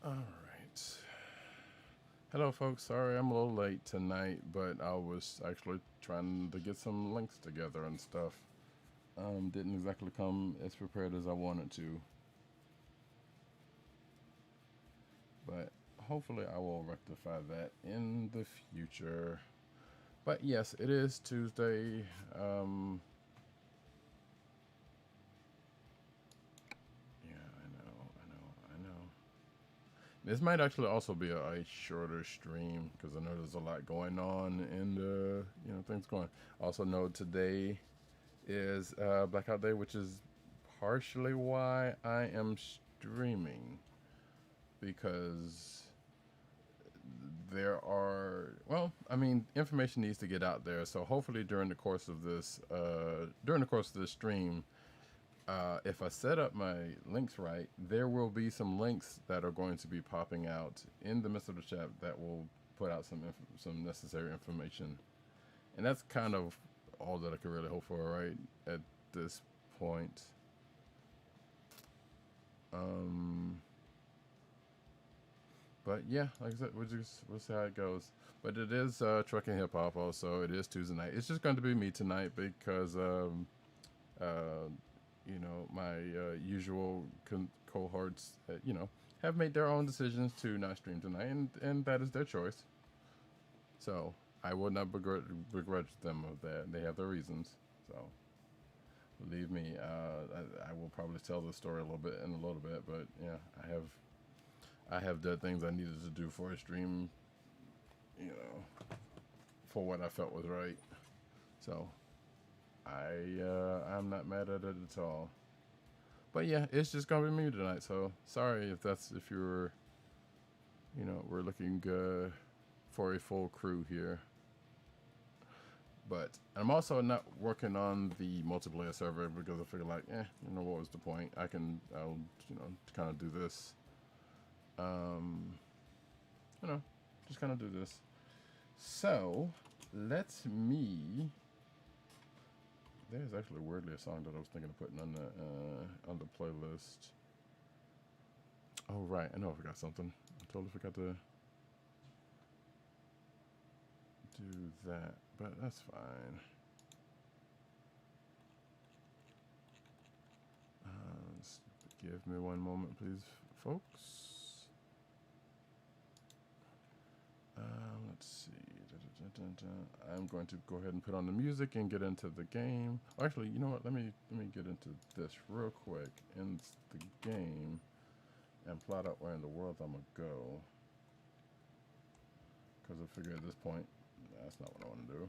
All right. Hello, folks. Sorry I'm a little late tonight, but I was actually trying to get some links together and stuff. Didn't exactly come as prepared as I wanted to, but hopefully I will rectify that in the future. But yes, it is Tuesday. Yeah, I know. This might actually also be a shorter stream because I know there's a lot going on and things going. Also know today is Blackout Day, which is partially why I am streaming because I mean, information needs to get out there. So hopefully during the course of this stream, if I set up my links right, there will be some links that are going to be popping out in the midst of the chat that will put out some necessary information, and that's kind of all that I could really hope for right at this point. Um, but yeah, like I said, we'll see how it goes. But it is trucking hip hop. Also, it is Tuesday night. It's just going to be me tonight because uh, my usual cohorts, have made their own decisions to not stream tonight, and that is their choice. So I will not begrudge them of that. They have their reasons. So believe me, I will probably tell the story a little bit in a little bit. But yeah, I have done things I needed to do for a stream, you know, for what I felt was right. So I'm not mad at it at all. But yeah, it's just gonna be me tonight. So sorry if you're we're looking for a full crew here. But I'm also not working on the multiplayer server because I figure like, what was the point? I'll kind of do this. Um, you know, just kind of do this. So let me. There's actually weirdly a song that I was thinking of putting on the playlist. Oh right, I know I forgot something. I totally forgot to do that, but that's fine. Give me one moment, please, folks. Let's see. I'm going to go ahead and put on the music and get into the game. Actually, you know what? Let me get into this real quick in the game and plot out where in the world I'm gonna go. Because I figure at this point, that's not what I want to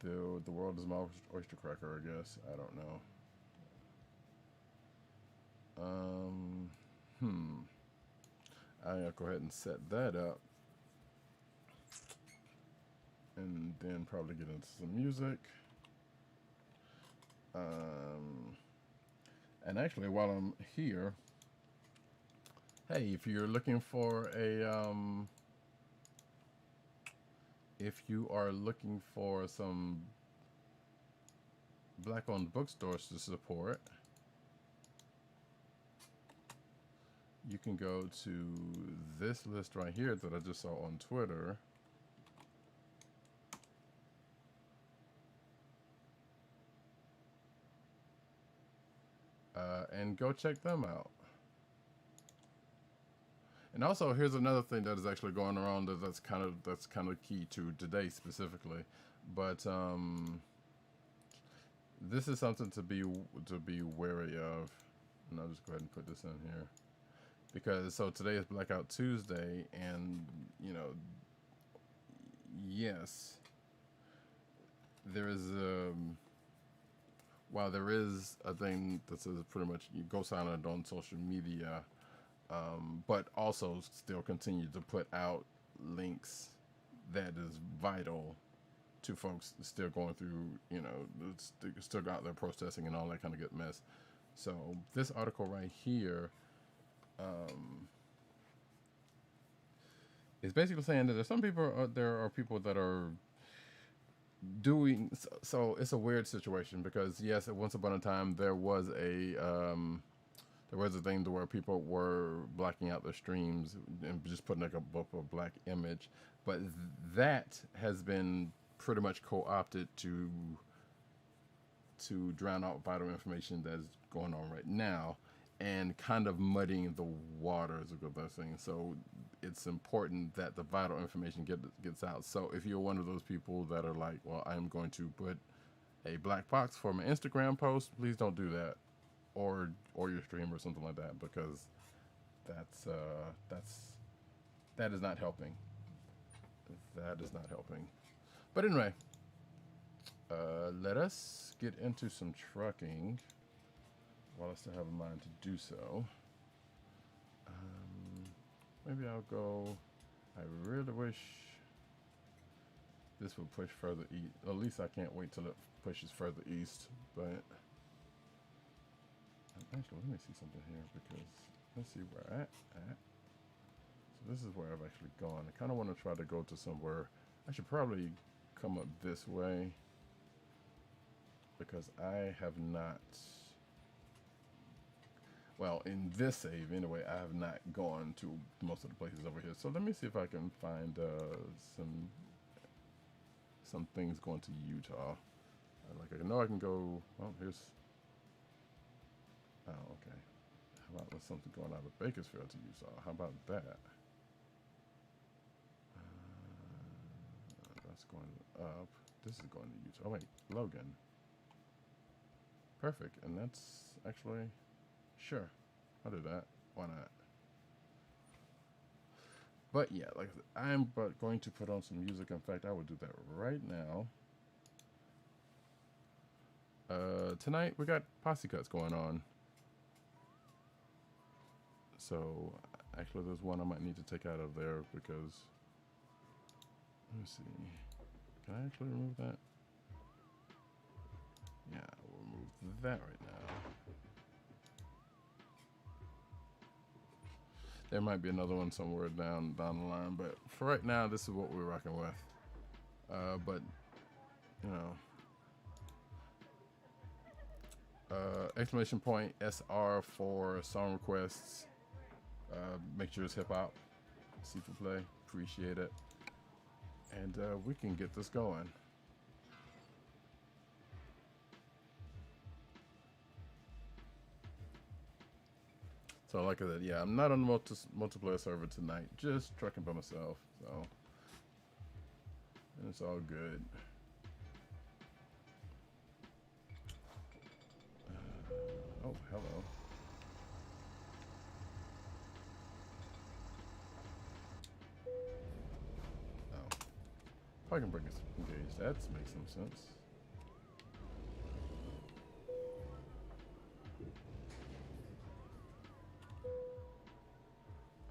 do. The world is my oyster cracker, I guess. I don't know. Um, hmm. I'll go ahead and set that up, and then probably get into some music. Um, and actually, while I'm here, hey, if you are looking for some black-owned bookstores to support, you can go to this list right here that I just saw on Twitter. And go check them out. And also, here's another thing that is actually going around that's kind of key to today specifically. But this is something to be wary of. And I'll just go ahead and put this in here because so today is Blackout Tuesday, and yes, there is while there is a thing that says pretty much you go silent on social media, but also still continue to put out links that is vital to folks still going through, still out there protesting and all that kind of good mess. So this article right here is basically saying that there are people that are doing so it's a weird situation because yes, at once upon a time there was there was a thing to where people were blacking out their streams and just putting like a black image, but that has been pretty much co-opted to drown out vital information that's going on right now and kind of muddying the waters of those things. So it's important that the vital information gets out. So if you're one of those people that are like, well, I'm going to put a black box for my Instagram post, please don't do that, or your stream or something like that, because that is not helping. That is not helping. But anyway, let us get into some trucking while I still have a mind to do so. Maybe I'll go. I really wish this would push further east. At least I can't wait till it pushes further east. But actually, let me see something here, because let's see where I'm at. So this is where I've actually gone. I kind of want to try to go to somewhere. I should probably come up this way, because I have not, well, in this save anyway, I have not gone to most of the places over here. So let me see if I can find some things going to Utah. Like I know I can go, well, here's, oh, okay. How about there's something going out of Bakersfield to Utah? How about that? That's going up. This is going to Utah. Oh wait, Logan. Perfect, and that's actually, sure, I'll do that. Why not? But yeah, like I'm going to put on some music. In fact, I will do that right now. Tonight we got posse cuts going on. So actually, there's one I might need to take out of there, because let me see. Can I actually remove that? Yeah, we'll remove that right now. There might be another one somewhere down the line, but for right now, this is what we're rocking with. But you know, exclamation point SR for song requests. Make sure it's hip hop. C for play. Appreciate it. And we can get this going. So like I said, yeah, I'm not on the multiplayer server tonight. Just trucking by myself. So, and it's all good. Oh, hello. Oh, parking brake is engaged. That makes some sense.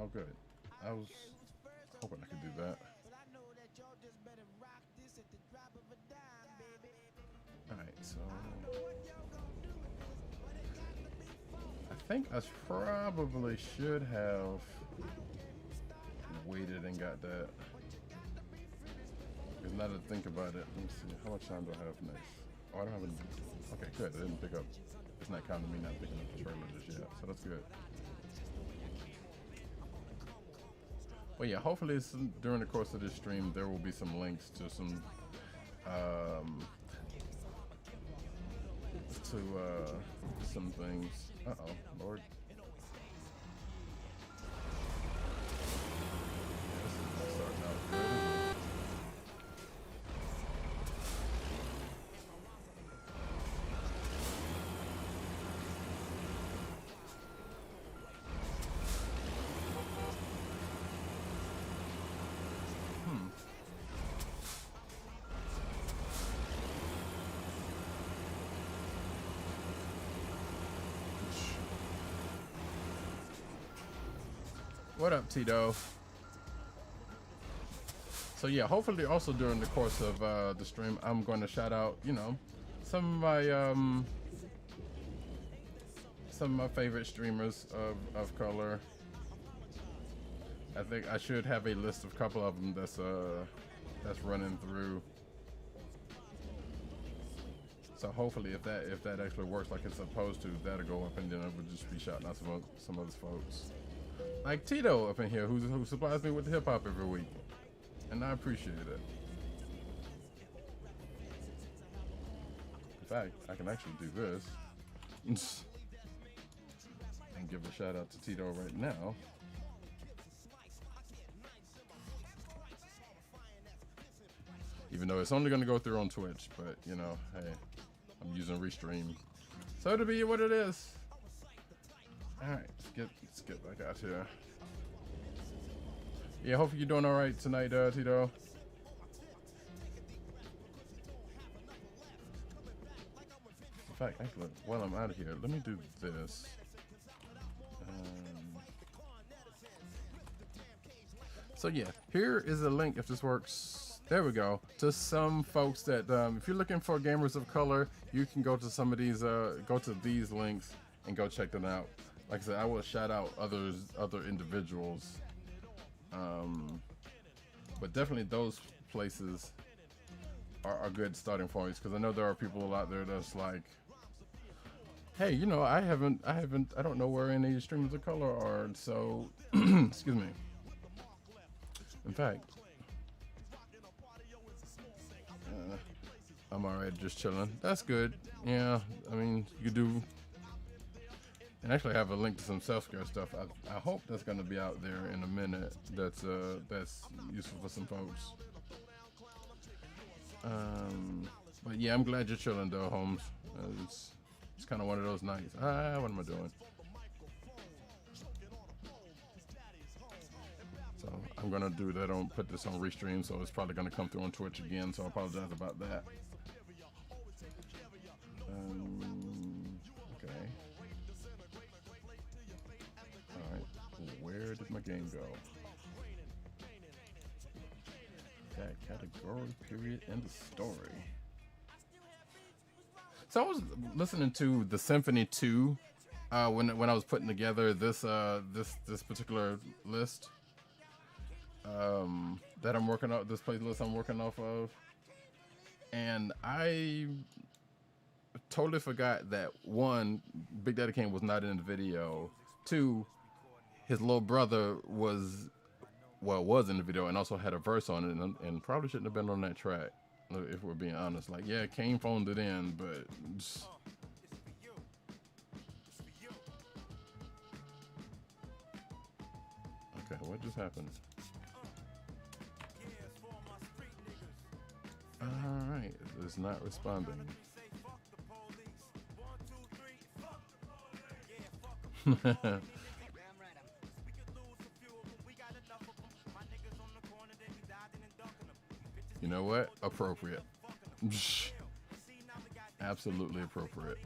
Oh, good. I was hoping I could do that. Alright, so I think I probably should have waited and got that. Because now to think about it, let me see, how much time do I have next? Oh, I don't have any. Okay, good. I didn't pick up. It's not counting me not picking up the trailer just yet, so that's good. Well, yeah, hopefully during the course of this stream, there will be some links to some, some things. Uh-oh, Lord. Yeah, this is starting out good. What up, Tito? So yeah, hopefully also during the course of the stream, I'm going to shout out, you know, some of my favorite streamers of color. I think I should have a list of a couple of them that's running through. So hopefully, if that actually works like it's supposed to, that'll go up, and then it would just be shouting out some other folks, like Tito up in here, who supplies me with the hip hop every week, and I appreciate it. In fact, I can actually do this and give a shout out to Tito right now. Even though it's only going to go through on Twitch, but you know, hey, I'm using Restream, so it'll be what it is. All right, let's get back out here. Yeah, hopefully you're doing all right tonight, Tito. In fact, actually, while I'm out of here, let me do this. So yeah, here is a link if this works. There we go. To some folks that, if you're looking for gamers of color, you can go to some of these, go to these links and go check them out. Like I said, I will shout out other individuals, but definitely those places are good starting points, because I know there are people out there that's like, hey, you know, I don't know where any streamers of color are, so excuse me. In fact, I'm alright, just chilling. That's good. Yeah, I mean, you could do, and actually have a link to some self-care stuff. I hope that's gonna be out there in a minute. That's useful for some folks. But yeah, I'm glad you're chilling though, Holmes. It's kind of one of those nights. What am I doing? So I'm gonna do that. Put this on Restream, so it's probably gonna come through on Twitch again. So I apologize about that. Okay. All right. Where did my game go? That category, period, end of story. So I was listening to the Symphony 2 when I was putting together this particular list that I'm working off, this playlist I'm working off of, and I totally forgot that one, Big Daddy Kane was not in the video. Two, his little brother was in the video and also had a verse on it, and probably shouldn't have been on that track, if we're being honest. Like, yeah, Kane phoned it in, but just... Okay, what just happened? Alright, it's not responding. You know what? Appropriate. Absolutely appropriate.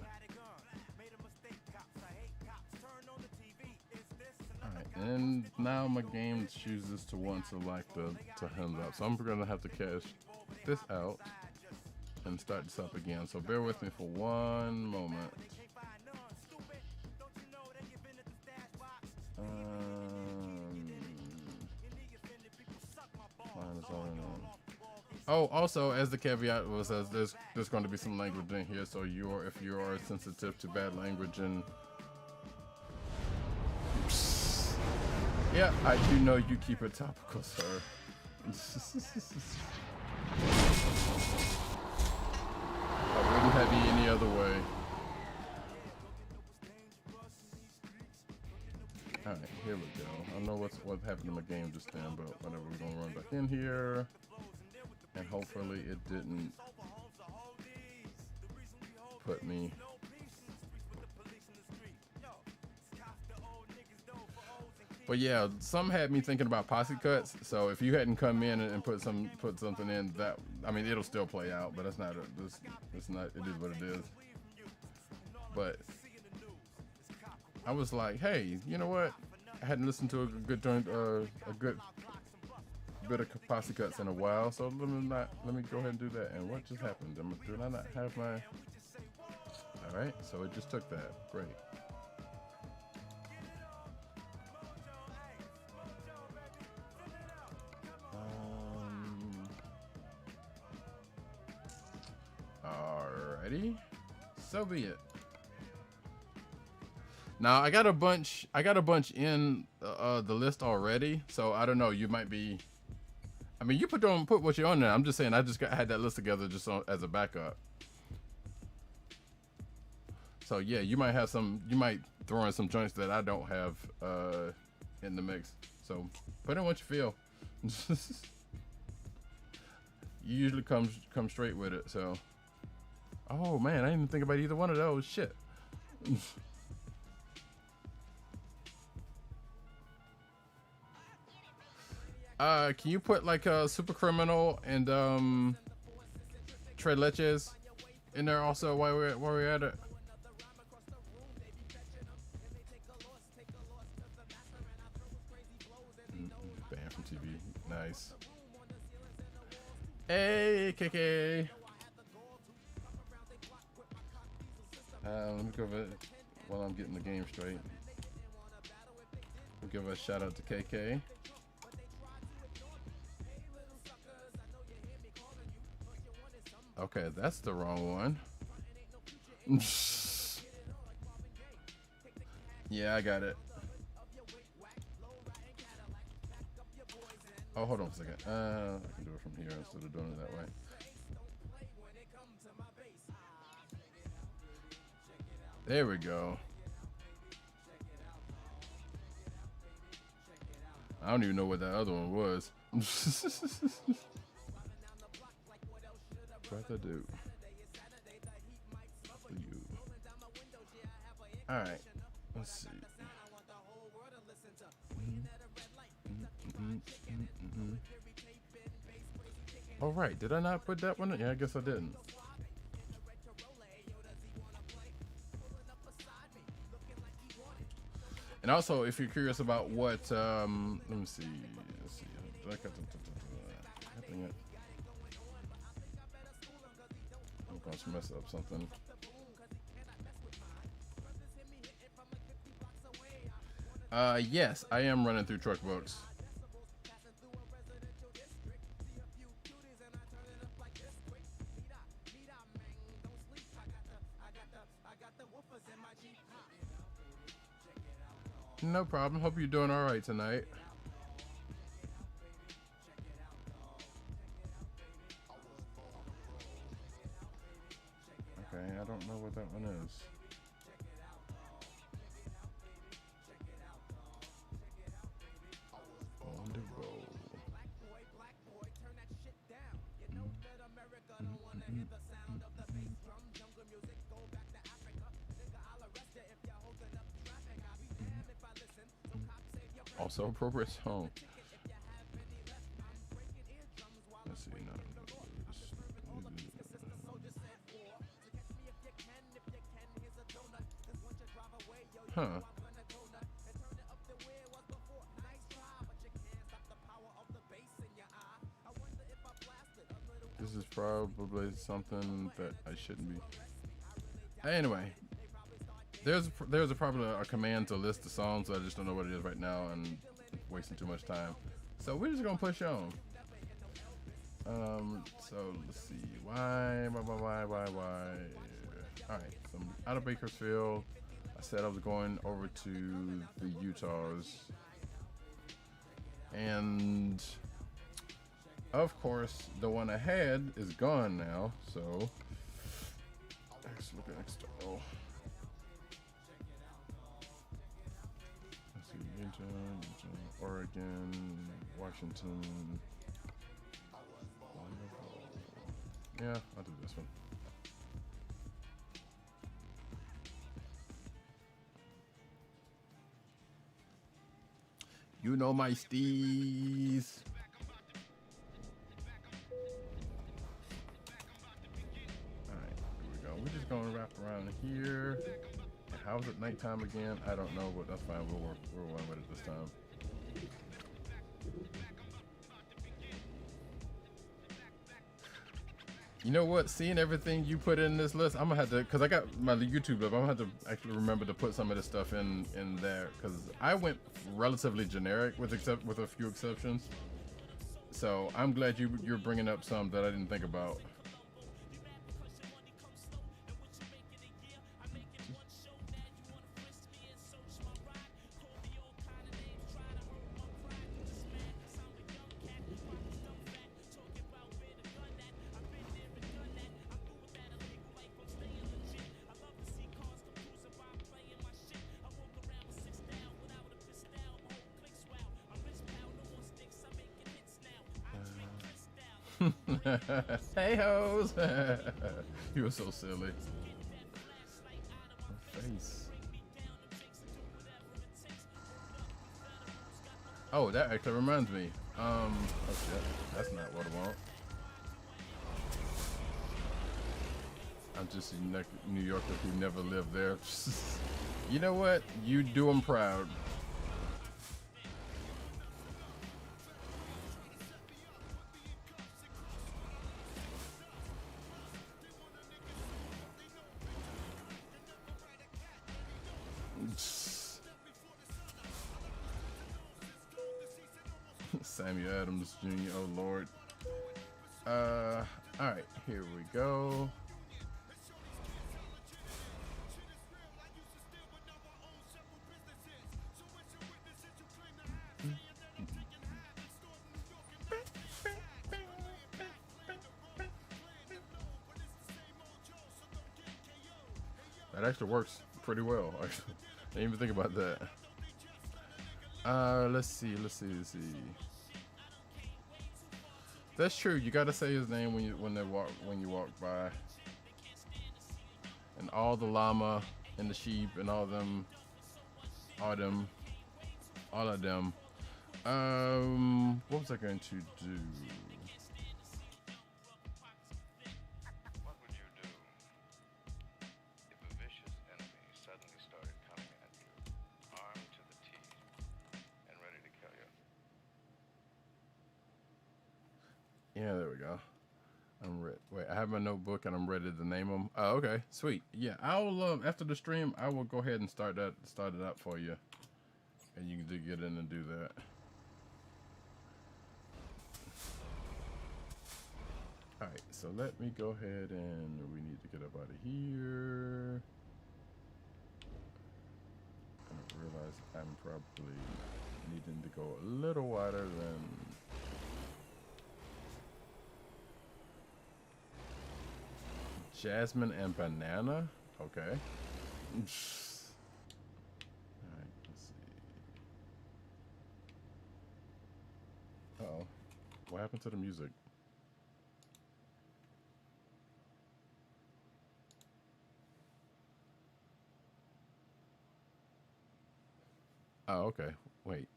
Alright, and now my game chooses to want to like to hand up. So I'm gonna have to cash this out and start this up again. So bear with me for one moment. Oh, also, as the caveat was, there's going to be some language in here, so if you are sensitive to bad language, and yeah, I do know you keep it topical, sir. I wouldn't have you any other way. All right, here we go. I don't know what happened in my game just then, but whatever. We're gonna run back in here. And hopefully it didn't put me. But yeah, some had me thinking about posse cuts. So if you hadn't come in and put something in, that, I mean, it'll still play out, but it's not. It's not. It is what it is. But I was like, hey, you know what? I hadn't listened to a good bit of posse cuts in a while, so let me go ahead and do that. And what just happened? Did I not have my... All right, so it just took that. Great. All Alrighty, so be it. Now I got a bunch in the list already, so I don't know. You might be. I mean, you put what you're on there. I'm just saying. I had that list together just as a backup. So yeah, you might have some. You might throw in some joints that I don't have in the mix. So put in what you feel. You usually come straight with it. So. Oh man, I didn't even think about either one of those. Shit. Can you put like a Super Criminal and Tres Leches in there also while we're at it? Banned from TV. Nice. Hey, KK. Let me go over it while I'm getting the game straight. We'll give a shout out to KK. Okay, that's the wrong one. Yeah, I got it. Oh, hold on a second. I can do it from here instead of doing it that way. There we go. I don't even know what that other one was. Brother do. For you. Alright. Let's see. All right. Did I not put that one in? Yeah, I guess I didn't. And also, if you're curious about what, let me see. I'm going to mess up something. Yes, I am running through truck books. No problem. Hope you're doing all right tonight. Okay, I don't know what that one is. Also appropriate song. Let's see. Huh. This is probably something that I shouldn't be. Anyway, there's probably a command to list the songs. I just don't know what it is right now and wasting too much time. So we're just gonna push on. So let's see. Why? All right. So I'm out of Bakersfield. I said I was going over to the Utahs, and of course the one I had is gone now. So let's look at external. Let's see. Utah, Oregon, Washington. Yeah, I'll do this one. You know my steez. Alright, here we go. We're just gonna wrap around here. How's it nighttime again? I don't know, but that's fine. We'll run with it this time. You know what? Seeing everything you put in this list, I'm gonna have to, cause I got my YouTube up. I'm gonna have to actually remember to put some of this stuff in there, cause I went relatively generic with a few exceptions. So I'm glad you're bringing up some that I didn't think about. Hey hoes. You were so silly. Face. Oh, that actually reminds me. Oh shit, that's not what I want. I'm just a New Yorker who never lived there. You know what? You do them proud. Samuel Adams Jr. Oh Lord. All right, here we go. That actually works pretty well. I didn't even think about that. Let's see. That's true. You gotta say his name when you walk by. And all the llama and the sheep and all of them. What was I going to do? What would you do if a vicious enemy suddenly started coming at you, armed to the teeth and ready to kill you? Yeah, there we go. I'm ready. Wait, I have my notebook and I'm ready to name them. Oh, okay, sweet. Yeah, I'll after the stream, I will go ahead and start it up for you, and you can get in and do that. All right, so let me go ahead and we need to get up out of here. I realize I'm probably needing to go a little wider than. Jasmine and banana? Okay. Alright, let's see. Uh-oh. What happened to the music? Oh, okay. Wait,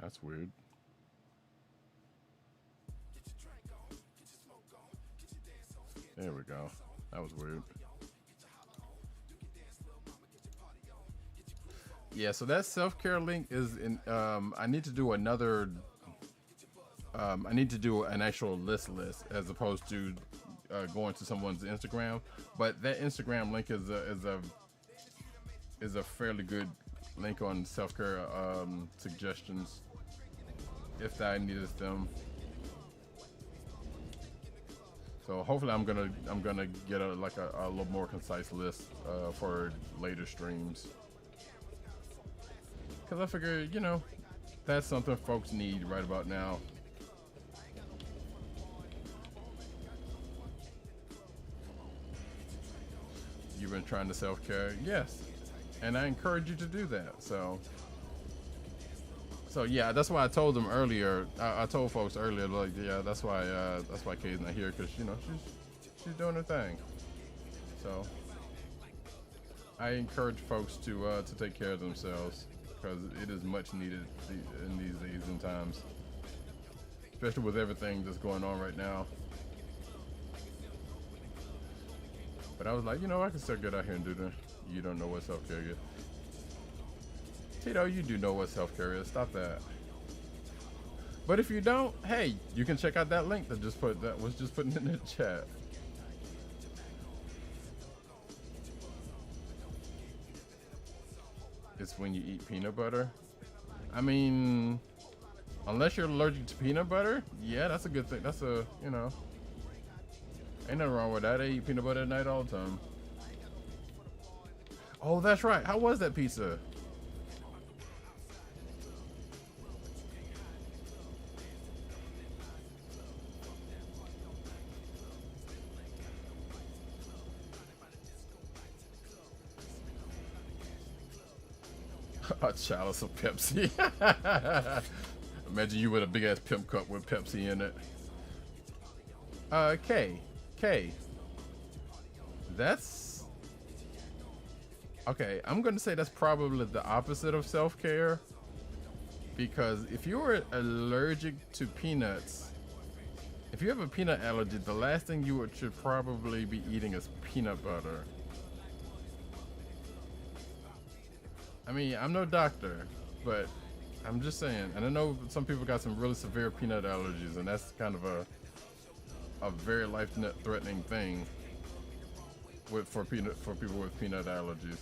that's weird. There we go. That was weird. Yeah, so that self-care link is in. I need to do another. I need to do an actual list as opposed to going to someone's Instagram. But that Instagram link is a fairly good link on self-care suggestions if I needed them. So hopefully I'm gonna get a little more concise list for later streams. Cause I figure, you know, that's something folks need right about now. You've been trying to self-care, yes, and I encourage you to do that. So yeah, that's why I told them earlier. I told folks earlier, like, yeah, that's why Kay's not here, because you know she's doing her thing. So I encourage folks to take care of themselves, because it is much needed in these days and times, especially with everything that's going on right now. But I was like, you know, I can still get out here and do that. You don't know what self-care is. Tito, you do know what self-care is. Stop that. But if you don't, hey, you can check out that link that was just put in the chat. It's when you eat peanut butter. I mean, unless you're allergic to peanut butter, yeah, that's a good thing. That's a, you know, ain't nothing wrong with that. I eat peanut butter at night all the time. Oh, that's right. How was that pizza? A chalice of Pepsi. Imagine you with a big ass pimp cup with Pepsi in it. K. That's okay. I'm gonna say that's probably the opposite of self-care, because if you're allergic to peanuts, if you have a peanut allergy, the last thing you should probably be eating is peanut butter. I mean, I'm no doctor, but I'm just saying, and I know some people got some really severe peanut allergies, and that's kind of a very life-threatening thing for people with peanut allergies.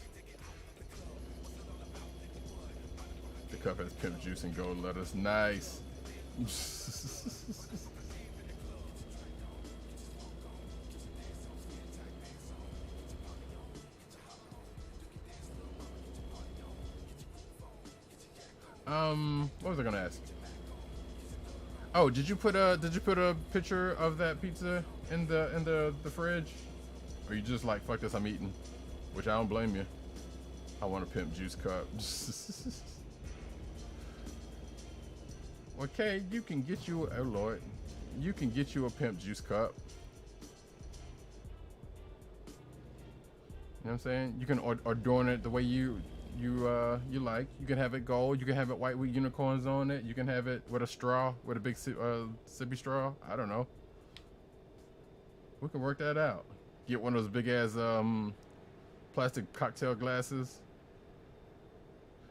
The cup has pimp juice and gold letters. Nice. What was I gonna ask? Oh, did you put a picture of that pizza in the fridge? Or you just like, fuck this, I'm eating? Which I don't blame you. I want a pimp juice cup. Okay, you can get you, oh Lord, you can get you a pimp juice cup. You know what I'm saying? You can adorn it the way you like. You can have it gold. You can have it white with unicorns on it. You can have it with a straw, with a big sippy straw. I don't know. We can work that out. Get one of those big ass plastic cocktail glasses.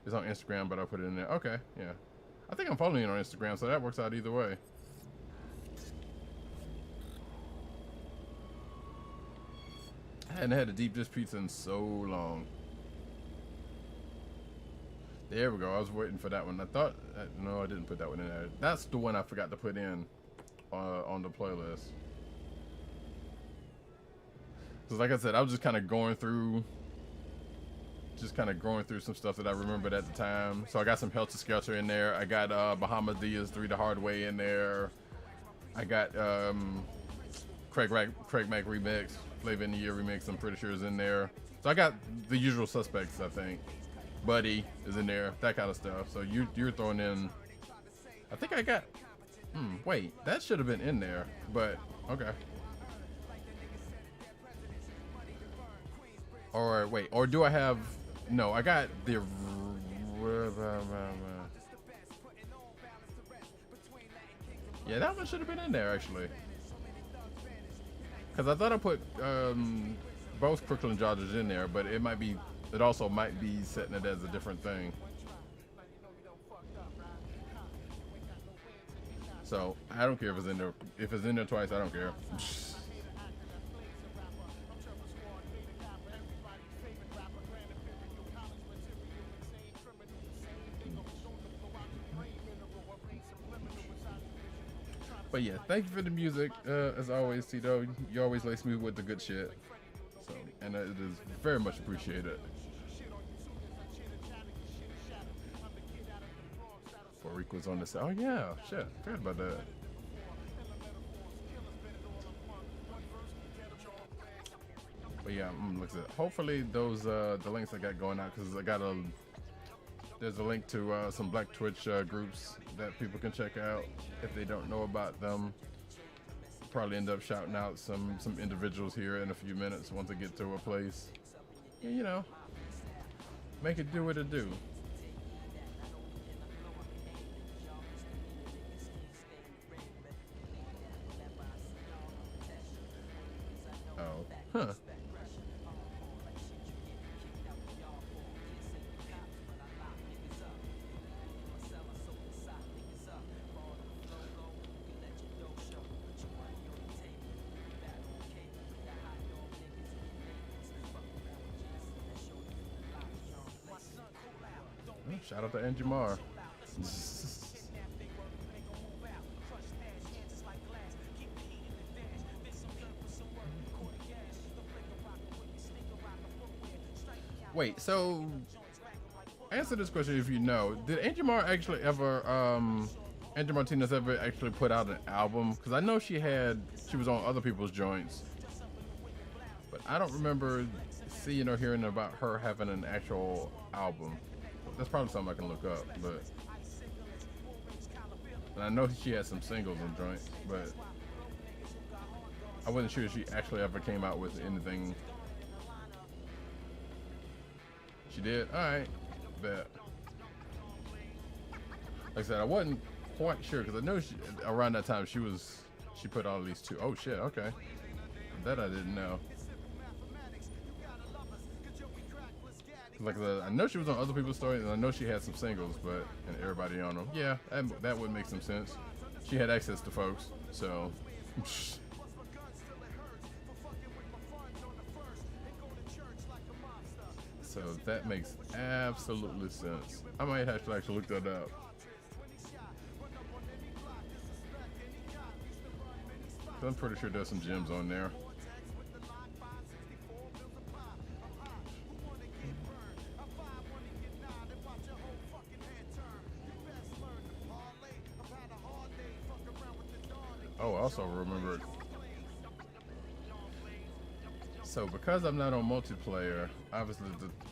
It's on Instagram, but I'll put it in there. Okay, yeah. I think I'm following you on Instagram, so that works out either way. I hadn't had a deep dish pizza in so long. There we go. I was waiting for that one. I thought, no, I didn't put that one in there. That's the one I forgot to put in on the playlist. Because like I said, I was just kind of going through some stuff that I remembered at the time. So I got some Helter Skelter in there. I got Bahamadia 3 the Hard Way in there. I got Craig Mack remix, Flavor in the Year remix, I'm pretty sure is in there. So I got the usual suspects, I think. Buddy is in there, that kind of stuff. So you're throwing in, I think I got, wait, that should have been in there, but okay. Or wait, or do I have, no, I got the, yeah, that one should have been in there actually. Because I thought I put both Crooklyn Dodgers in there, but it might be, it also might be setting it as a different thing. So I don't care if it's in there. If it's in there twice, I don't care. But yeah, thank you for the music. As always, Tito, you always lace me with the good shit. So, and it is very much appreciated. Puerto Rico's on this. Oh yeah, shit, forgot about that. But yeah, look at it. Hopefully those the links I got going out, because I got there's a link to some Black Twitch groups that people can check out if they don't know about them. Probably end up shouting out some individuals here in a few minutes once I get to a place. Yeah, you know, make it do what it do. Oh, huh. Shout out to Angie Marr. Wait, so answer this question if you know. Did Angie Marr actually ever, Angie Martinez ever actually put out an album? Because I know she was on other people's joints, but I don't remember seeing or hearing about her having an actual album. That's probably something I can look up, but and I know she had some singles on joints, but I wasn't sure if she actually ever came out with anything. She did? Alright. Bet. Like I said, I wasn't quite sure because I know around that time she put all these two. Oh shit, okay. That I didn't know. Like I said, I know she was on other people's stories and I know she had some singles, but and everybody on them. Yeah, that would make some sense. She had access to folks, so. So that makes absolutely sense. I might have to actually look that up. I'm pretty sure there's some gems on there. Oh, I also remembered. So because I'm not on multiplayer, obviously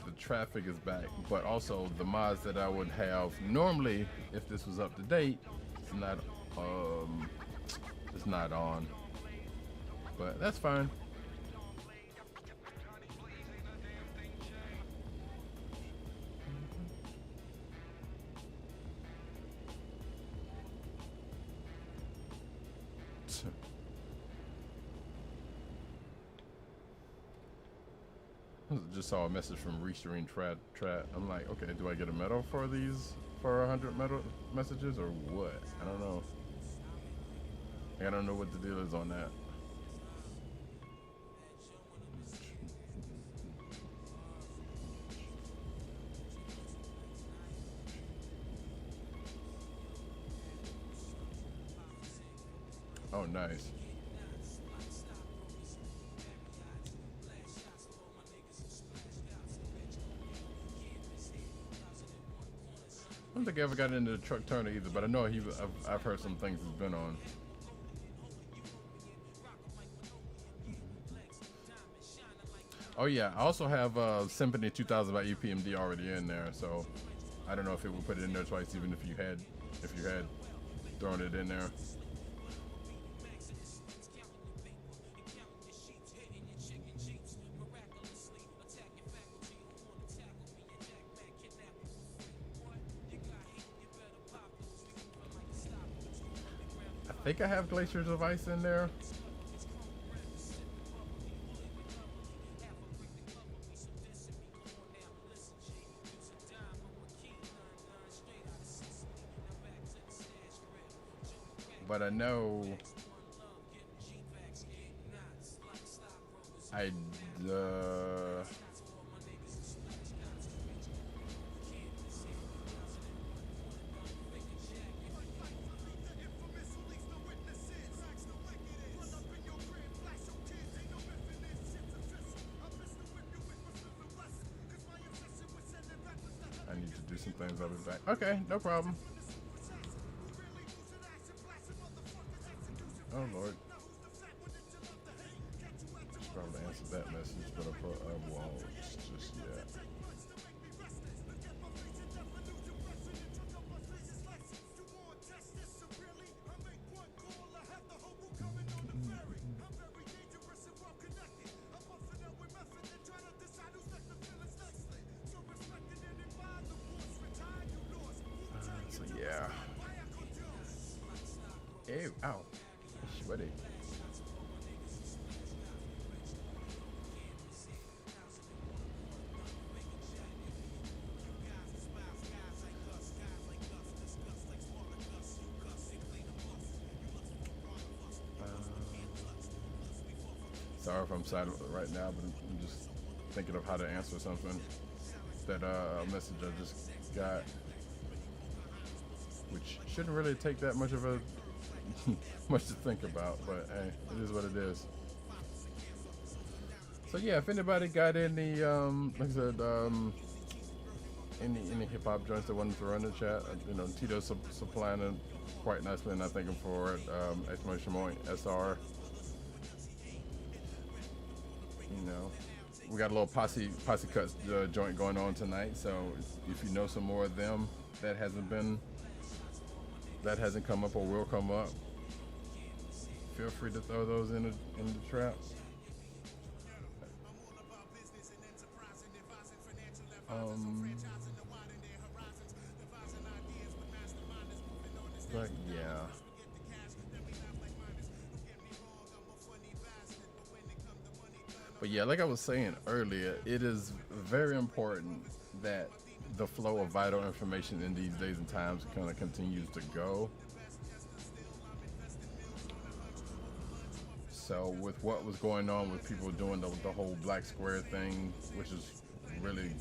the traffic is back, but also the mods that I would have normally, if this was up to date, it's not on. But that's fine. Just saw a message from Restream Trat. I'm like, okay, do I get a medal for these, for 100 medal messages or what? I don't know. I don't know what the deal is on that. Oh, nice. I don't think I ever got into the Truck Turner either, but I know I've heard some things he's been on. Oh yeah, I also have Symphony 2000 by EPMD already in there, so I don't know if it would put it in there twice, even if you had thrown it in there. I think I have Glaciers of Ice in there. But I know I need to do some things. I'll be back. Okay, no problem. Oh Lord. Should probably answer that message, but I won't just yet. So yeah. Ew, ow. Sweaty. Sorry if I'm silent right now, but I'm just thinking of how to answer something. That message I just got, which shouldn't really take that much of a much to think about, but hey, it is what it is. So yeah, if anybody got any like I said, any hip hop joints that wanted to throw in the chat, you know, Tito's supplying it quite nicely, and I thank him for it. Exclamation point SR. You know, we got a little posse cuts joint going on tonight, so if you know some more of them that hasn't come up or will come up, feel free to throw those in the trap. Um, but yeah. But yeah, like I was saying earlier, it is very important that the flow of vital information in these days and times kind of continues to go. So with what was going on with people doing the whole black square thing, which is really,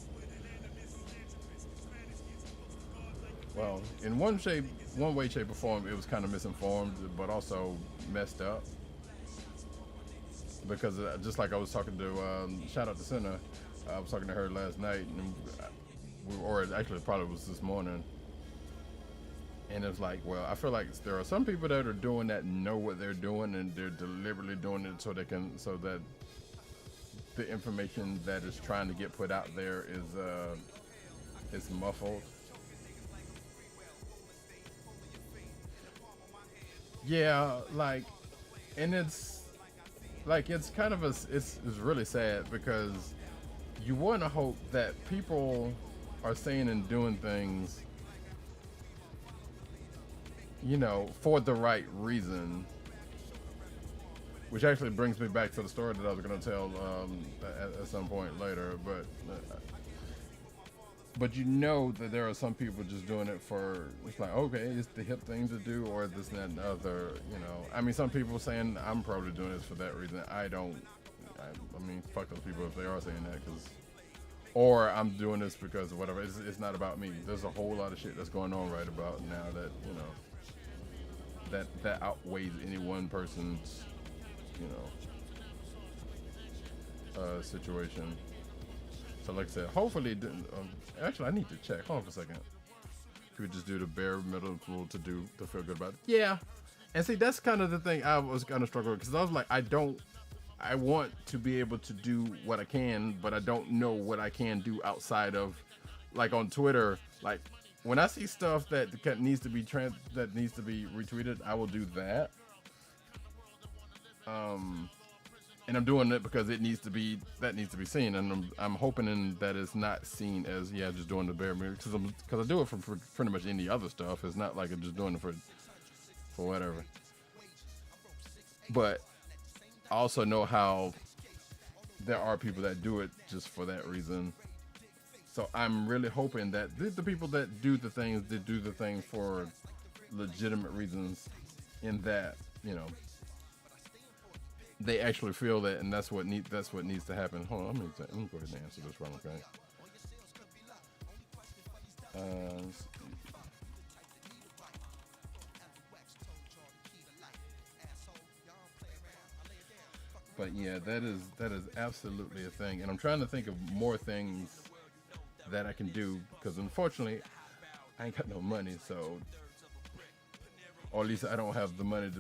well, in one way, shape, or form, it was kind of misinformed, but also messed up because just like I was talking to, shout out to Senna, I was talking to her last night, and or actually probably was this morning, and it's like, well, I feel like there are some people that are doing that know what they're doing, and they're deliberately doing it so they can, so that the information that is trying to get put out there is muffled. Yeah, like, and it's like it's kind of it's really sad because you want to hope that people are saying and doing things, for the right reason. Which actually brings me back to the story that I was going to tell at some point later. But you know that there are some people just doing it for, it's like, okay, it's the hip thing to do, or this and that and other. I mean, some people saying I'm probably doing this for that reason. I don't. I mean, fuck those people if they are saying that, because, or I'm doing this because of whatever. It's not about me. There's a whole lot of shit that's going on right about now that that outweighs any one person's situation. So like I said, hopefully it didn't. Actually, I need to check. Hold on for a second. Could we just do the bare minimum to feel good about it? Yeah. And see, that's kind of the thing I was kind of struggling with, because I was like, I want to be able to do what I can, but I don't know what I can do outside of, like on Twitter. Like when I see stuff that needs to be retweeted, I will do that. And I'm doing it because that needs to be seen, and I'm hoping that it's not seen as just doing the bare minimum, because I do it for pretty much any other stuff. It's not like I'm just doing it for whatever. But I also know how there are people that do it just for that reason. So I'm really hoping that the people that do the things for legitimate reasons, in that they actually feel that, and that's what needs to happen. Hold on, let me go ahead and answer this one, okay? But yeah, that is absolutely a thing, and I'm trying to think of more things that I can do, because unfortunately, I ain't got no money, so, or at least I don't have the money if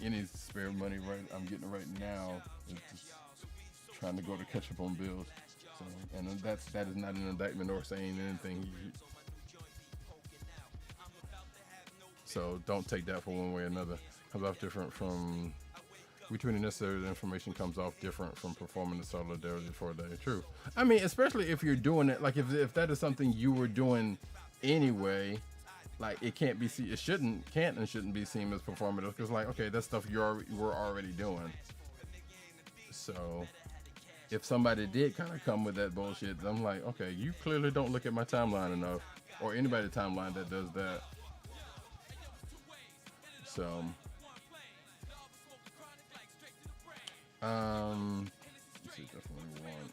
any spare money I'm getting right now is just trying to go to catch up on bills. So, and that is not an indictment or saying anything. So don't take that for one way or another. Comes off different from retweeting necessary information, comes off different from performing the solidarity for a day. True. I mean, especially if you're doing it, like if that is something you were doing anyway, like it can't and shouldn't be seen as performative, because like, okay, that's stuff you were already doing. So if somebody did kind of come with that bullshit, I'm like, okay, you clearly don't look at my timeline enough, or anybody's timeline that does that. So this is definitely once.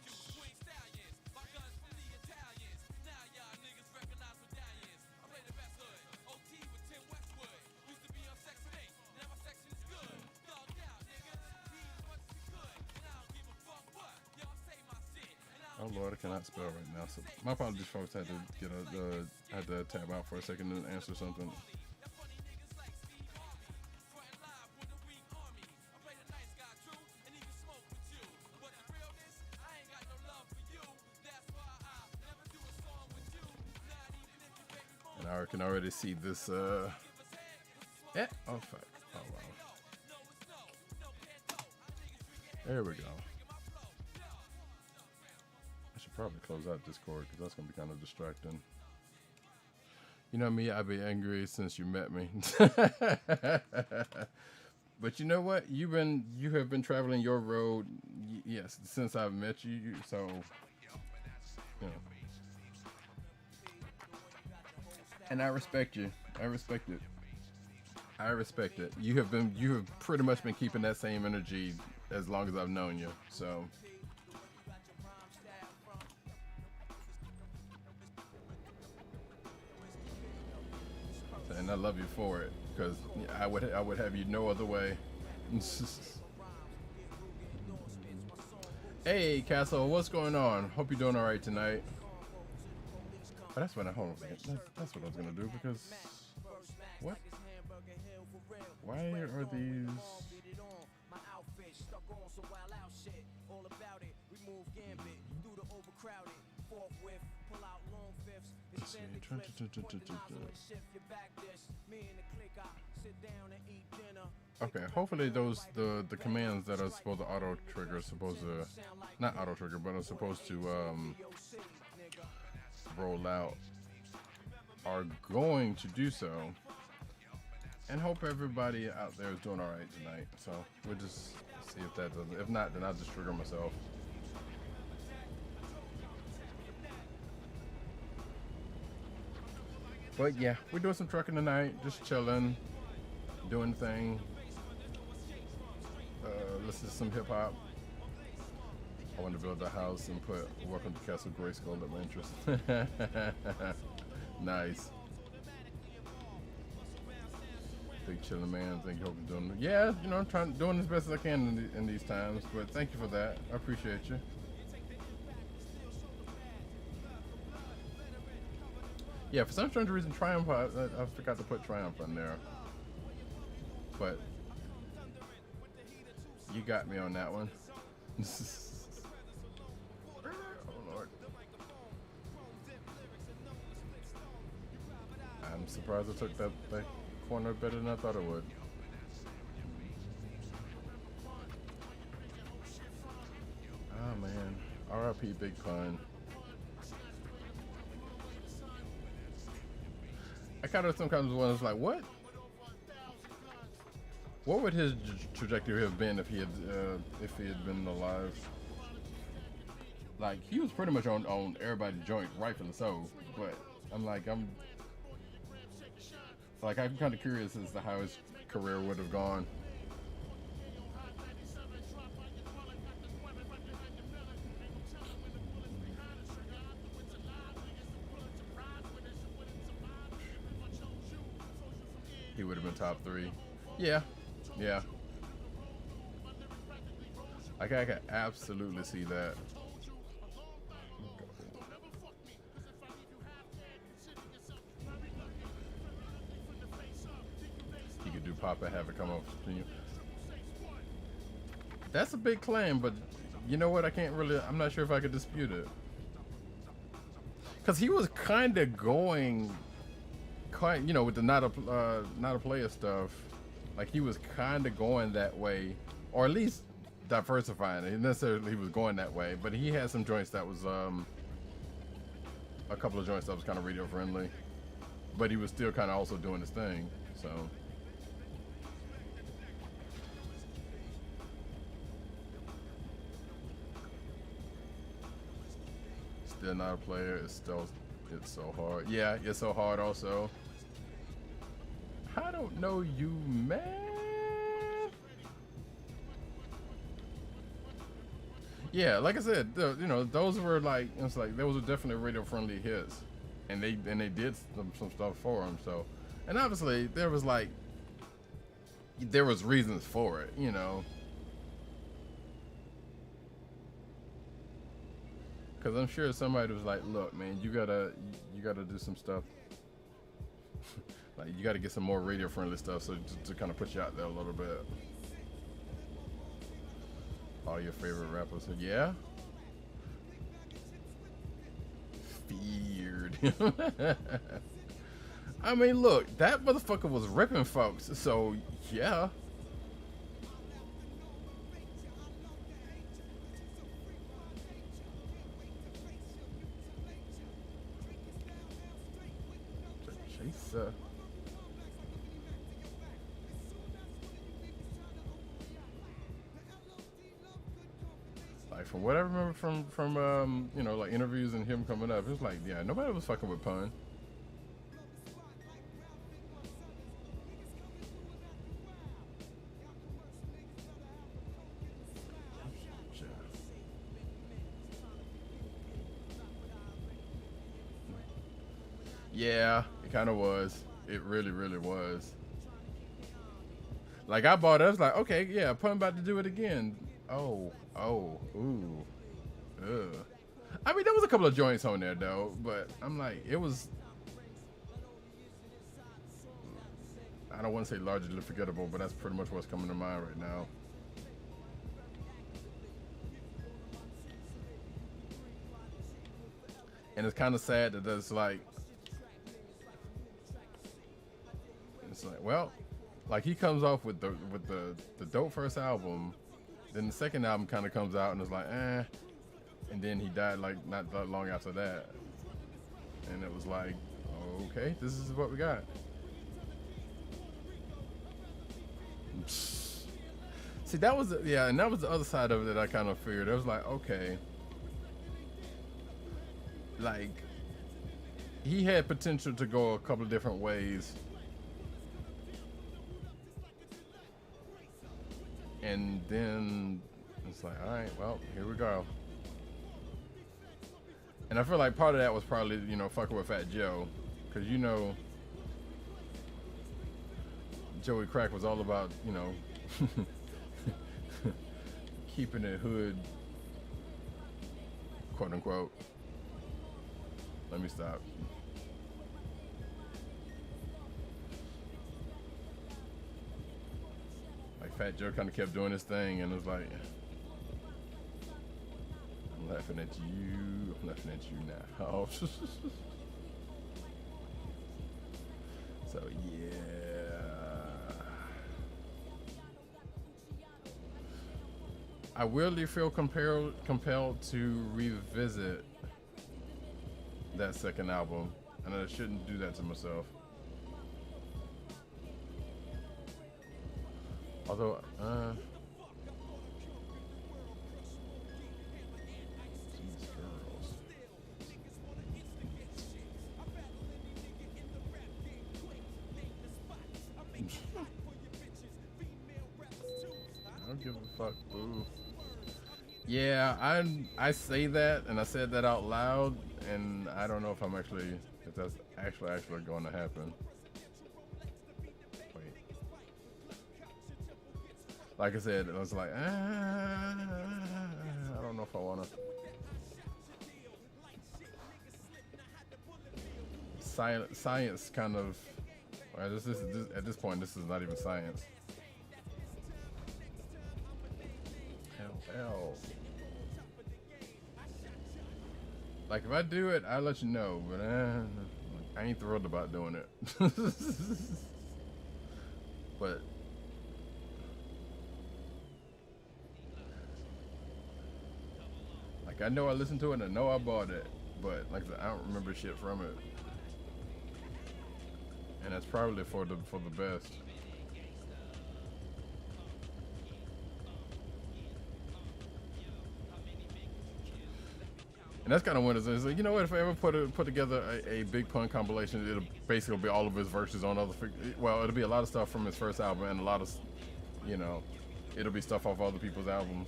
Oh Lord, I cannot spell right now. So my apologies, folks. Had to tab out for a second and answer something. And I can already see this. Yeah. Oh fuck. Oh wow. There we go. I should probably close out Discord because that's gonna be kind of distracting. You know me, I've been angry since you met me. But you know what? You have been traveling your road, yes, since I've met you. So, you know, and I respect you. I respect it. I respect it. You have pretty much been keeping that same energy as long as I've known you. So. And I love you for it, because I would have you no other way. Hey, Castle, what's going on? Hope you're doing all right tonight. But that's what hold on a second. That's what I was gonna do, because what? Why are these? Okay, hopefully the commands that are supposed to auto trigger, not auto trigger, but are supposed to roll out, are going to do so. And hope everybody out there is doing all right tonight. So we'll just see if that doesn't. If not, then I'll just trigger myself. But yeah, we're doing some trucking tonight, just chilling, doing thing. Listen to some hip hop. I want to build a house and put "Welcome to Castle Grayskull" at my interest. Nice. Big chilling man. Thank you. Hope you're doing. Yeah, you know, I'm doing as best as I can in these times. But thank you for that. I appreciate you. Yeah, for some strange reason, Triumph, I forgot to put Triumph on there. But you got me on that one. Oh, Lord. I'm surprised I took that corner better than I thought it would. Oh, man. R.I.P. Big Pun. I kind of sometimes was like, what would his trajectory have been if he had been alive? Like, he was pretty much on everybody's joint, rightfully so. But I'm kind of curious as to how his career would have gone. He would have been top 3. Yeah. I can absolutely see that. He could do pop and have it come up to you. That's a big claim, but you know what? I'm not sure if I could dispute it. Because he was kind of going, you know, with the not a player stuff. Like, he was kind of going that way, or at least diversifying it. Necessarily he was going that way, but he had some joints that was a couple of joints that was kind of radio friendly, but he was still kind of also doing his thing. So still not a player. It's so hard. Yeah, it's so hard also. I don't know you, man. Yeah, like I said, you know, those were like, it's like those were definitely radio friendly hits, and they did some stuff for him. So, and obviously there was reasons for it, you know, because I'm sure somebody was like, look, man, you gotta do some stuff. Like, you got to get some more radio friendly stuff, so to kind of put you out there a little bit. All your favorite rappers, yeah. Feared. I mean, look, that motherfucker was ripping folks, so yeah. Like from what I remember from you know, like interviews and him coming up, it was like, yeah, nobody was fucking with Pun. Yeah, it kind of was. It really, really was. Like I bought it, I was like, okay, yeah, Pun about to do it again. Oh, ooh, ugh. I mean, there was a couple of joints on there though, but I'm like, it was. I don't want to say largely forgettable, but that's pretty much what's coming to mind right now. And it's kind of sad that it's like, well, like he comes off with the dope first album, then the second album kind of comes out and it's like, and then he died like not that long after that, and it was like, okay, this is what we got. See, that was yeah, and that was the other side of it that I kind of figured. It was like, okay, like he had potential to go a couple of different ways, and then it's like, all right, well, here we go. And I feel like part of that was probably, you know, fucking with Fat Joe, because you know Joey Crack was all about, you know, keeping it hood, quote unquote. Let me stop. Like Fat Joe kind of kept doing his thing, and it was like, I'm laughing at you. I'm laughing at you now. So yeah. I weirdly feel compelled to revisit that second album, and I shouldn't do that to myself. Although, these girls. I don't give a fuck, boo. Yeah, I say that, and I said that out loud, and I don't know if that's actually going to happen. Wait. Like I said, I was like, I don't know if I want to. Science kind of. Well, at this point, this is not even science. Hell. Like if I do it, I'll let you know, but I ain't thrilled about doing it. But like I know I listened to it and I know I bought it, but like I said, I don't remember shit from it. And that's probably for the best. And that's kind of when it's like, you know what? If I ever put together a Big Pun compilation, it'll basically be all of his verses on other. Well, it'll be a lot of stuff from his first album and a lot of, you know, it'll be stuff off other people's albums.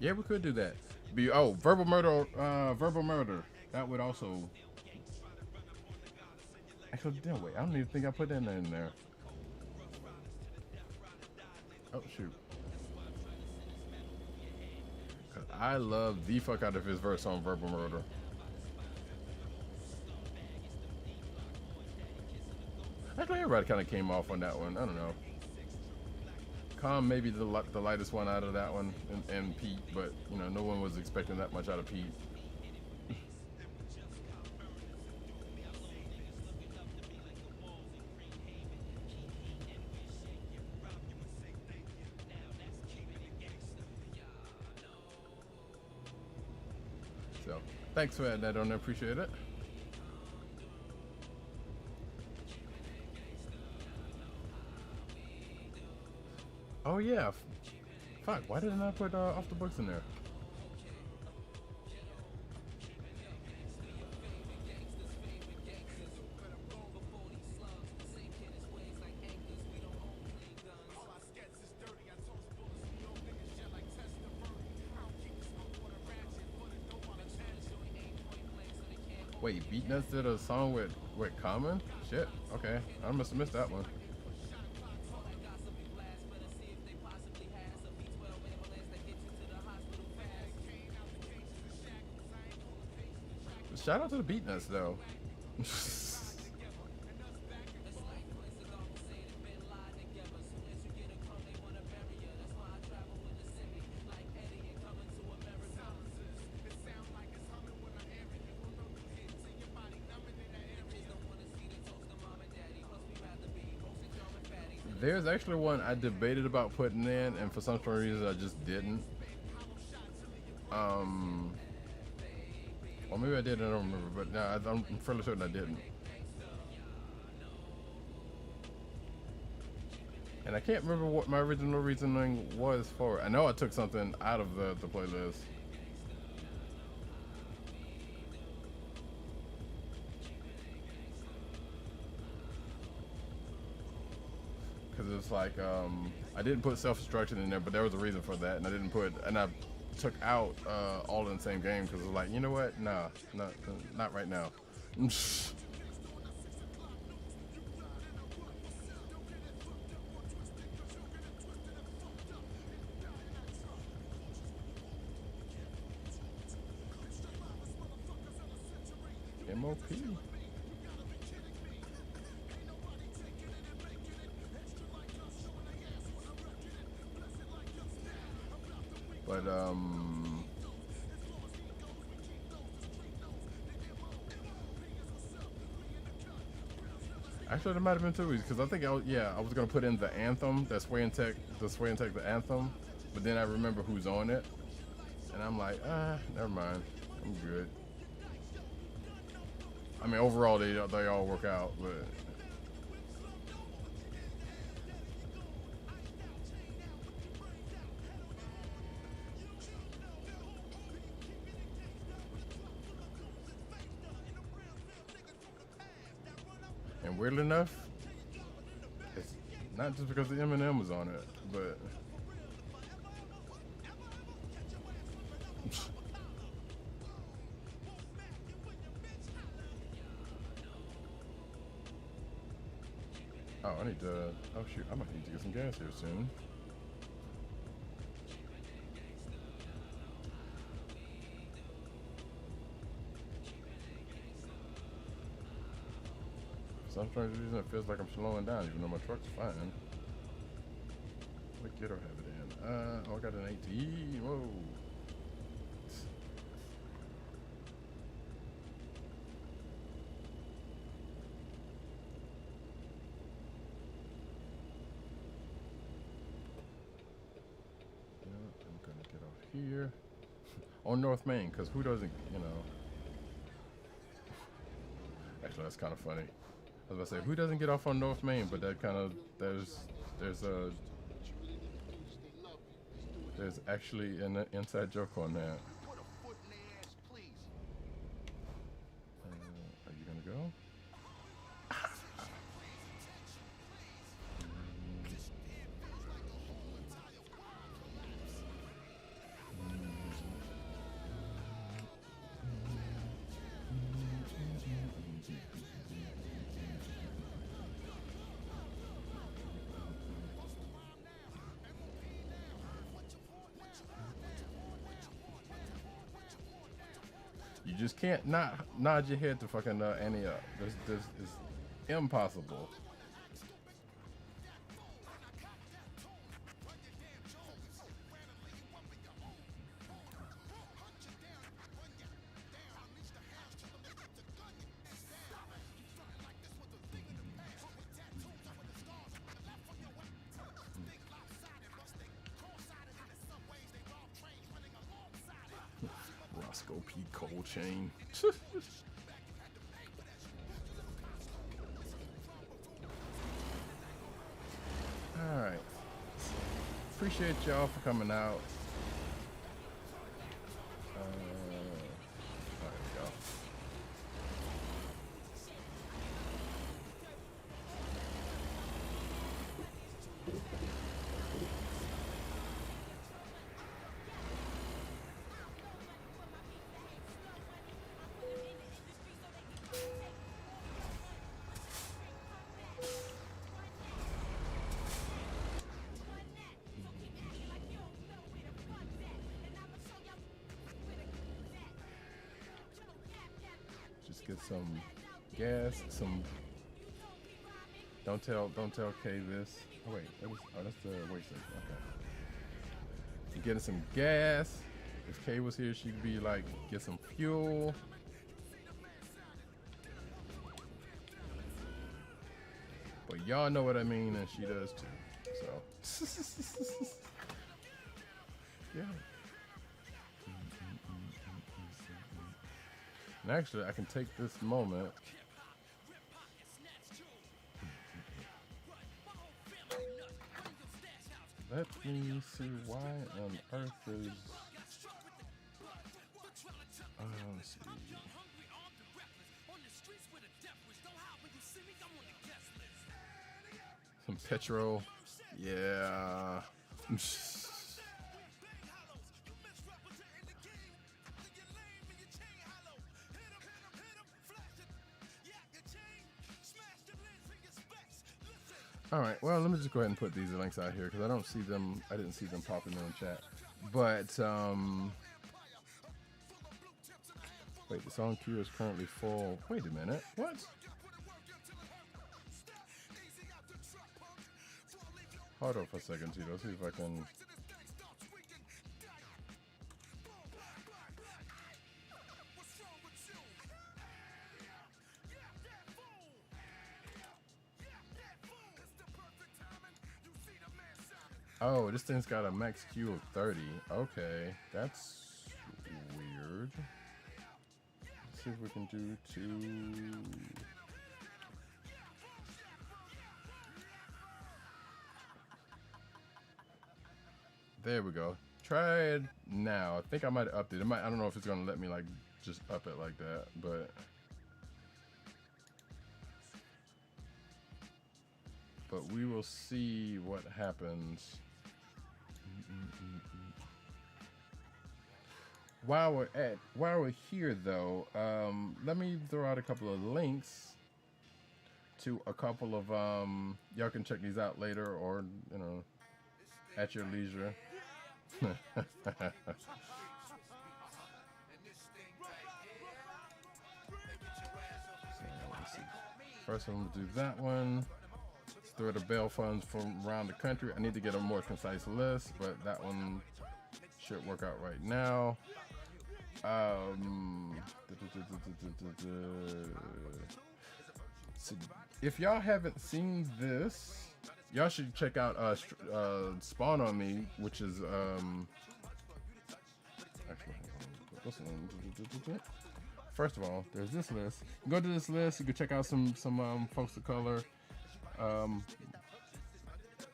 Yeah, we could do that. Verbal Murder. Verbal Murder. That would also. Actually, no, wait. I don't even think I put that in there. Oh shoot. I love the fuck out of his verse on Verbal Murder. Actually, everybody kind of came off on that one. I don't know. Calm maybe the lightest one out of that one, and Pete, but you know, no one was expecting that much out of Pete. So, thanks for that, I appreciate it. Oh yeah. Fuck. Why didn't I put off the books in there? Wait, Beatnuts did a song with Common? Shit. Okay, I must have missed that one. Shout out to the Beatnuts though. There's actually one I debated about putting in, and for some reason I just didn't. Um, or maybe I did. I don't remember, but no, I'm fairly certain I didn't. And I can't remember what my original reasoning was for it. I know I took something out of the playlist. Because it's like, I didn't put self-destruction in there, but there was a reason for that. And I took out all in the same game because it was like, you know what? Nah, not right now. MOP. But actually, there might have been two because I think I was gonna put in the anthem, the Sway and Tech, the anthem, but then I remember who's on it, and I'm like, never mind, I'm good. I mean, overall they all work out, but. And weirdly enough, it's not just because the Eminem was on it, but oh, I need to. Oh shoot, I might need to get some gas here soon. For some strange reason, it feels like I'm slowing down, even though my truck's fine. What kit do I have it in? Oh, I got an AT. Whoa. I'm gonna get off here on North Main, because who doesn't, you know? Actually, that's kind of funny. I was about to say, who doesn't get off on North Main? But that kind of there's actually an inside joke on that. Are you gonna go? You just can't not nod your head to fucking Annie up. This is impossible. Roscoe P. Coltrane. All right. appreciate y'all for coming out. There we go. Just get some gas, some. Don't tell Kay this. Oh wait, that's the wait station. Okay. You're getting some gas. If Kay was here, she'd be like, get some fuel. But y'all know what I mean, and she does too. So, yeah. And actually, I can take this moment. Let me see why on earth is. Let's see. Some petrol. Yeah. All right. Well, let me just go ahead and put these links out here because I don't see them. I didn't see them popping in the chat. But wait, the song queue is currently full. Wait a minute. What? Hold on for a second, Tito. See if I can. Oh, this thing's got a max queue of 30. Okay, that's weird. Let's see if we can do 2. There we go. Try it now. I think I might update it. I don't know if it's gonna let me like just up it like that, but we will see what happens. While we're here though, let me throw out a couple of links to a couple of y'all can check these out later or at your leisure. So, let's see. First I'm gonna do that one. Let's throw the bail funds from around the country. I need to get a more concise list, but that one should work out right now. So if y'all haven't seen this, y'all should check out Spawn on Me, which is first of all, there's this list. You go to this list, you can check out some folks of color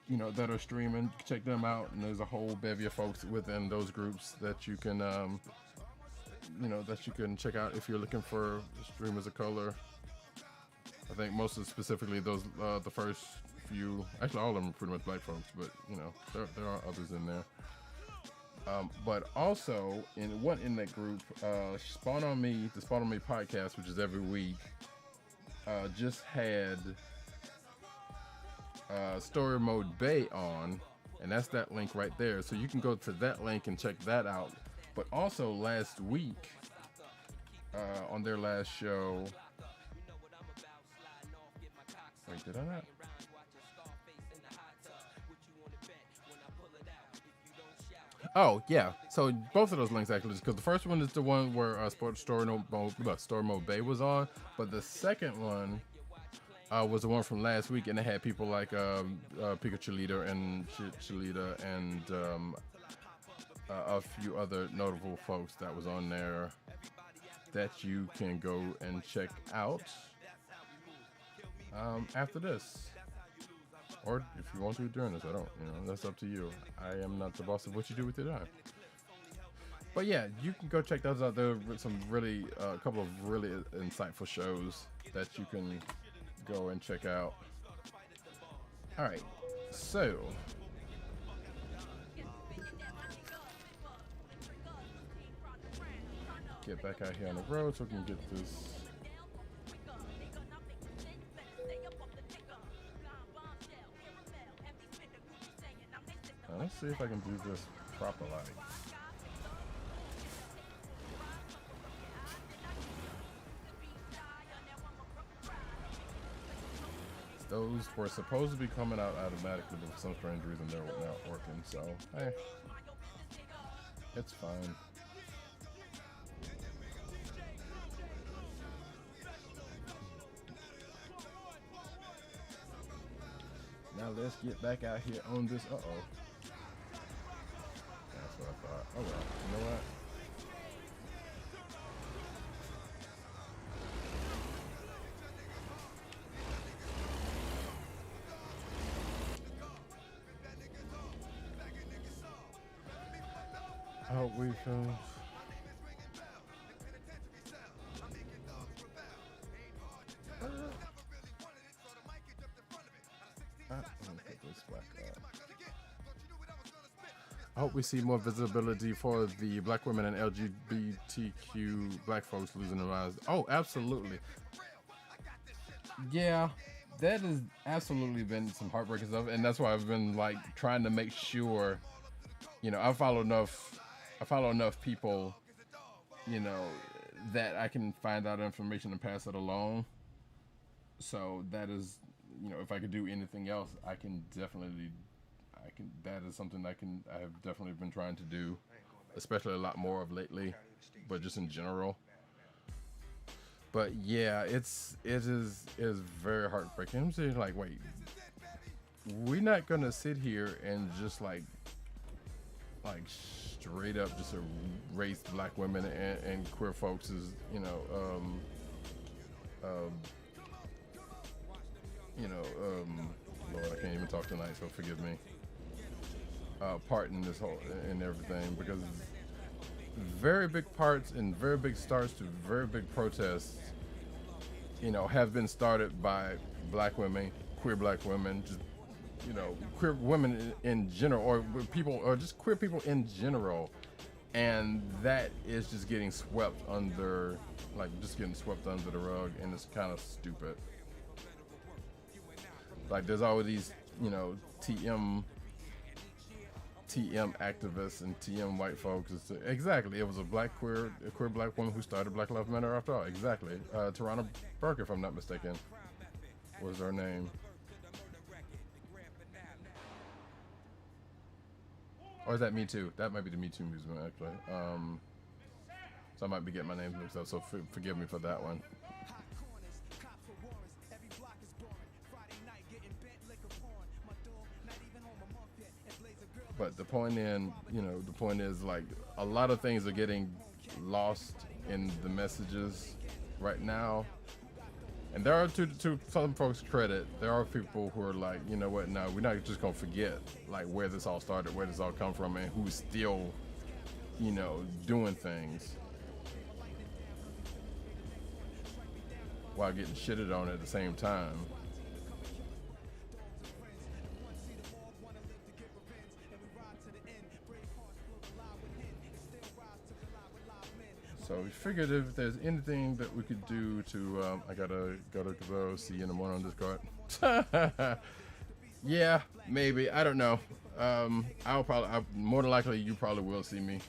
that are streaming. You can check them out, and there's a whole bevy of folks within those groups that you can check out if you're looking for streamers of color. I think most of specifically those the first few, actually all of them are pretty much black folks, but there are others in there. But also in that group, Spawn on Me, the Spawn on Me podcast, which is every week, just had Story Mode Bay on, and that's that link right there. So you can go to that link and check that out. But also last week, on their last show, wait, did I not? Oh yeah, so both of those links actually, because the first one is the one where Story Mode Bay was on, but the second one was the one from last week, and it had people like Pikachu Leader and Chalita and a few other notable folks that was on there that you can go and check out after this. or if you want to during this, I don't. You know, that's up to you. I am not the boss of what you do with your time. But yeah, you can go check those out. There are some really, a couple of really insightful shows that you can go and check out. All right, so get back out here on the road so we can get this. Now, let's see if I can do this properly. Those were supposed to be coming out automatically, but for some strange reason they're not working. So, hey, it's fine. Now let's get back out here on this. Uh-oh. That's what I thought. Oh well, you know what? I hope we can. I hope we see more visibility for the black women and LGBTQ black folks losing their lives. Oh, absolutely. Yeah, that has absolutely been some heartbreaking stuff, and that's why I've been like trying to make sure, you know, I follow enough people, you know, that I can find out information and pass it along. So that is, you know, if I could do anything else, that is something I have definitely been trying to do, especially a lot more of lately, but just in general. But yeah, it is very heartbreaking. I'm saying like, wait, we're not gonna sit here and just like straight up just erase black women and queer folks as, you know, Lord, I can't even talk tonight, so forgive me. Part in this whole and everything, because very big parts and very big starts to very big protests, you know, have been started by black women, queer black women, just, you know, queer women in general, or people, or just queer people in general, and that is just getting swept under, the rug, and it's kind of stupid. Like, there's always these, you know, TM activists and TM white folks. Exactly, it was a queer black woman who started Black Lives Matter after all. Exactly, Tarana Burke, if I'm not mistaken, was her name. Or is that Me Too? That might be the Me Too movement, actually. So I might be getting my names mixed up, so forgive me for that one. But the point is, like, a lot of things are getting lost in the messages right now. And there are, to some folks' credit, there are people who are like, you know what, no, we're not just gonna forget like where this all started, where this all come from, and who's still, you know, doing things while getting shitted on at the same time. So we figured if there's anything that we could do to, I gotta go to go see you in the morning on Discord. Yeah, maybe, I don't know. More than likely you probably will see me.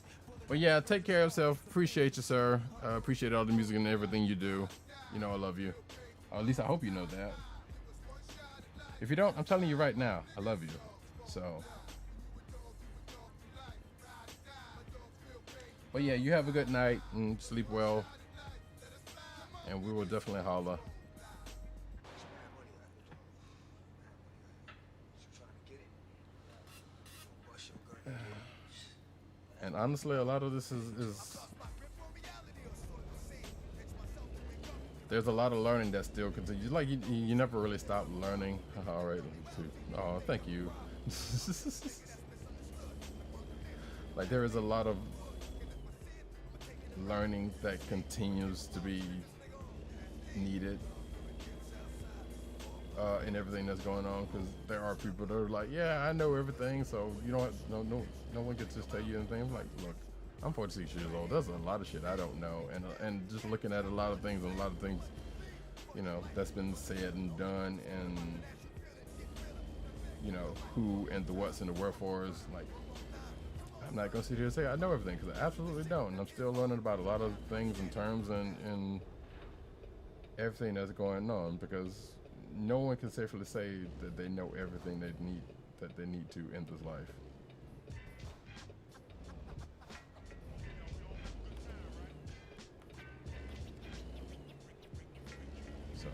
But yeah, take care of yourself. Appreciate you, sir. Appreciate all the music and everything you do. You know I love you. Or at least I hope you know that. If you don't, I'm telling you right now, I love you. So. But yeah, you have a good night and sleep well. And we will definitely holla. And honestly, a lot of this is there's a lot of learning that still continues. Like you never really stop learning. All right, too. Oh, thank you. Like there is a lot of learning that continues to be needed in everything that's going on, because there are people that are like, yeah, I know everything, so you don't have, no one gets to tell you anything. I'm like, look, I'm 46 years old. There's a lot of shit I don't know, and just looking at a lot of things, that's been said and done, and who and the what's and the wherefores. Like, I'm not gonna sit here and say I know everything, because I absolutely don't, and I'm still learning about a lot of things and terms and everything that's going on, because no one can safely say that they know everything they need to in this life. So,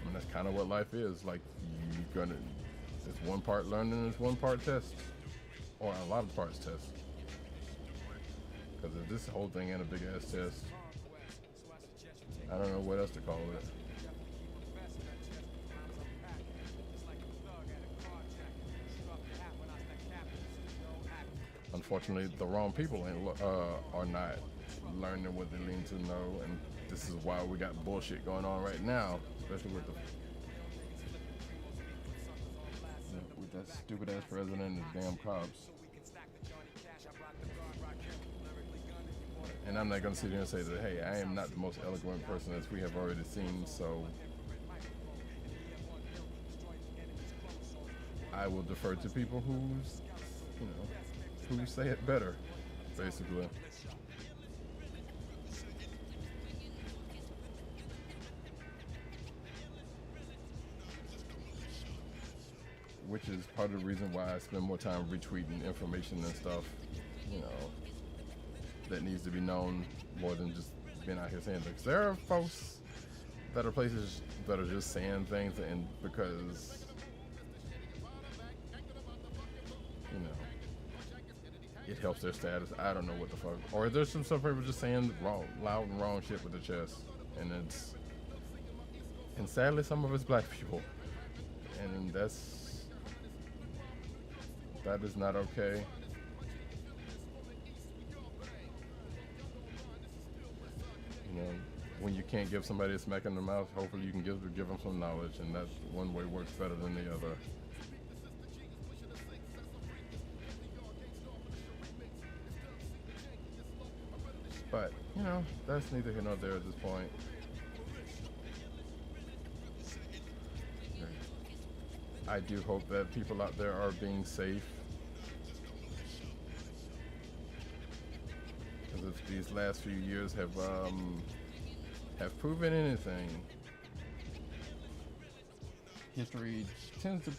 I mean, that's kind of what life is. Like, it's one part learning and it's one part test, or a lot of parts test. Because if this whole thing ain't a big ass test, I don't know what else to call it. Unfortunately, the wrong people are not learning what they need to know, and this is why we got bullshit going on right now, especially with that stupid ass president and his damn cops. And I'm not gonna sit here and say that, hey, I am not the most eloquent person, as we have already seen, so I will defer to people who say it better, basically. Which is part of the reason why I spend more time retweeting information and stuff, that needs to be known, more than just being out here saying things. There are folks that are places that are just saying things, and because it helps their status. I don't know what the fuck. Or there's some people just saying loud and wrong shit with their chest, and sadly some of it's black people, and that is not okay. When you can't give somebody a smack in the mouth, hopefully you can give them some knowledge, and that one way works better than the other. But, that's neither here nor there at this point. I do hope that people out there are being safe, because if these last few years have proven anything, history tends to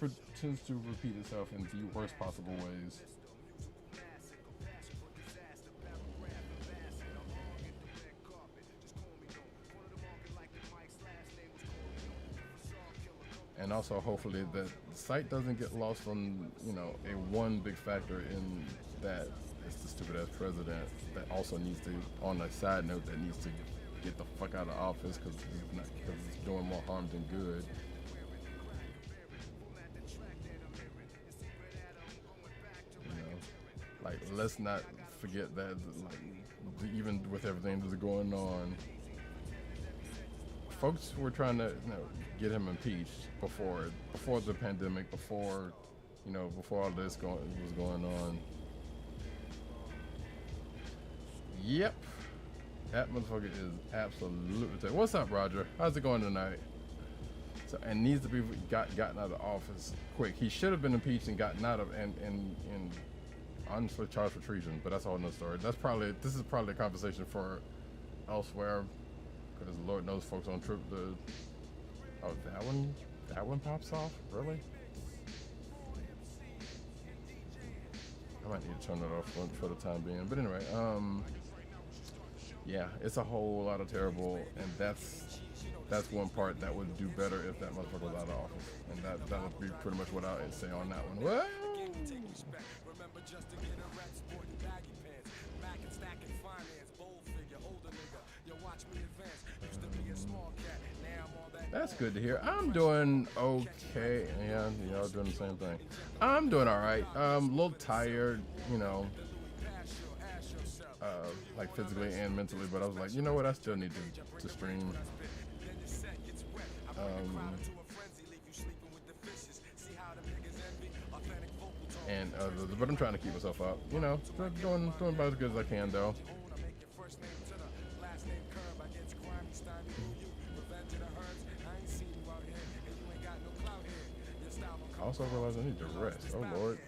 repeat itself in the worst possible ways. And also, hopefully, that the site doesn't get lost on, a one big factor in that it's the stupid ass president that also needs to, on a side note, that needs to get the fuck out of office, because it's doing more harm than good. Like, let's not forget that, even with everything that's going on, folks were trying to get him impeached before the pandemic, before all this was going on. Yep, that motherfucker is absolutely. What's up, Roger? How's it going tonight? So, and needs to be gotten out of office quick. He should have been impeached and gotten out of and honestly charged for treason. But that's a whole nother story. This is probably a conversation for elsewhere, because Lord knows folks on trip the. Oh, that one pops off? Really? I might need to turn that off for the time being. But anyway, yeah, it's a whole lot of terrible, and that's one part that would do better if that motherfucker was out of office. And that would be pretty much what I'd say on that one. What? That's good to hear. I'm doing okay. Yeah, y'all doing the same thing. I'm doing all right. A little tired, you know, like physically and mentally. But I was like, you know what? I still need to stream. And but I'm trying to keep myself up. You know, doing about as good as I can though. I also realize I need to rest. Oh Lord.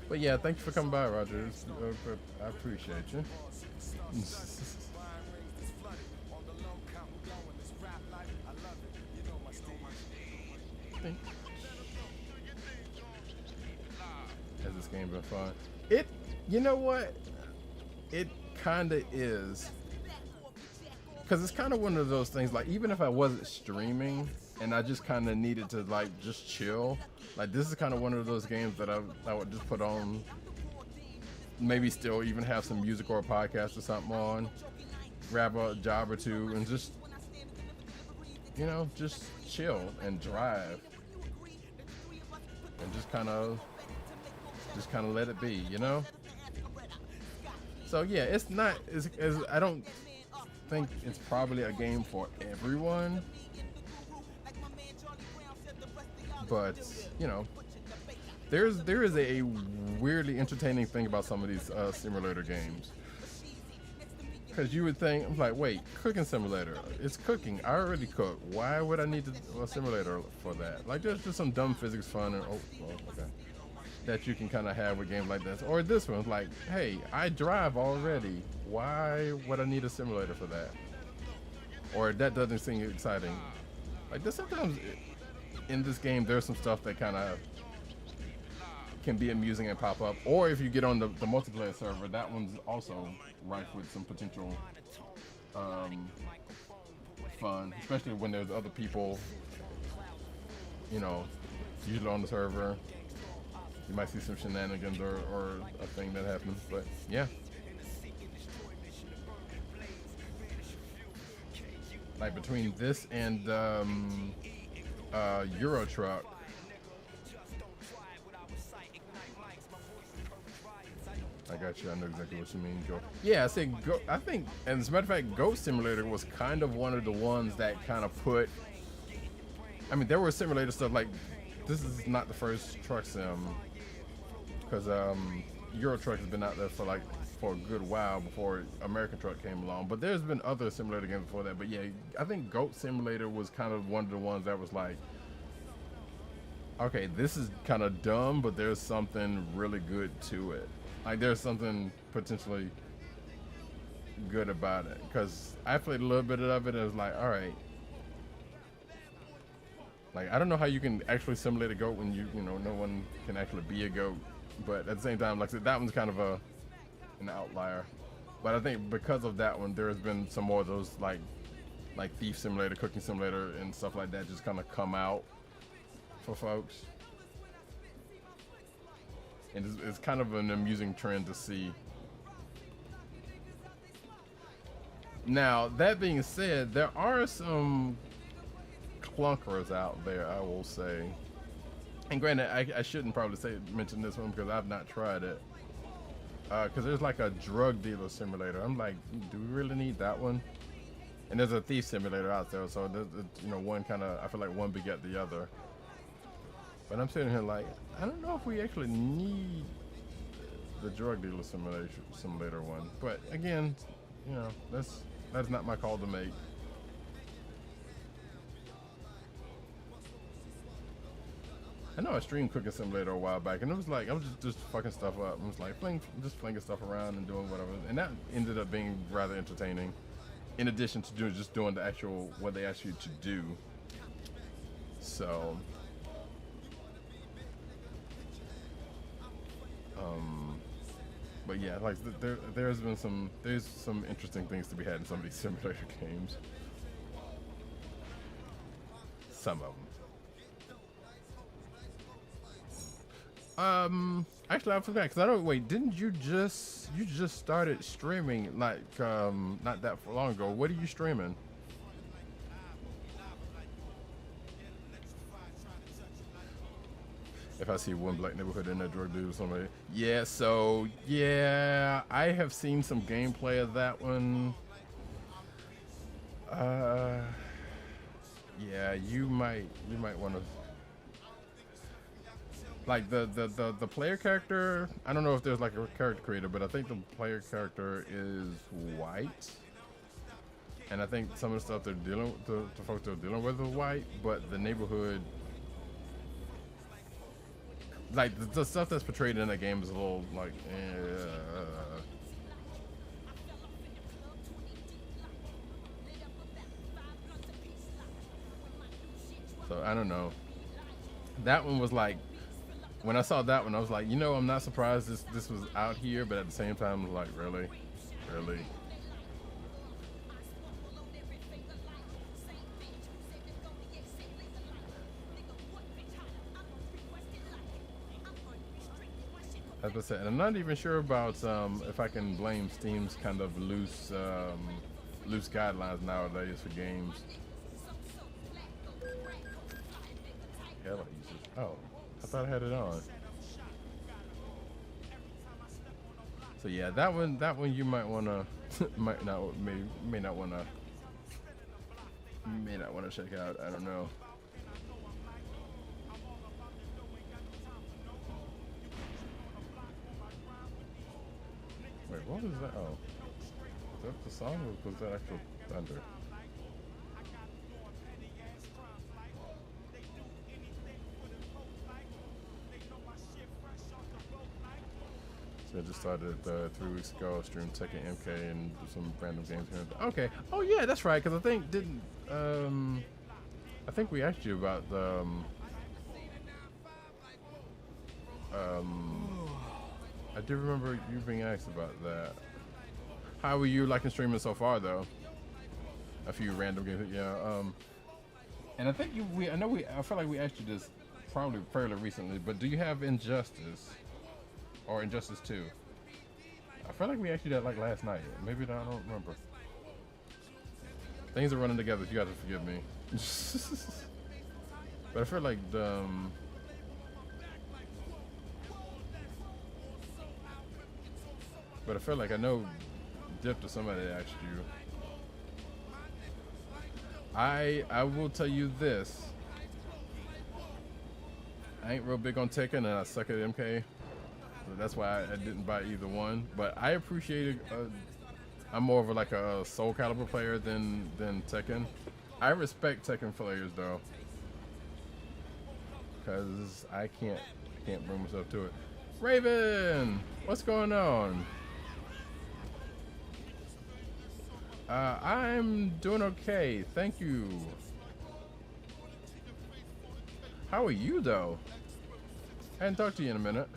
But yeah, thank you for coming by, Roger. I appreciate you. Has this game been fun? You know what? It kind of is. Because it's kind of one of those things, like, even if I wasn't streaming and I just kind of needed to, like, just chill, like, this is kind of one of those games that I would just put on, maybe still even have some music or a podcast or something on, grab a job or two, and just, you know, just chill and drive. And just kind of let it be, you know? So, yeah, it's not, I don't think it's probably a game for everyone, but you know, there is a weirdly entertaining thing about some of these simulator games, because you would think, I'm like, wait, cooking simulator, it's cooking, I already cook, why would I need a simulator for that? Like, there's just some dumb physics fun and okay, that you can kind of have with games like this. Or this one's like, hey, I drive already, why would I need a simulator for that? Or that doesn't seem exciting. Like, there's sometimes in this game there's some stuff that kind of can be amusing and pop up. Or if you get on the multiplayer server, that one's also rife with some potential fun, especially when there's other people, you know, usually on the server. You might see some shenanigans or a thing that happens, but yeah. Like between this and Euro Truck, I got you. I know exactly what you mean, Joe. Yeah, I said I think, and as a matter of fact, Goat Simulator was kind of one of the ones that kind of put. I mean, there were simulator stuff like this is not the first truck sim, because Euro Truck has been out there for a good while before American Truck came along. But there's been other simulator games before that. But yeah, I think Goat Simulator was kind of one of the ones that was like, okay, this is kind of dumb, but there's something really good to it. Like, there's something potentially good about it. Because I played a little bit of it and it was like, all right. Like, I don't know how you can actually simulate a goat when you know, no one can actually be a goat. But at the same time, like I said, that one's kind of an outlier. But I think because of that one, there has been some more of those like Thief Simulator, Cooking Simulator, and stuff like that just kind of come out for folks. And it's kind of an amusing trend to see. Now, that being said, there are some clunkers out there, I will say. And granted, I shouldn't probably mention this one because I've not tried it. Because there's like a drug dealer simulator. I'm like, do we really need that one? And there's a thief simulator out there, so you know, one kind of, I feel like one beget the other. But I'm sitting here like, I don't know if we actually need the drug dealer simulator one. But again, you know, that's not my call to make. I know I streamed Cooking Simulator a while back, and it was like, I was just fucking stuff up. I was like, just flinging stuff around and doing whatever. And that ended up being rather entertaining, in addition to just doing the actual, what they ask you to do. So, but yeah, like there's some interesting things to be had in some of these simulator games. Some of them. Actually, I forgot, because I don't, wait, didn't you just started streaming like not that long ago? What are you streaming? if I see one black neighborhood in that drug deal or somebody. Yeah, so yeah, I have seen some gameplay of that one. Yeah, you might want to like the player character. I don't know if there's like a character creator, but I think the player character is white, and I think some of the stuff they're dealing with, the folks they're dealing with is white, but the neighborhood, like the stuff that's portrayed in that game is a little like, so I don't know. That one was like, when I saw that one, I was like, you know, I'm not surprised this was out here, but at the same time, I was like, really, really. As I said, and I'm not even sure about if I can blame Steam's kind of loose guidelines nowadays for games. Hell, oh, I thought I had it on. So yeah, that one you might wanna may not wanna check out. I don't know. Wait, what was that? Oh, was that the song or was that actual thunder? I just started 3 weeks ago. Streamed Tekken MK and some random games here. Okay. Oh yeah, that's right. Because I think I think we asked you about the I do remember you being asked about that. How are you liking streaming so far, though? A few random games, yeah. And I think I feel like we asked you this probably fairly recently. But do you have Injustice? Or Injustice 2. I feel like we asked you that like last night. Maybe I don't remember. Things are running together. You got to forgive me. But I feel like I know Dip or somebody asked you. I will tell you this. I ain't real big on Tekken and I suck at MK. So that's why I didn't buy either one. But I appreciate it. I'm more of a Soul Calibur player than Tekken. I respect Tekken players though, because I can't bring myself to it. Raven, what's going on? I'm doing okay, thank you. How are you though? I hadn't talked to you in a minute.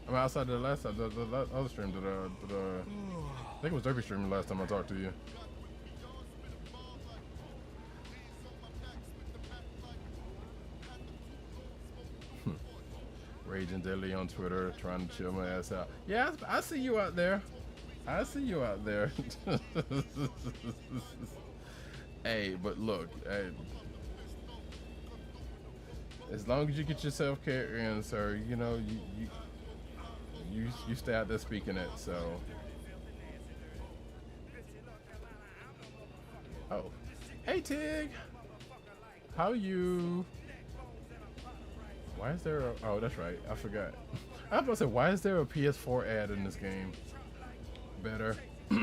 I'm outside the last the other stream. I think it was Derby stream the last time I talked to you. Raging Deadly on Twitter, trying to chill my ass out. Yeah, I see you out there. I see you out there. Hey, but look, hey, as long as you get your self-care in, sir, you know, you stay out there speaking it, so. Oh. Hey, Tig! How you? Why is there a, oh, that's right, I forgot. I was about to say, why is there a PS4 ad in this game? Better. Give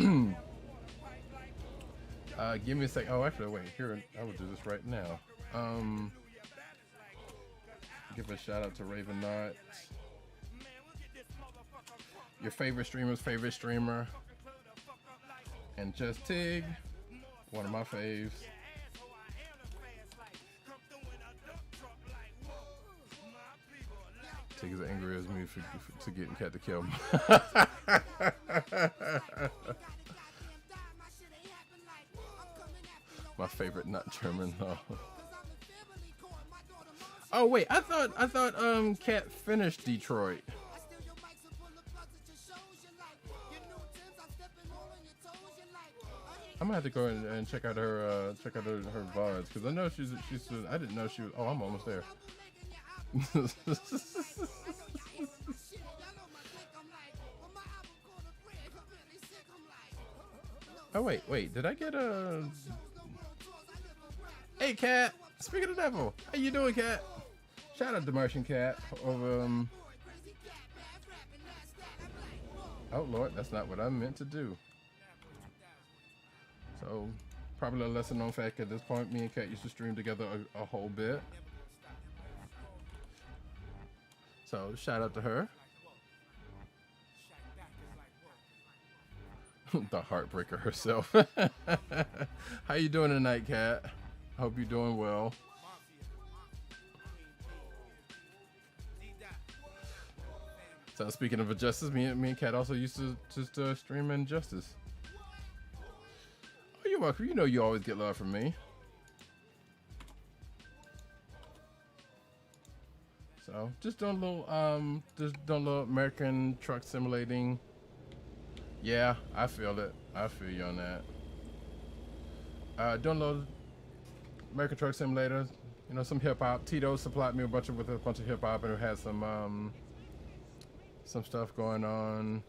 me a sec. Oh, actually, wait, here, I will do this right now. Give a shout out to Raven Knot. Your favorite streamer's favorite streamer. And Just Tig, one of my faves. Tig is angry as me to getting Cat to kill me. My favorite not German though. Oh wait, I thought Cat finished Detroit. I'm gonna have to go and check out her VODs because I know she's I didn't know she was. Oh, I'm almost there. Oh wait, did I get a? Hey, Cat. Speaking of the devil, how you doing, Cat? Shout out to Martian Cat of Oh Lord, that's not what I meant to do. So, probably a lesser known fact at this point, me and Cat used to stream together a whole bit. So, shout out to her. The heartbreaker herself. How you doing tonight, Cat? Hope you're doing well. So speaking of Injustice, me and Kat also used to just stream Injustice. Oh, you're welcome. You know you always get love from me. So just doing a little American truck simulating. Yeah, I feel it. I feel you on that. Doing a little American Truck Simulator. You know, some hip hop. Tito supplied me with a bunch of hip hop, and it had some stuff going on.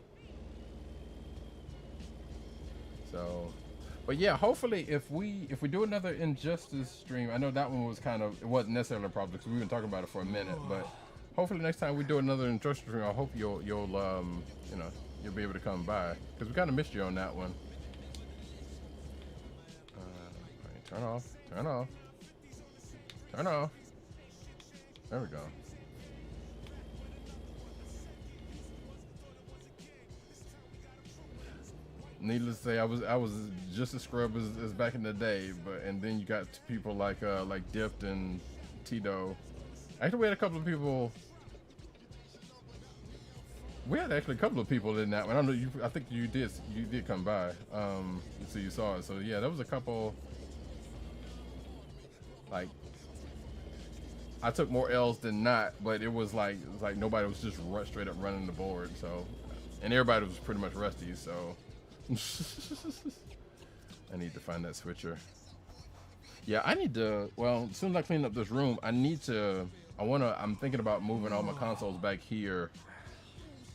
So, but yeah, hopefully if we do another Injustice stream, I know that one was it wasn't necessarily a problem because we've been talking about it for a minute, but hopefully next time we do another Injustice stream, I hope you'll be able to come by because we kind of missed you on that one. Turn off. There we go. Needless to say, I was just as scrub as back in the day, and then you got people like Dipped and Tito. Actually, we had a couple of people. We had actually a couple of people in that one. I don't know. I think you did come by. So you saw it. So yeah, there was a couple. Like, I took more L's than not, but it was like nobody was just straight up running the board. So, and everybody was pretty much rusty. So, I need to find that switcher. Yeah, I need to. Well, as soon as I clean up this room, I'm thinking about moving all my consoles back here.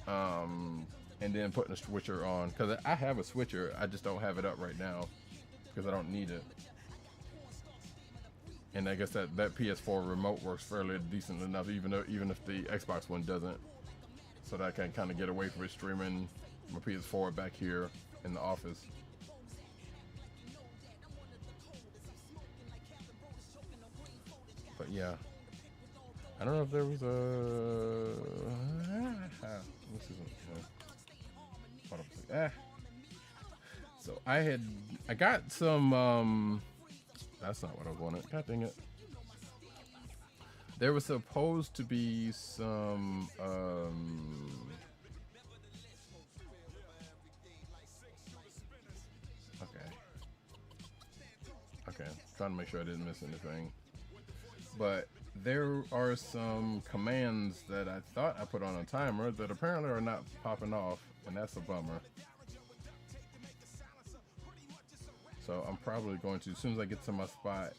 And then putting a switcher on, because I have a switcher, I just don't have it up right now because I don't need it. And I guess that PS4 remote works fairly decent enough, even if the Xbox one doesn't, so that I can kind of get away from streaming my PS4 back here in the office. But yeah, I don't know if there was a. Let's see something. So I got some. That's not what I wanted. God dang it. There was supposed to be some. Okay. Trying to make sure I didn't miss anything. But there are some commands that I thought I put on a timer that apparently are not popping off, and that's a bummer. So I'm probably going to, as soon as I get to my spot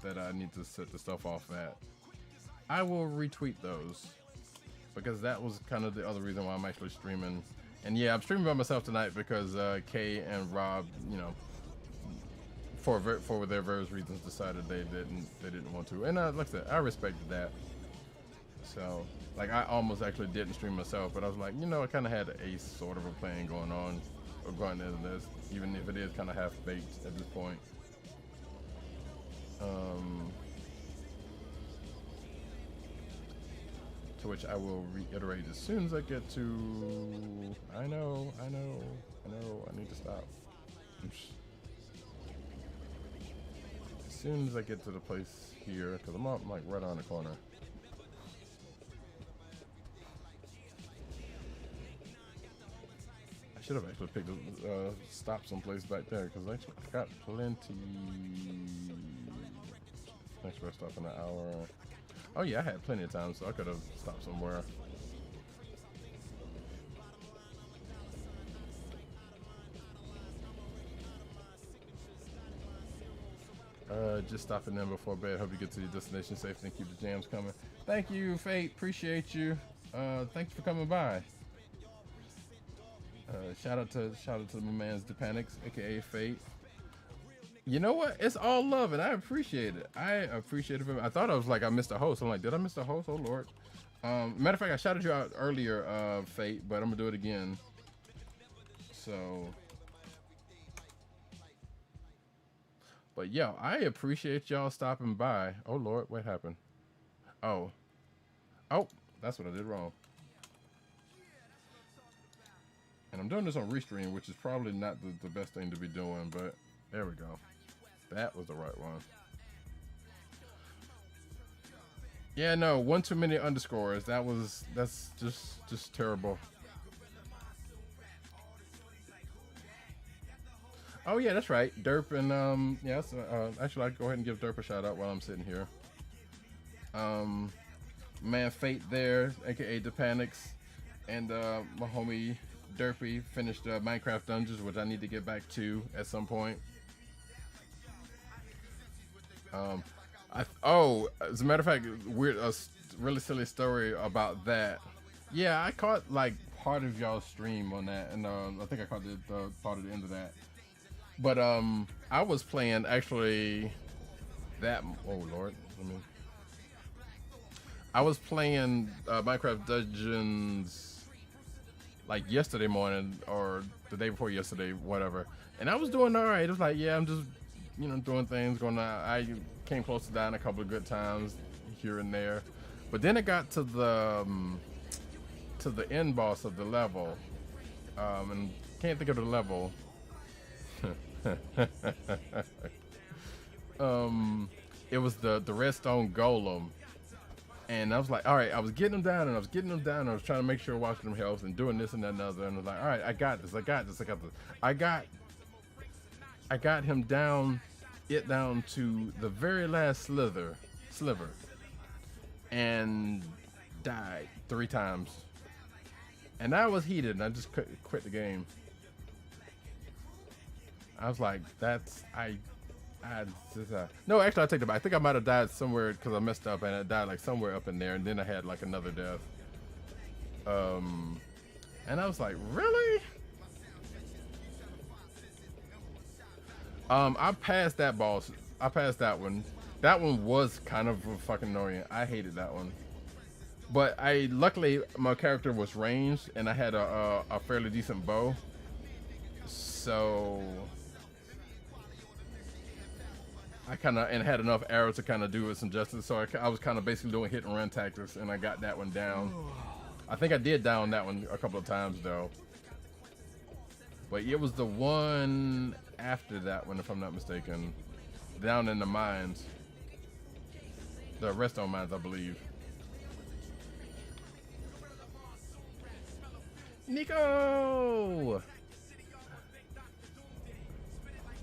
that I need to set the stuff off at, I will retweet those, because that was kind of the other reason why I'm actually streaming. And yeah, I'm streaming by myself tonight because Kay and Rob, for their various reasons, decided they didn't want to, and like I said, I respected that. So like, I almost actually didn't stream myself, but I was like, I kind of had a sort of a plan going on, or going into this, even if it is kind of half baked at this point. To which I will reiterate as soon as I get to. I know. I need to stop. As soon as I get to the place here, because I'm like right on the corner. I should have actually picked stop someplace back there, because I got plenty. Next rest stop in an hour. Oh yeah, I had plenty of time, so I could have stopped somewhere. Just stopping in before bed. Hope you get to your destination safe and keep the jams coming. Thank you, Fate. Appreciate you. Thanks for coming by. Shout out to my man's Depanics, aka Fate. You know what? It's all love, and I appreciate it. I appreciate it. I thought I was like I missed a host. I'm like, did I miss a host? Oh Lord. Matter of fact, I shouted you out earlier, Fate, but I'm gonna do it again. So, but yo, I appreciate y'all stopping by. Oh Lord, what happened? Oh, that's what I did wrong. And I'm doing this on Restream, which is probably not the best thing to be doing, but there we go. That was the right one. Yeah, no, one too many underscores. That's just terrible. Oh yeah, that's right. Derp and yes, actually I'd go ahead and give Derp a shout out while I'm sitting here. Man Fate there, aka Depanics, and my homie Derpy finished Minecraft Dungeons, which I need to get back to at some point. As a matter of fact, really silly story about that. Yeah, I caught like part of y'all's stream on that, and I think I caught the part of the end of that. But I was playing actually that. Oh Lord, I was playing Minecraft Dungeons like yesterday morning or the day before yesterday, whatever. And I was doing all right. It was like, yeah, I'm just doing things, going on. I came close to dying a couple of good times here and there, but then it got to the end boss of the level, and can't think of the level. It was the redstone golem, and I was like, all right, I was getting them down, and I was getting them down, and I was trying to make sure watching them health and doing this and that and other, and I was like, all right, I got this. I got him down to the very last sliver, and died 3 times. And I was heated, and I just quit the game. I was like, no, actually I take it back. I think I might have died somewhere because I messed up, and I died like somewhere up in there, and then I had like another death. And I was like, really? I passed that boss. I passed that one. That one was kind of fucking annoying. I hated that one. But luckily my character was ranged, and I had a fairly decent bow. So I had enough arrows to kind of do it some justice. So I was kind of basically doing hit and run tactics, and I got that one down. I think I did down that one a couple of times though. But it was the one after that one, if I'm not mistaken, down in the mines, the redstone mines, I believe. Nico!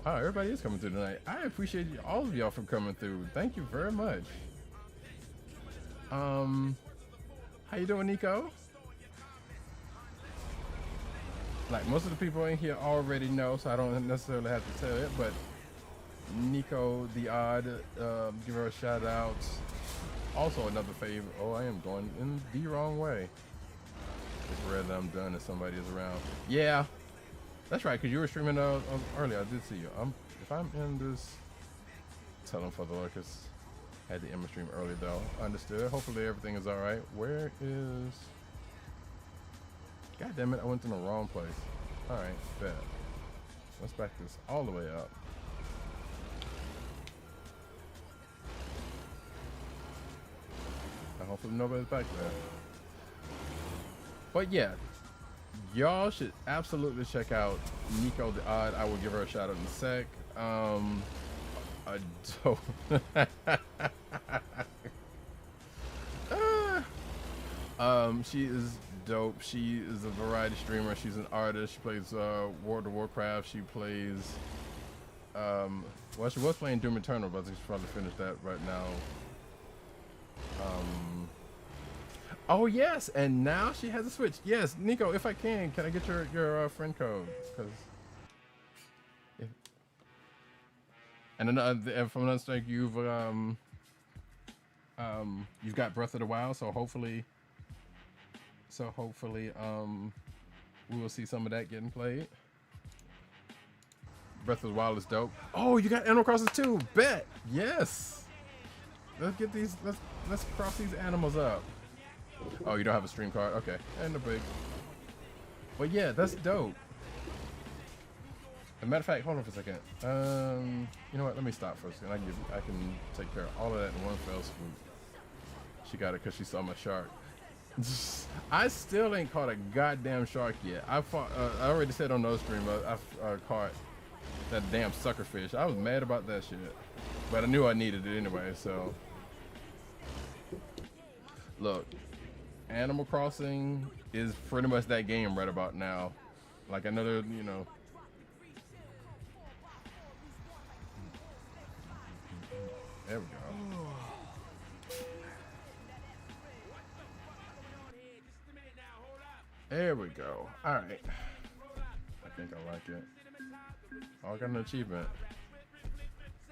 Wow, everybody is coming through tonight. I appreciate all of y'all for coming through. Thank you very much. How you doing, Nico? Like most of the people in here already know, so I don't necessarily have to tell it, but Nico the Odd, give her a shout out. Also another favor. Oh, I am going in the wrong way. It's rare that I'm done if somebody is around. Yeah, that's right, because you were streaming earlier. I did see you. If I'm in this, tell them for the lurkers. Had to end my stream early though. Understood. Hopefully everything is all right. Where is? God damn it! I went to the wrong place. All right, bet. Let's back this all the way up. Hopefully nobody's back there. But yeah, y'all should absolutely check out Nico the Odd. I will give her a shout out in a sec. She is dope. She is a variety streamer. She's an artist. She plays World of Warcraft. She plays well, she was playing Doom Eternal, but I think she's probably finished that right now. Oh yes, and now she has a Switch. Yes, Nico, if I can I get your friend code? Because And another, if I'm not mistaken, you've got Breath of the Wild, so hopefully, we will see some of that getting played. Breath of the Wild is dope. Oh, you got Animal Crossing too. Bet. Yes. Let's get these. Let's cross these animals up. Oh, you don't have a stream card. Okay, and the big. But yeah, that's dope. As a matter of fact, hold on for a second. You know what? Let me stop for a second. I can take care of all of that in one fell swoop. She got it because she saw my shark. I still ain't caught a goddamn shark yet. I already said on those stream I caught that damn suckerfish. I was mad about that shit, but I knew I needed it anyway. So look, Animal Crossing is pretty much that game right about now. Like another, you know. There we go. There we go. All right. I think I like it. Oh, I got an achievement.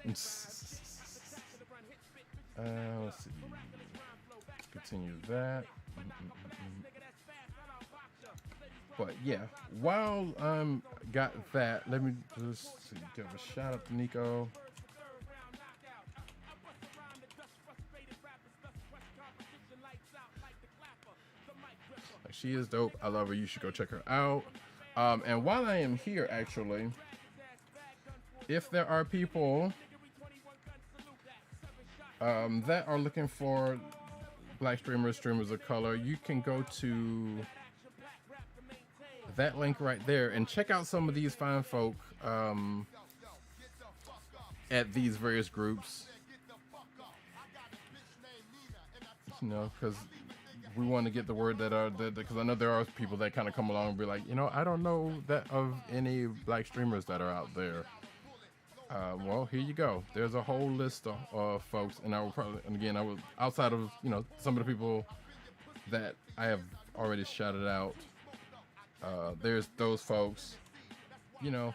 Let's see. Continue that. But yeah, while I'm got that, let me just give a shout out to Nico. She is dope. I love her. You should go check her out. And while I am here, actually, if there are people that are looking for black streamers of color, you can go to that link right there and check out some of these fine folk at these various groups. You know, because we want to get the word that because I know there are people that kind of come along and be like, you know, I don't know that of any black streamers that are out there. Well, here you go. There's a whole list of folks, and I will probably, and again, I will, outside of, you know, some of the people that I have already shouted out. There's those folks, you know,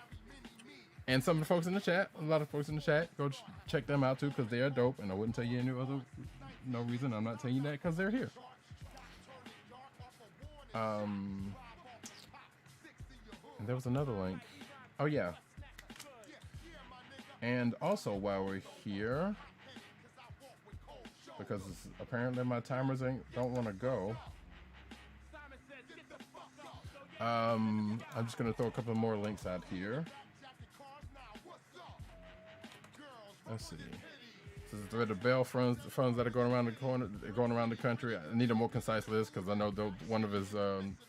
and some of the folks in the chat. A lot of folks in the chat. Go check them out too, because they are dope, and I wouldn't tell you any other no reason. I'm not telling you that because they're here. And there was another link. Oh yeah. And also while we're here, because apparently my timers don't want to go. I'm just gonna throw a couple more links out here. Let's see. This is the Bell funds that are going around the corner, going around the country. I need a more concise list because I know one of his.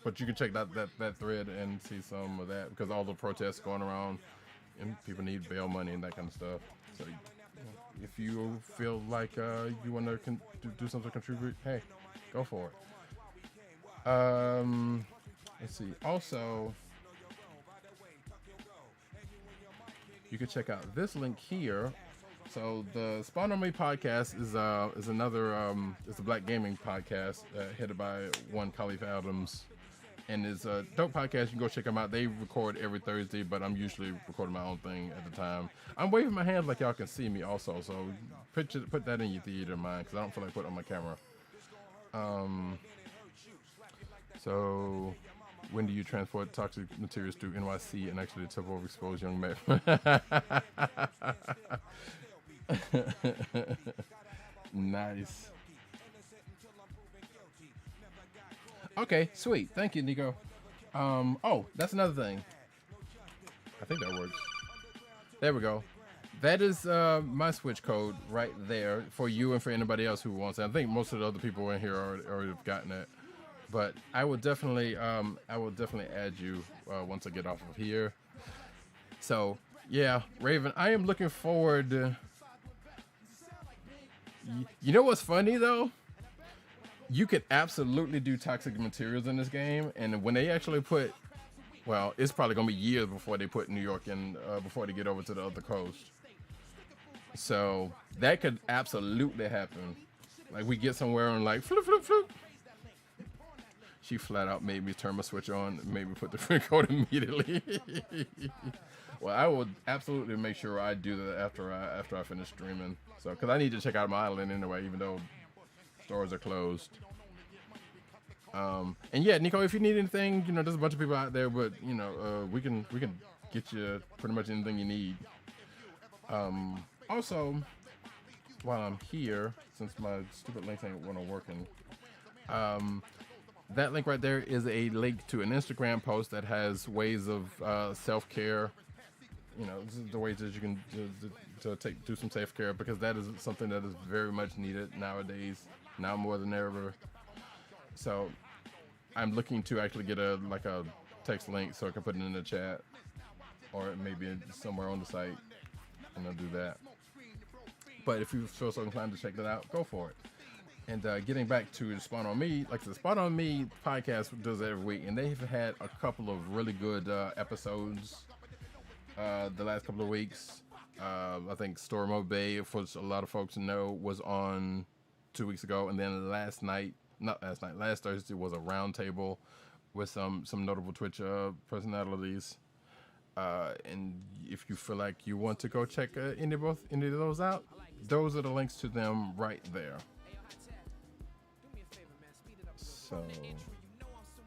But you can check that thread and see some of that because all the protests going around and people need bail money and that kind of stuff. So, you know, if you feel like you want to do something to contribute, hey, go for it. Let's see. Also, you can check out this link here. So the Spawn on Me podcast is another it's a black gaming podcast headed by one Khalif Adams, and it's a dope podcast. You can go check them out. They record every Thursday, but I'm usually recording my own thing at the time. I'm waving my hands like y'all can see me also, so put that in your theater mind because I don't feel like putting it on my camera. So when do you transport toxic materials through NYC and actually the temple of exposed young men? Nice. Okay, sweet. Thank you, Nico. Oh, that's another thing. I think that works. There we go. That is my switch code right there for you and for anybody else who wants it. I think most of the other people in here already have gotten it. But I will definitely add you once I get off of here. So yeah, Raven, I am looking forward to. You know what's funny though? You could absolutely do toxic materials in this game, and when they actually put, well, it's probably gonna be years before they put New York in, before they get over to the other coast. So that could absolutely happen. Like we get somewhere and like floop floop floop. she flat out made me turn my switch on, made me put the friend code immediately. Well, I will absolutely make sure I do that after I finish streaming. So, because I need to check out my island anyway, even though stores are closed. And yeah, Nico, if you need anything, you know, there's a bunch of people out there, but you know, we can get you pretty much anything you need. Also, while I'm here, since my stupid links ain't working, that link right there is a link to an Instagram post that has ways of self-care. You know, this is the ways that you can do some self-care, because that is something that is very much needed nowadays, now more than ever. So I'm looking to actually get a text link so I can put it in the chat, or maybe somewhere on the site, and I'll do that. But if you feel so inclined to check that out, go for it. And getting back to Spawn on Me, like the Spawn on Me podcast does it every week, and they've had a couple of really good episodes the last couple of weeks. I think Story Mode Bay, for a lot of folks know, was on 2 weeks ago, and then last Thursday was a roundtable with some notable Twitch personalities. And if you feel like you want to go check any of those out, those are the links to them right there. So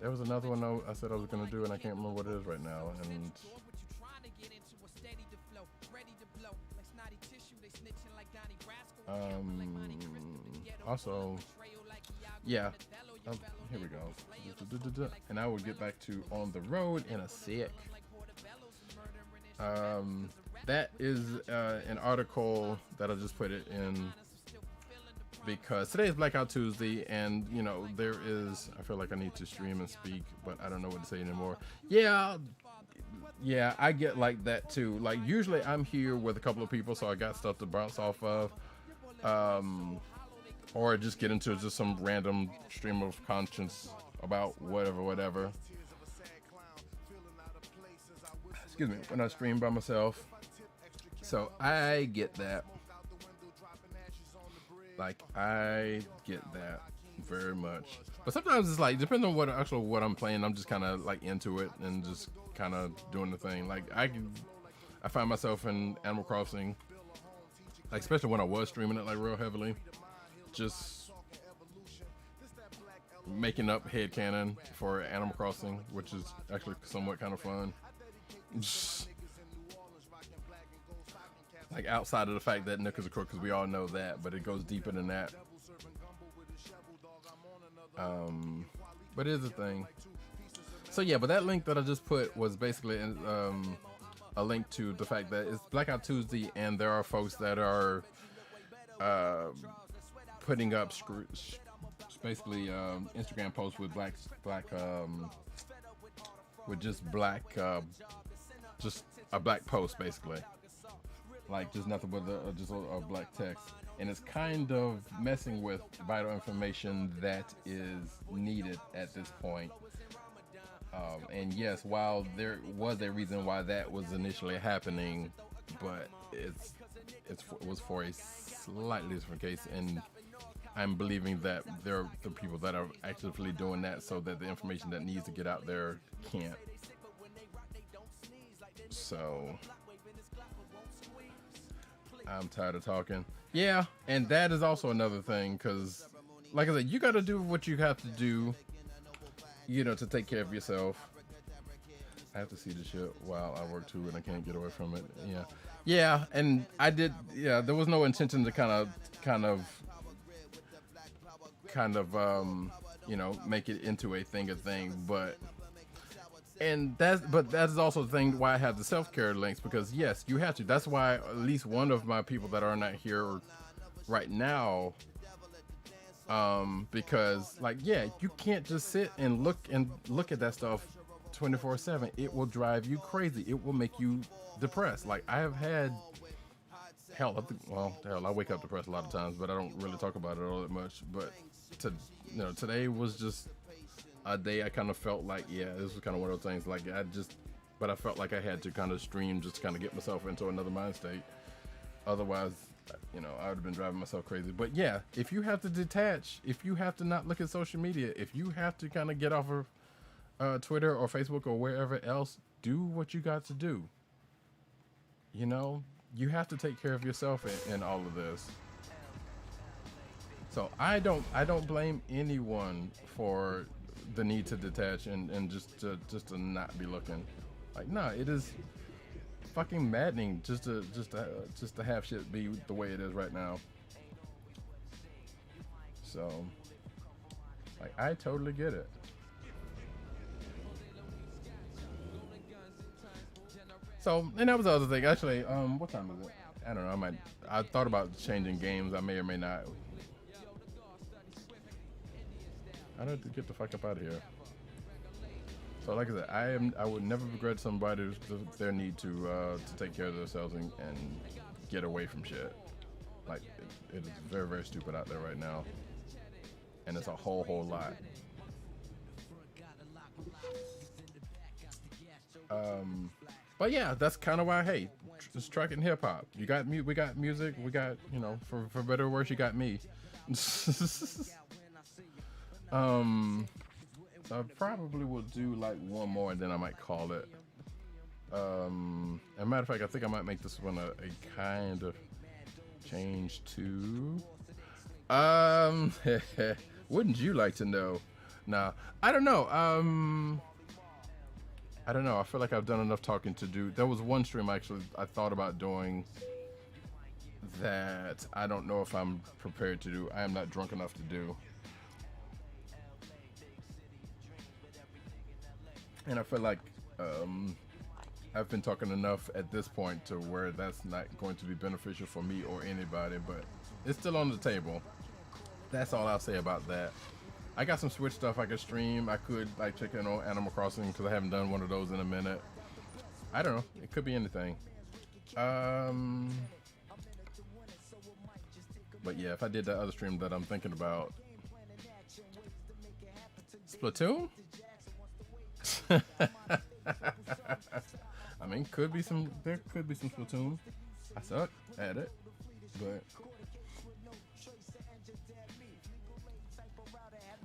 there was another one I said I was going to do, and I can't remember what it is right now. And also, yeah, here we go. And I will get back to On the Road in a sec. That is an article that I just put it in because today is Blackout Tuesday, and you know, there is, I feel like I need to stream and speak, but I don't know what to say anymore. Yeah, I get like that too. Like usually I'm here with a couple of people, so I got stuff to bounce off of, or just get into just some random stream of conscience about whatever. Excuse me, when I stream by myself. So I get that. Like, I get that very much. But sometimes it's like, depending on what I'm playing, I'm just kind of like into it and just kind of doing the thing. Like I find myself in Animal Crossing, like especially when I was streaming it like real heavily, just making up headcanon for Animal Crossing, which is actually somewhat kind of fun. Like outside of the fact that Nick is a crook, because we all know that, but it goes deeper than that. But it is a thing. So yeah, but that link that I just put was basically a link to the fact that it's Blackout Tuesday, and there are folks that are putting up basically Instagram posts with just a black post basically. Like just nothing but a black text, and it's kind of messing with vital information that is needed at this point. And yes, while there was a reason why that was initially happening, but it was for a slightly different case, and I'm believing that there are the people that are actively doing that so that the information that needs to get out there can't. So I'm tired of talking. Yeah, and that is also another thing, because like I said, you got to do what you have to do, you know, to take care of yourself. I have to see the shit while I work too, and I can't get away from it. Yeah, and I did. Yeah, there was no intention to kind of you know, make it into a thing, but. And that is also the thing why I have the self-care links, because yes, you have to. That's why at least one of my people that are not here right now, because like, yeah, you can't just sit and look at that stuff 24/7. It will drive you crazy. It will make you depressed. Like I have had, hell, I wake up depressed a lot of times, but I don't really talk about it all that much. But today was just a day I kind of felt like, yeah, this was kind of one of those things. Like but I felt like I had to kind of stream just to kind of get myself into another mind state. Otherwise, you know, I would have been driving myself crazy. But yeah, if you have to detach, if you have to not look at social media, if you have to kind of get off of Twitter or Facebook or wherever else, do what you got to do. You know, you have to take care of yourself in all of this. So I don't blame anyone for the need to detach and just to not be looking. Like, nah, it is fucking maddening just to have shit be the way it is right now. So, like, I totally get it. So, and that was the other thing. Actually, what time is it? I don't know. I thought about changing games. I may or may not. I need to get the fuck up out of here. So, like I said, I would never begrudge somebody their need to take care of themselves and get away from shit. Like, it is very, very stupid out there right now, and it's a whole lot. But yeah, that's kind of why. Hey, it's trucking hip hop. You got we got music. We got, you know, for better or worse, you got me. So I probably will do like one more, and then I might call it. As a matter of fact, I think I might make this one a kind of change to. Wouldn't you like to know? Nah, I don't know. I don't know. I feel like I've done enough talking to do. There was one stream actually I thought about doing that I don't know if I'm prepared to do. I am not drunk enough to do. And I feel like I've been talking enough at this point to where that's not going to be beneficial for me or anybody, but it's still on the table. That's all I'll say about that. I got some Switch stuff I could stream. I could like check in on Animal Crossing because I haven't done one of those in a minute. I don't know. It could be anything. But yeah, if I did that other stream that I'm thinking about, Splatoon. I mean, there could be some Splatoon. I suck at it,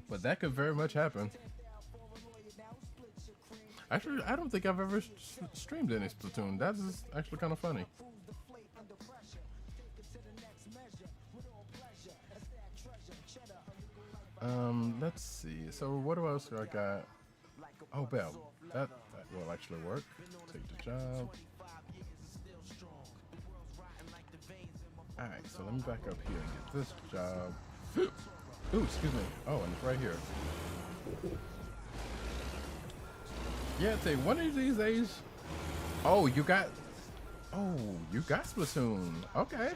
but that could very much happen. Actually, I don't think I've ever streamed any Splatoon. That is actually kind of funny. Let's see. So what else do I got? Oh, Bell. That will actually work. Take the job. Alright, so let me back up here and get this job. Ooh, excuse me. Oh, and it's right here. Yeah, take one of these days. Oh, you got Splatoon. Okay.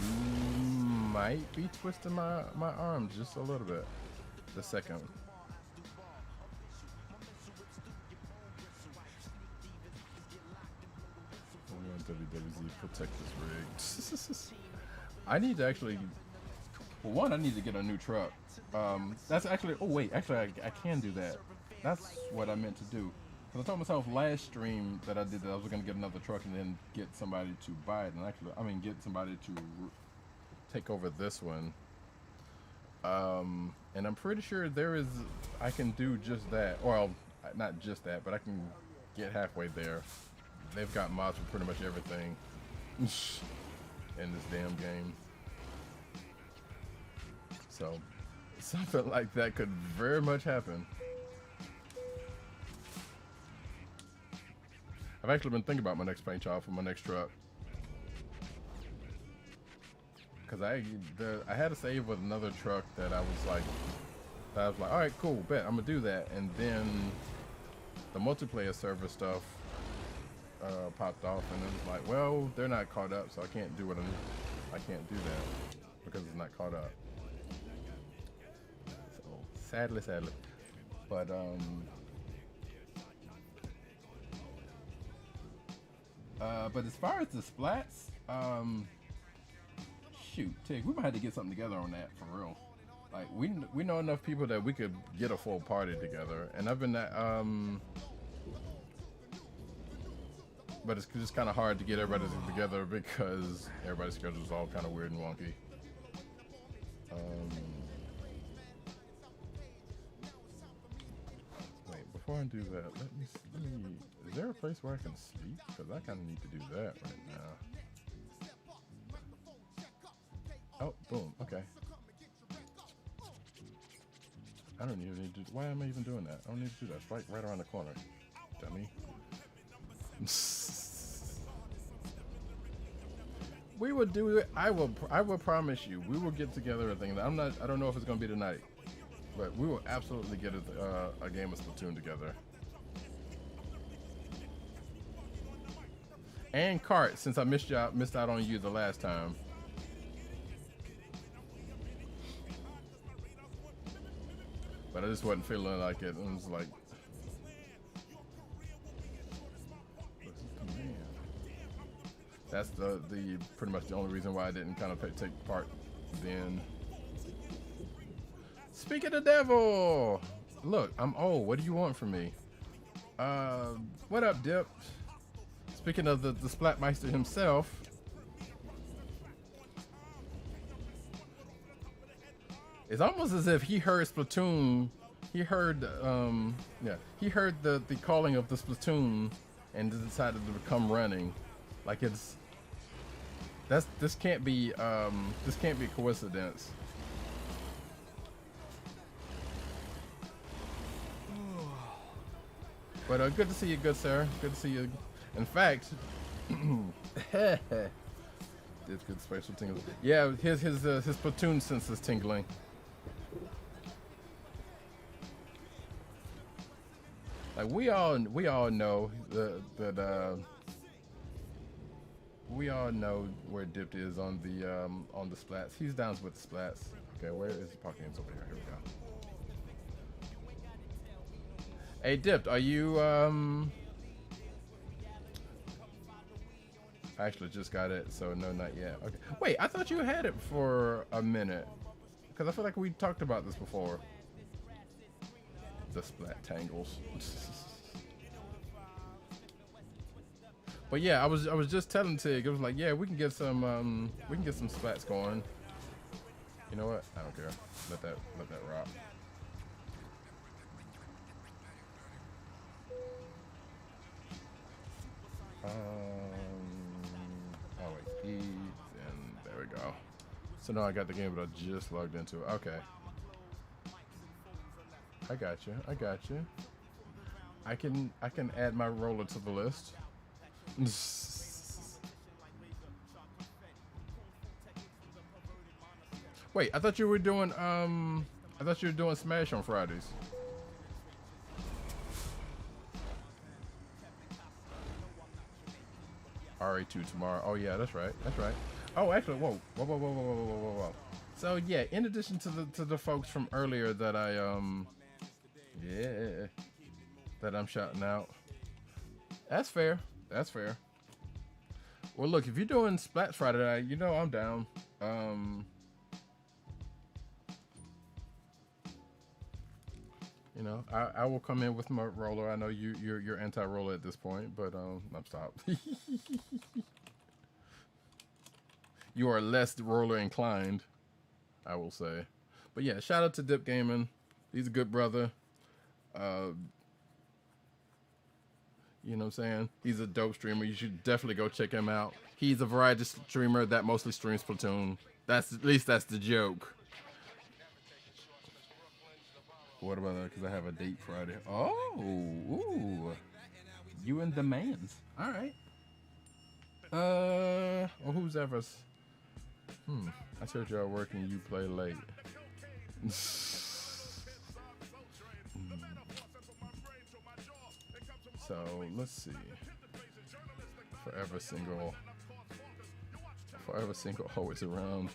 You might be twisting my arm just a little bit. The second. WWZ protect this rig. I need to actually. Well, one, I need to get a new truck. That's actually. Oh wait, actually, I can do that. That's what I meant to do. Because I told myself last stream that I did that I was going to get another truck and then get somebody to buy it, and actually, I mean, get somebody to take over this one. And I'm pretty sure I can do just that. Well, not just that, but I can get halfway there. They've got mods for pretty much everything in this damn game. So, something like that could very much happen. I've actually been thinking about my next paint job for my next truck. Cause I had a save with another truck that I was like, all right, cool, bet I'm gonna do that. And then the multiplayer server stuff popped off, and it was like, well, they're not caught up, so I can't do I can't do that because it's not caught up. So sadly, but but as far as the splats, shoot, Tig, we might have to get something together on that for real. Like we know enough people that we could get a full party together, and I've been but it's just kind of hard to get everybody together because everybody's schedule is all kind of weird and wonky. Wait, before I do that, let me. Is there a place where I can sleep? Because I kind of need to do that right now. Oh, boom. Okay. I don't even need to. Why am I even doing that? I don't need to do that. It's right around the corner, dummy. We will do it. I will promise you. We will get together and things. I don't know if it's gonna be tonight, but we will absolutely get a game of Splatoon together. And Cart, since I missed out on you the last time. But I just wasn't feeling like it. I was like, that's the pretty much the only reason why I didn't kind of take part then. Speak of the devil! Look, I'm old. What do you want from me? What up, Dip? Speaking of the Splatmeister himself. It's almost as if he heard Splatoon. He heard, he heard the calling of the Splatoon and decided to come running. Like this can't be coincidence. But good to see you, good sir. Good to see you. In fact, it's good spatial tingling. Yeah, his Splatoon sense is tingling. Like we all know that we all know where Dipped is on the splats. He's down with the splats. Okay, where is the Pokémon's over here? Here we go. Hey Dipped, are you I actually just got it, so no, not yet. Okay. Wait, I thought you had it for a minute. Because I feel like we talked about this before. The splat tangles. But yeah, I was just telling Tig, it was like, yeah, we can get some splats going. You know what? I don't care. Let that rock. Oh wait, E, and there we go. So now I got the game, but I just logged into it. Okay. I got you. I can add my roller to the list. Wait, I thought you were doing Smash on Fridays. RA2 tomorrow. Oh yeah, that's right. Oh, actually, whoa. So yeah, in addition to the folks from earlier that that I'm shouting out. That's fair. Well, look, if you're doing Splat Friday night, you know I'm down. You know, I will come in with my roller. I know you're anti-roller at this point, but I'm stopped. You are less roller inclined, I will say. But yeah, shout out to Dip Gaming. He's a good brother. You know what I'm saying? He's a dope streamer. You should definitely go check him out. He's a variety streamer that mostly streams Splatoon. At least that's the joke. What about that? Because I have a date Friday. Oh, ooh. You and the mans. All right. Well, who's ever? I said y'all working. You play late. So let's see. Forever single, always around.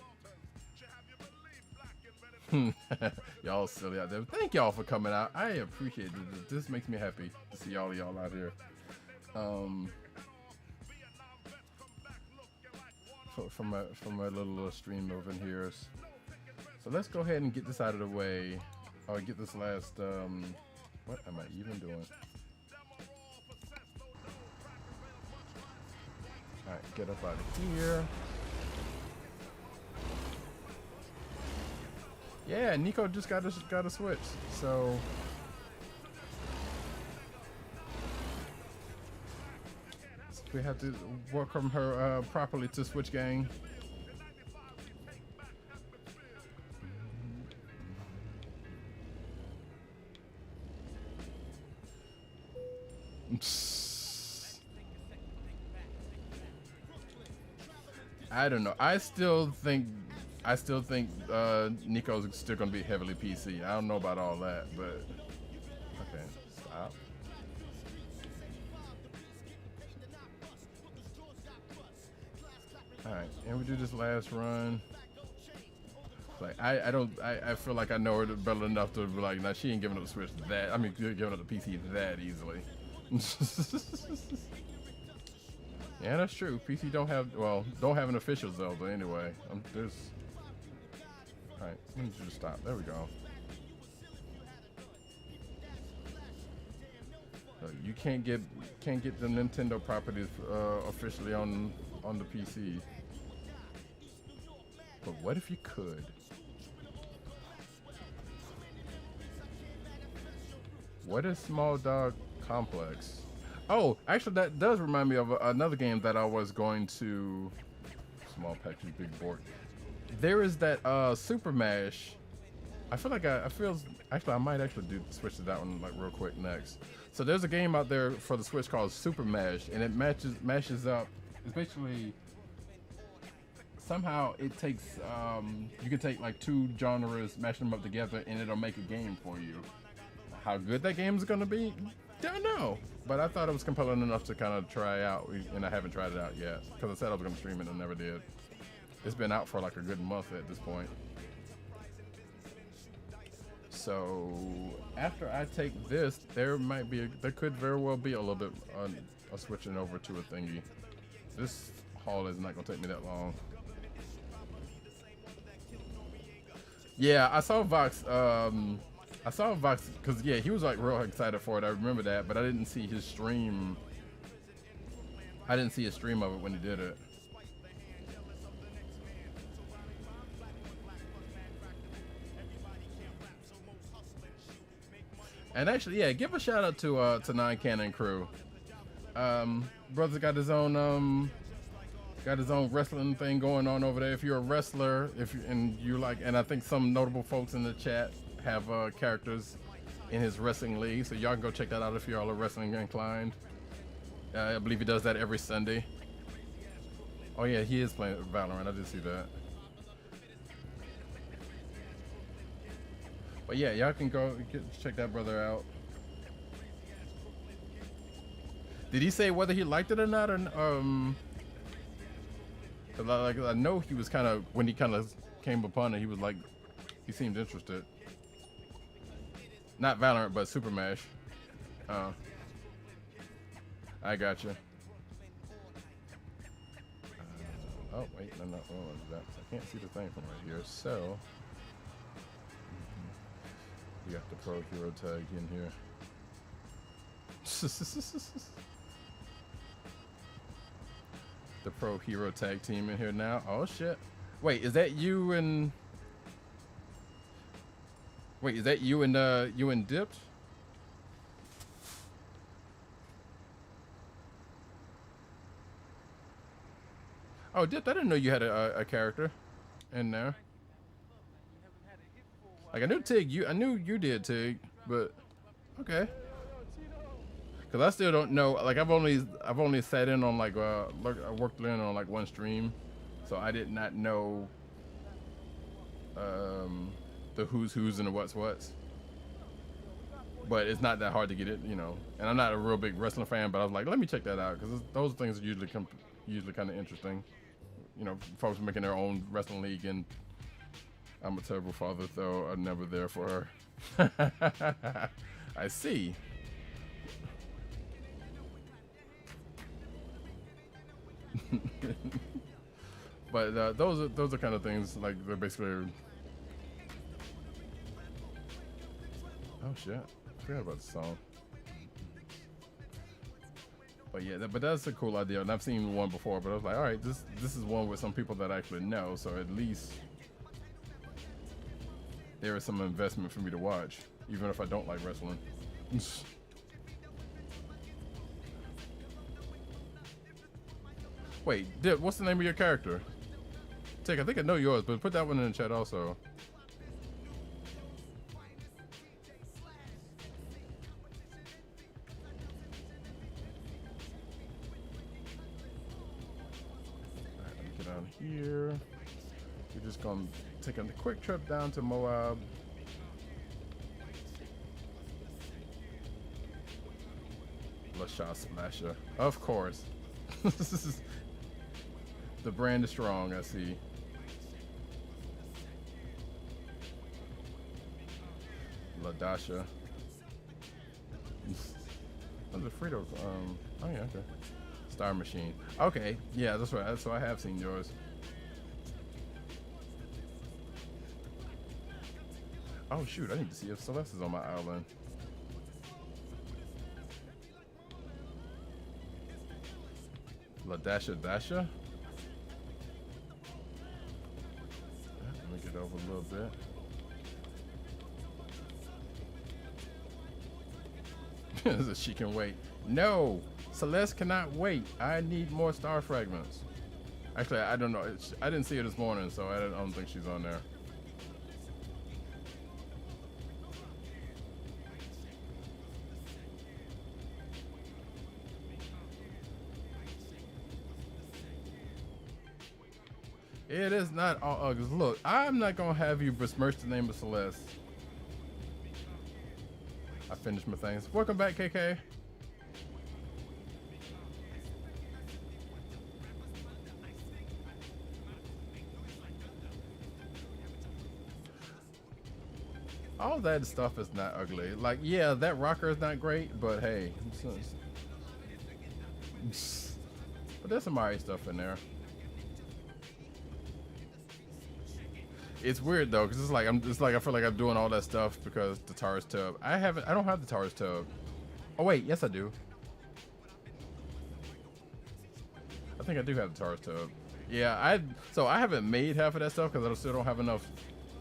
Y'all silly out there. Thank y'all for coming out. I appreciate it. This makes me happy to see all of y'all out here. From my little stream over in here. So let's go ahead and get this out of the way. I'll get this last. What am I even doing? get up out of here. Yeah, Nico just got a switch, so we have to welcome her properly to Switch Gang. I don't know. I still think Nico's still gonna be heavily PC. I don't know about all that, but okay, stop. All right, and we do this last run. Like I feel like I know her better enough to be like, nah, she ain't giving up the Switch that. I mean, giving up the PC that easily. Yeah, that's true. PC don't have an official Zelda anyway. There's. All right, let me just stop. There we go. So you can't get the Nintendo properties officially on the PC. But what if you could? What is Small Dog Complex? Oh, actually, that does remind me of another game that I was going to. Small package, big board. There is that Super Mash. I feel like I might actually switch to that one like real quick next. So there's a game out there for the Switch called Super Mash, and it mashes up. It's basically somehow it takes you can take like two genres, mash them up together, and it'll make a game for you. How good that game is gonna be, don't know. But I thought it was compelling enough to kind of try out, and I haven't tried it out yet because I said I was gonna stream it and never did. It's been out for like a good month at this point. So after I take this, there could very well be a little bit a switching over to a thingy. This haul is not gonna take me that long. Yeah, I saw Vox because yeah, he was like real excited for it. I remember that, but I didn't see his stream. I didn't see a stream of it when he did it. And actually, yeah, give a shout out to Nine Cannon Crew. Brother's got his own wrestling thing going on over there. If you're a wrestler, and I think some notable folks in the chat have characters in his wrestling league, so y'all can go check that out if y'all are wrestling inclined. I believe he does that every Sunday. Oh yeah, he is playing Valorant. I did see that. But yeah, y'all can go check that brother out. Did he say whether he liked it or not? Or like I know he was kind of, when he kind of came upon it, he was like, he seemed interested. Not Valorant, but Super Mash. I gotcha. Oh wait, no, what was that? I can't see the thing from right here. So we got the Pro Hero tag in here. The Pro Hero tag team in here now. Oh shit! Wait, is that you and? Wait, is that you and Dipped? Oh, Dipped! I didn't know you had a character in there. Like I knew Tig, I knew you did Tig, but okay. Cause I still don't know. Like I've only sat in on like I worked in on like one stream, so I did not know the who's and the what's. But it's not that hard to get it, you know. And I'm not a real big wrestling fan, but I was like, let me check that out because those things are usually kind of interesting. You know, folks making their own wrestling league, and I'm a terrible father, though I'm never there for her. I see. But those are kind of things like they're basically. Oh shit! I forgot about the song. But yeah, but that's a cool idea, and I've seen one before. But I was like, all right, this is one with some people that I actually know, so at least there is some investment for me to watch, even if I don't like wrestling. Wait, Dip, what's the name of your character? Tick, I think I know yours, but put that one in the chat also. Alright, let me get down here. We're just gonna take a quick trip down to Moab. LaShaw Splasher. Of course. The brand is strong, I see. LaDasha. Oh, the Frito. Oh yeah, okay. Star Machine. Okay, yeah, that's right. So I have seen yours. Oh shoot, I need to see if Celeste is on my island. LaDasha Dasha? Let me get over a little bit. So she can wait. No! Celeste cannot wait. I need more star fragments. Actually, I don't know. I didn't see her this morning, so I don't think she's on there. It is not all ugly. Look, I'm not gonna have you besmirch the name of Celeste. I finished my things. Welcome back, KK. All that stuff is not ugly. Like, yeah, that rocker is not great, but hey. But there's some alright stuff in there. It's weird though, because it's like I feel like I'm doing all that stuff because the Taurus tub. I don't have the Taurus tub. Oh wait, yes I do. I think I do have the Taurus tub. Yeah, I haven't made half of that stuff because I still don't have enough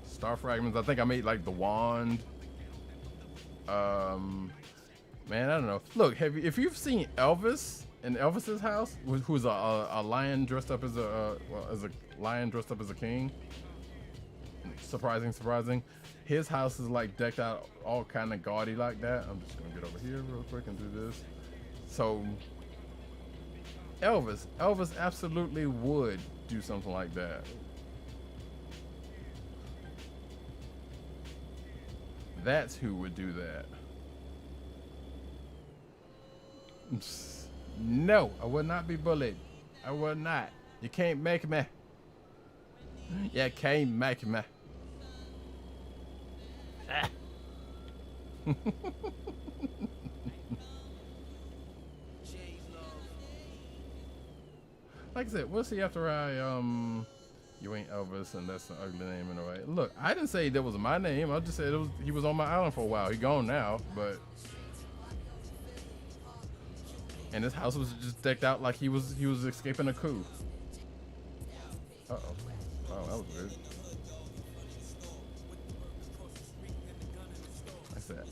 star fragments. I think I made like the wand. Man, I don't know. Look, if you've seen Elvis in Elvis's house, who's a lion dressed up as a lion dressed up as a king. Surprising. His house is like decked out all kind of gaudy like that. I'm just gonna get over here real quick and do this. So Elvis absolutely would do something like that. That's who would do that. No, I would not be bullied. I would not. You can't make me. You can't make me. Like I said, we'll see after you ain't Elvis, and that's an ugly name in a way. Look, I didn't say that was my name. I just said he was on my island for a while. He gone now, but and his house was just decked out like he was escaping a coup. Uh oh. Wow, that was weird.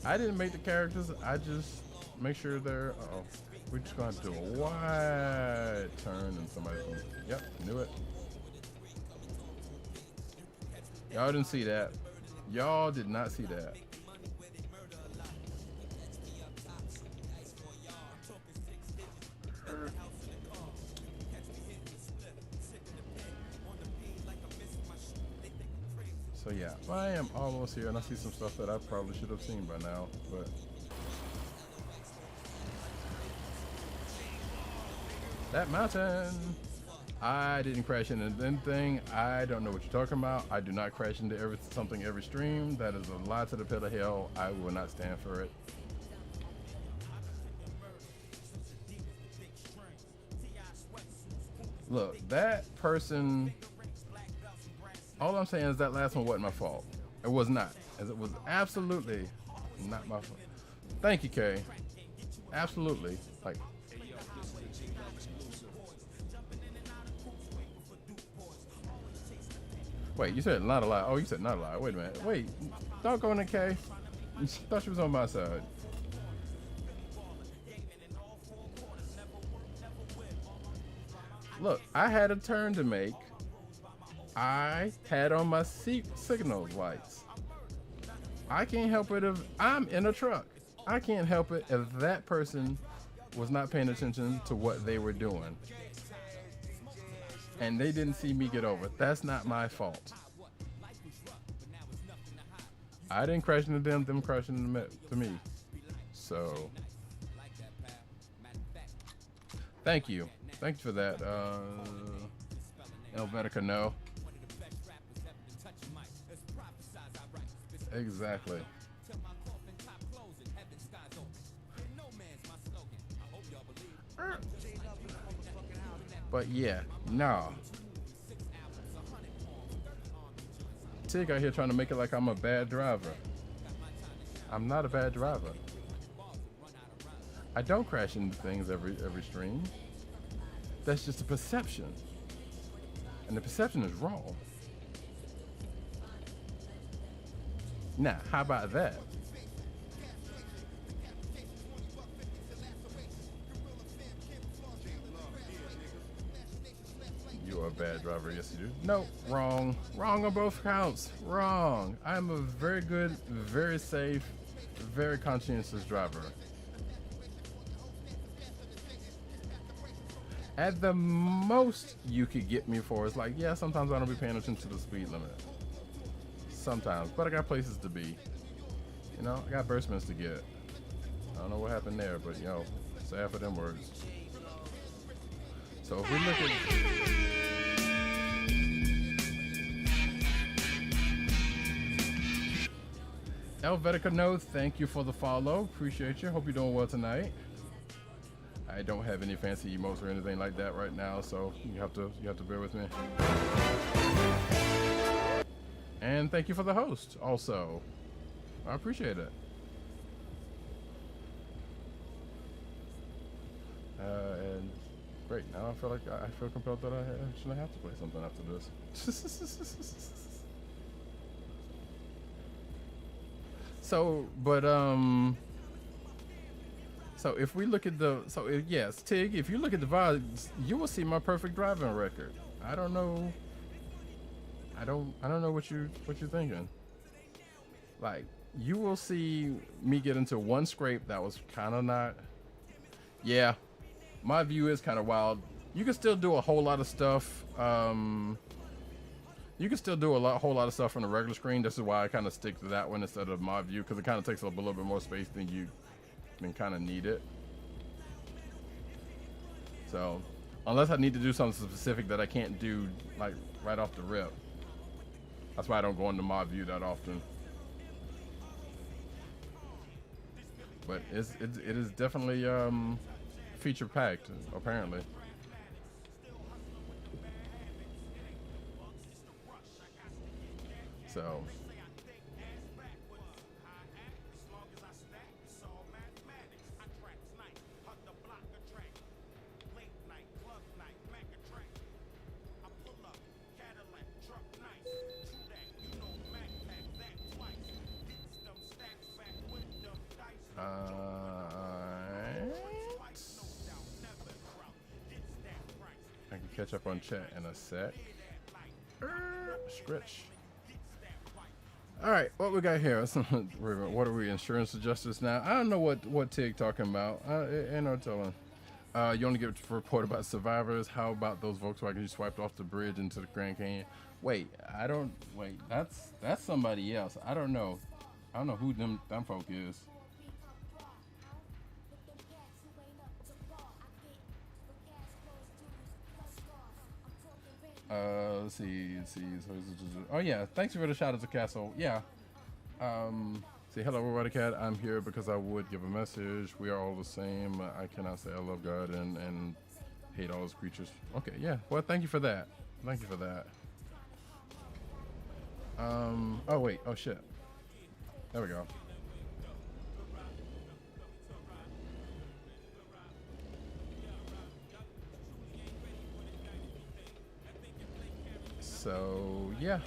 I didn't make the characters. I just make sure they're. Uh-oh. We're just going to do a wide turn and somebody's going to. Yep, knew it. Y'all didn't see that. Y'all did not see that. So yeah, I am almost here, and I see some stuff that I probably should have seen by now, but that mountain, I didn't crash into anything. I don't know what you're talking about. I do not crash into something every stream. That is a lie to the pit of hell. I will not stand for it. Look, that person. All I'm saying is that last one wasn't my fault. It was not. As it was absolutely not my fault. Thank you, Kay. Absolutely. Like, Wait, you said not a lie. Oh, you said not a lie. Wait a minute. Wait, doggone it, Kay. Thought she was on my side. Look, I had a turn to make. I had on my signal lights. I can't help it if I'm in a truck. I can't help it if that person was not paying attention to what they were doing. And they didn't see me get over. That's not my fault. I didn't crash into them crashing into me. So, thank you. Thank you for that, Helvetica, no. Exactly. But yeah, nah. Tig out here trying to make it like I'm a bad driver. I'm not a bad driver. I don't crash into things every stream. That's just a perception. And the perception is wrong. Now, how about that? You are a bad driver, yes you do. No, wrong. Wrong on both counts. Wrong. I'm a very good, very safe, very conscientious driver. At the most you could get me for is like, yeah, sometimes I don't be paying attention to the speed limit. Sometimes, but I got places to be. You know, I got burstments to get. I don't know what happened there, but you know, sad for them words. So if we look at Helvetica, no, thank you for the follow. Appreciate you. Hope you're doing well tonight. I don't have any fancy emotes or anything like that right now, so you have to bear with me. And thank you for the host also. I appreciate it. And great. Now I feel like I feel compelled that I shouldn't have to play something after this. So, but so if we look at yes, Tig, if you look at the VODs, you will see my perfect driving record. I don't know what you're thinking. Like, you will see me get into one scrape that was kind of not. Yeah, my view is kind of wild. You can still do a whole lot of stuff. You can still do whole lot of stuff on the regular screen. This is why I kind of stick to that one instead of my view, because it kind of takes up a little bit more space than you kind of need it. So, unless I need to do something specific that I can't do like right off the rip. That's why I don't go into my view that often. But it is definitely feature packed, apparently. So I can catch up on chat in a sec. Stretch. All right, what we got here? What are we, insurance justice now? I don't know what Tig talking about. Ain't no telling. You only get a report about survivors. How about those Volkswagen you swiped off the bridge into the Grand Canyon? Wait, that's somebody else. I don't know who them folk is. Let's see. Oh yeah, thanks for the shout out to Castle. Yeah. Say hello, everybody. Cat. I'm here because I would give a message. We are all the same. I cannot say I love God and hate all his creatures. Okay, yeah. Well, thank you for that. Thank you for that. Oh wait. Oh shit. There we go. So yeah,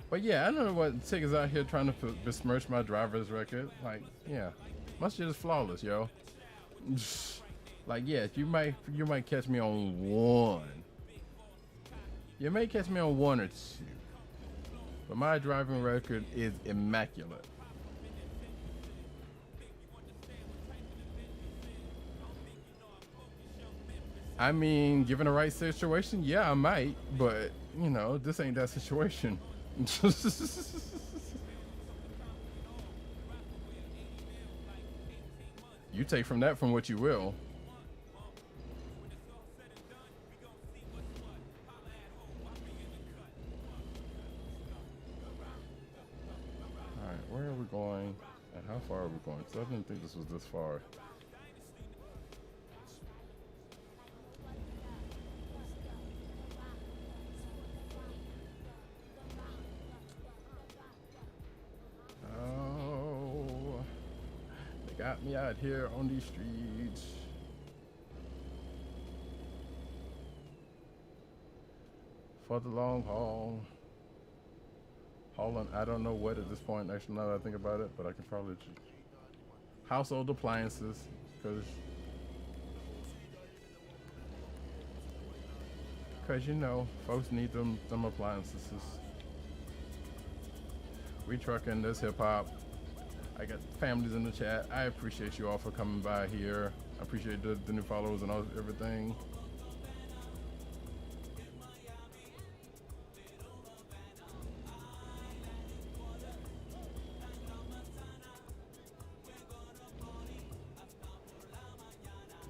But yeah, I don't know what Tig is out here trying to besmirch my driver's record. Like, yeah, my shit is flawless, yo. Like, yeah, you might catch me on one. You may catch me on one or two, but my driving record is immaculate. I mean, given the right situation, yeah, I might, but you know, this ain't that situation. You take from that from what you will. All right, where are we going, and how far are we going? Because I didn't think this was this far. Oh, they got me out here on these streets. For the long haul. Hauling, I don't know what at this point, actually, now that I think about it, but I can probably household appliances, because you know, folks need them appliances. We trucking this hip hop. I got families in the chat. I appreciate you all for coming by here. I appreciate the new followers and all everything.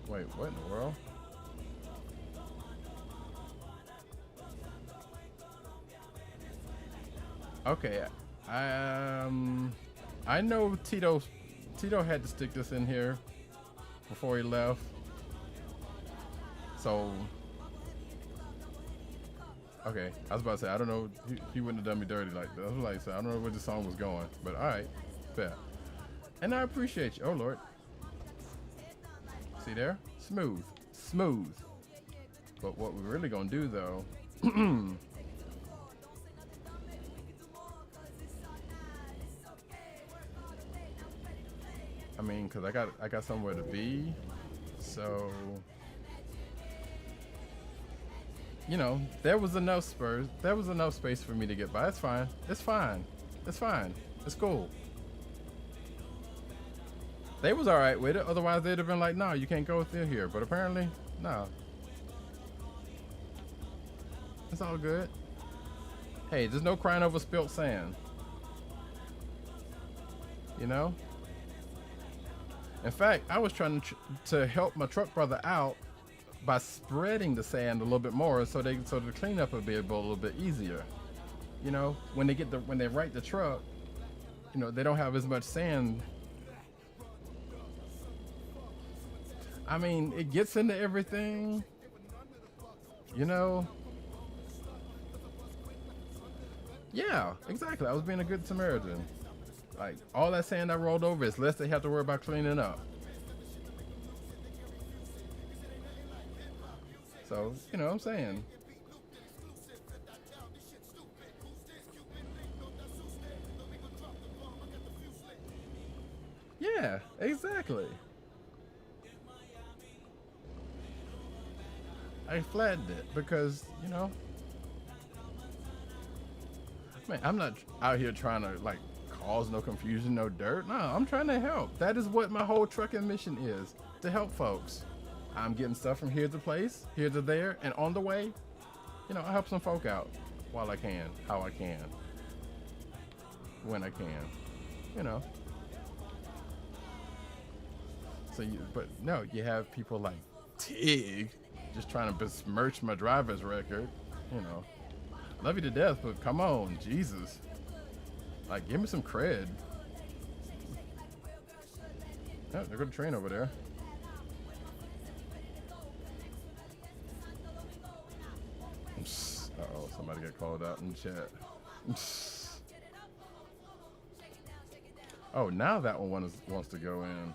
Wait, what in the world? Okay, I know Tito had to stick this in here before he left. So, okay, I was about to say, I don't know, he wouldn't have done me dirty like that. I was like, I don't know where the song was going, but all right, fair. And I appreciate you. Oh, Lord. See there? Smooth. Smooth. But what we're really gonna do, though, I mean, cause I got somewhere to be, so you know, there was enough space for me to get by. It's fine. It's fine. It's fine. It's cool. They was all right with it. Otherwise, they'd have been like, "No, you can't go through here." But apparently, no. It's all good. Hey, there's no crying over spilt sand. You know. In fact, I was trying to help my truck brother out by spreading the sand a little bit more, so the cleanup would be a little bit easier. You know, when they right the truck, you know, they don't have as much sand. I mean, it gets into everything. You know. Yeah, exactly. I was being a good Samaritan. Like, all that sand I rolled over is less they have to worry about cleaning up. So, you know what I'm saying? Yeah, exactly. I flattened it because, you know, man, I'm not out here trying to, like, cause no confusion, no dirt. No, I'm trying to help. That is what my whole trucking mission is, to help folks. I'm getting stuff from here to place, here to there, and on the way, you know, I help some folk out while I can, how I can, when I can, you know. So, but no, you have people like Tig just trying to besmirch my driver's record, you know. Love you to death, but come on, Jesus. Like, give me some cred. Oh, there goes a train over there. Uh-oh, somebody got called out in the chat. Oh, now that one wants to go in.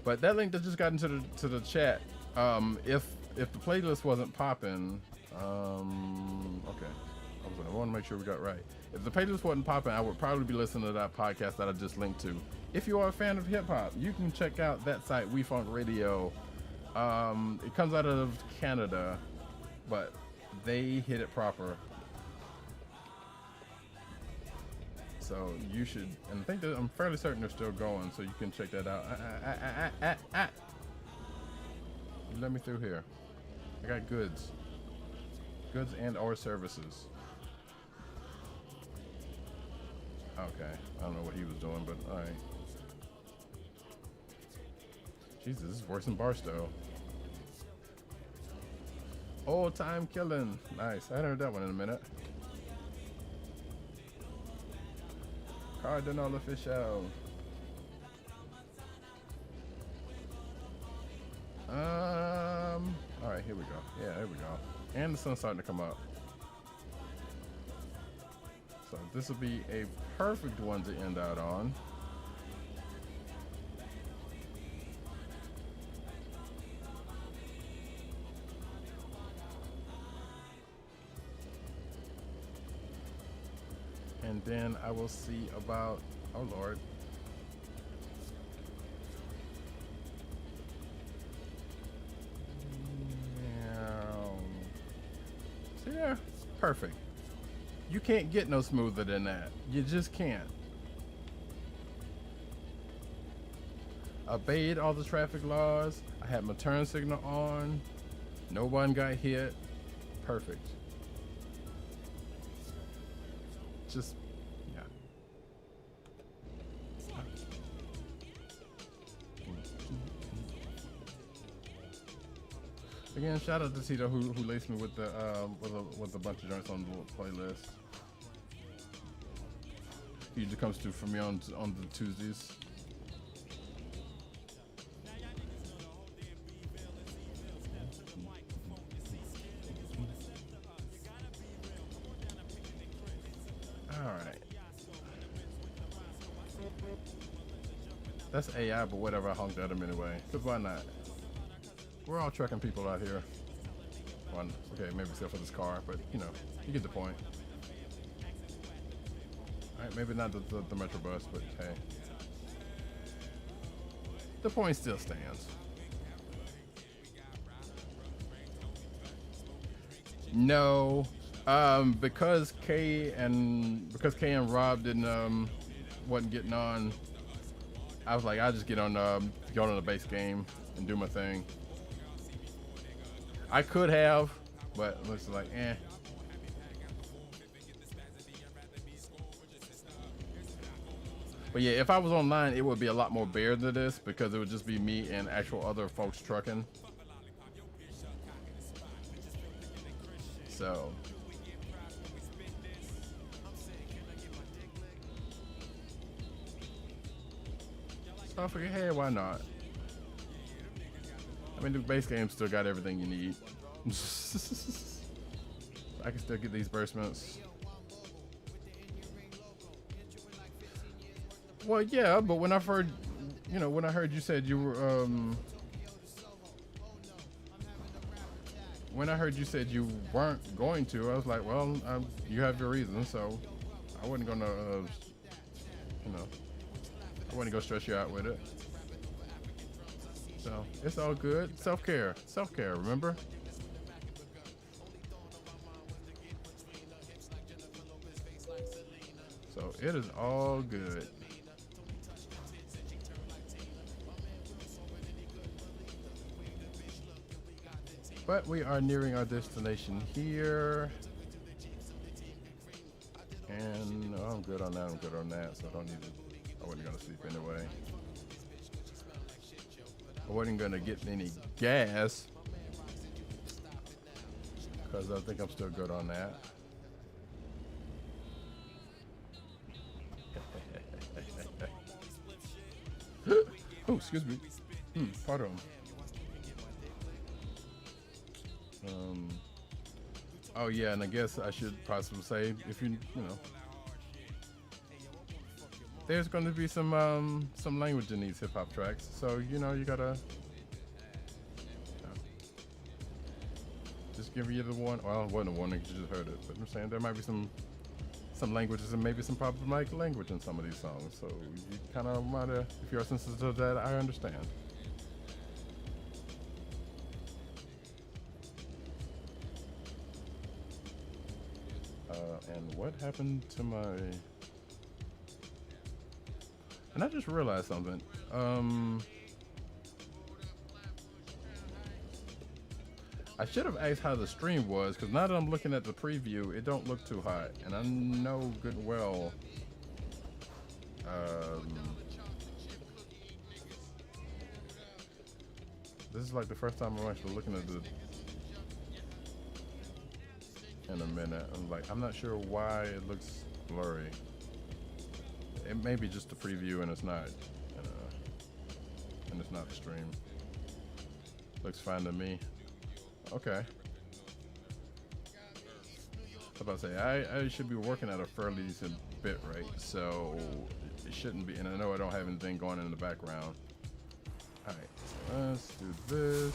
But that link that just got into the chat, if the playlist wasn't popping, okay, I want to make sure we got it right. If the playlist wasn't popping, I would probably be listening to that podcast that I just linked to. If you are a fan of hip hop, you can check out that site, We Funk Radio. It comes out of Canada, but they hit it proper. So you should, and I think that I'm fairly certain they're still going, so you can check that out. Let me through here. I got goods and or services. Okay, I don't know what he was doing, but all right. Jesus, this is worse than Barstow. Old time killing. Nice. I hadn't heard that one in a minute. Cardinal Official. Alright, here we go. Yeah, there we go. And the sun's starting to come up. So this will be a perfect one to end out on. And then I will see about, oh Lord. So yeah, perfect. You can't get no smoother than that. You just can't. Obeyed all the traffic laws. I had my turn signal on. No one got hit. Perfect. Just, yeah. Again, shout out to Tito who laced me with the with a bunch of joints on the playlist. He usually comes through for me on the Tuesdays. That's AI, but whatever, I honked at him anyway. Because why not? We're all trucking people out here. One, okay, maybe except for this car, but you know, you get the point. Alright, maybe not the Metro bus, but hey. The point still stands. No. Because K and Rob didn't wasn't getting on, I was like, I'll just get on the base game and do my thing. I could have, but it looks like But yeah, if I was online, it would be a lot more bare than this because it would just be me and actual other folks trucking. So. So I figured, hey, why not? I mean, the base game still got everything you need. I can still get these burstments. Well, yeah, but when I heard, when I heard you said you were, when I heard you said you weren't going to, I was like, well, you have your reasons, so I wasn't gonna, I wasn't gonna stress you out with it. So it's all good. Self-care, remember? So it is all good. But we are nearing our destination here. And I'm good on that, so I don't need to, I wasn't gonna sleep anyway. I wasn't gonna get any gas because I think I'm still good on that. Oh, excuse me. Pardon. Oh yeah, and I guess I should possibly say, if you there's going to be some language in these hip hop tracks, so you gotta just giving you the one. Well, it wasn't a warning, you just heard it. But I'm saying there might be some languages and maybe some problematic language in some of these songs. So you kind of might have, if you're sensitive to that, I understand. And what happened to my... And I just realized something. I should have asked how the stream was, because now that I'm looking at the preview, it don't look too hot. And I know good and well this is like the first time I'm actually looking at the in a minute. I'm not sure why it looks blurry. It may be just the preview and it's not the stream. Looks fine to me. Okay. I was about to say, I should be working at a fairly decent bit rate, so it shouldn't be, and I know I don't have anything going in the background. Alright, so let's do this.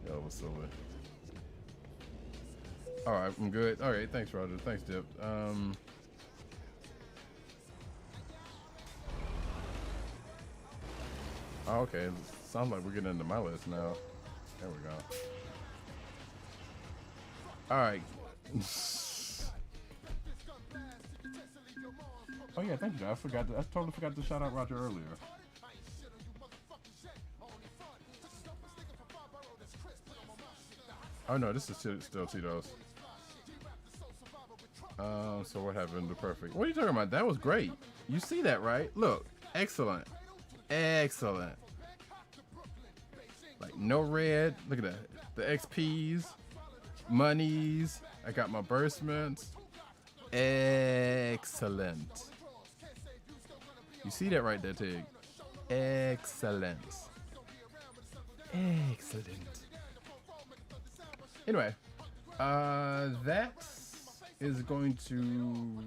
That was silly. Alright, I'm good. Alright, thanks, Roger. Thanks, Dip. Oh, okay. Sounds like we're getting into my list now. There we go. Alright. Oh yeah, thank you. I totally forgot to shout out Roger earlier. Oh no, this is still Tito's. So what happened to Perfect? What are you talking about? That was great. You see that, right? Look, excellent. Excellent. Like no red. Look at that. The XPs, monies. I got my burstments. Excellent. You see that right there, Tig? Excellent. Excellent. Anyway, that is going to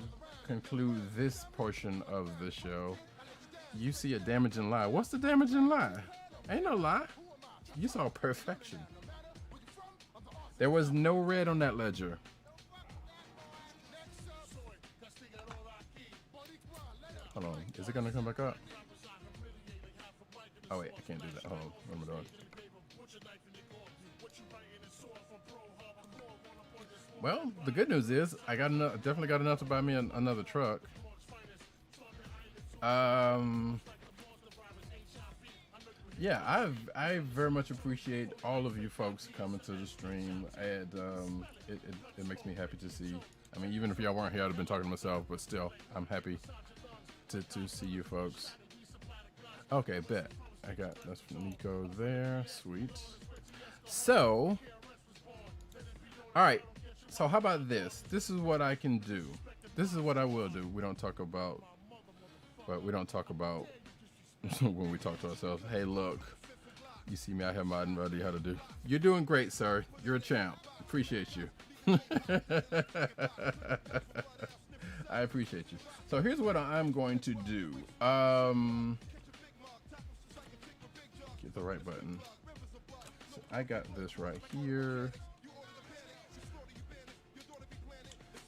conclude this portion of the show. You see a damaging lie. What's the damaging lie? Ain't no lie. You saw perfection. There was no red on that ledger. Hold on. Is it going to come back up? Oh, wait. I can't do that. Hold on. What am I doing? Well, the good news is I got enough, definitely got enough to buy me another truck. Yeah, I very much appreciate all of you folks coming to the stream, and it makes me happy to see. I mean, even if y'all weren't here, I'd have been talking to myself, but still, I'm happy to see you folks. Okay, bet. I got, that's Nico there. Sweet. So, all right. So how about this? This is what I can do. This is what I will do. We don't talk about, but we don't talk about when we talk to ourselves. Hey, look, you see me out here modding, ready how to do. You're doing great, sir. You're a champ. Appreciate you. I appreciate you. So here's what I'm going to do. Get the right button. So I got this right here.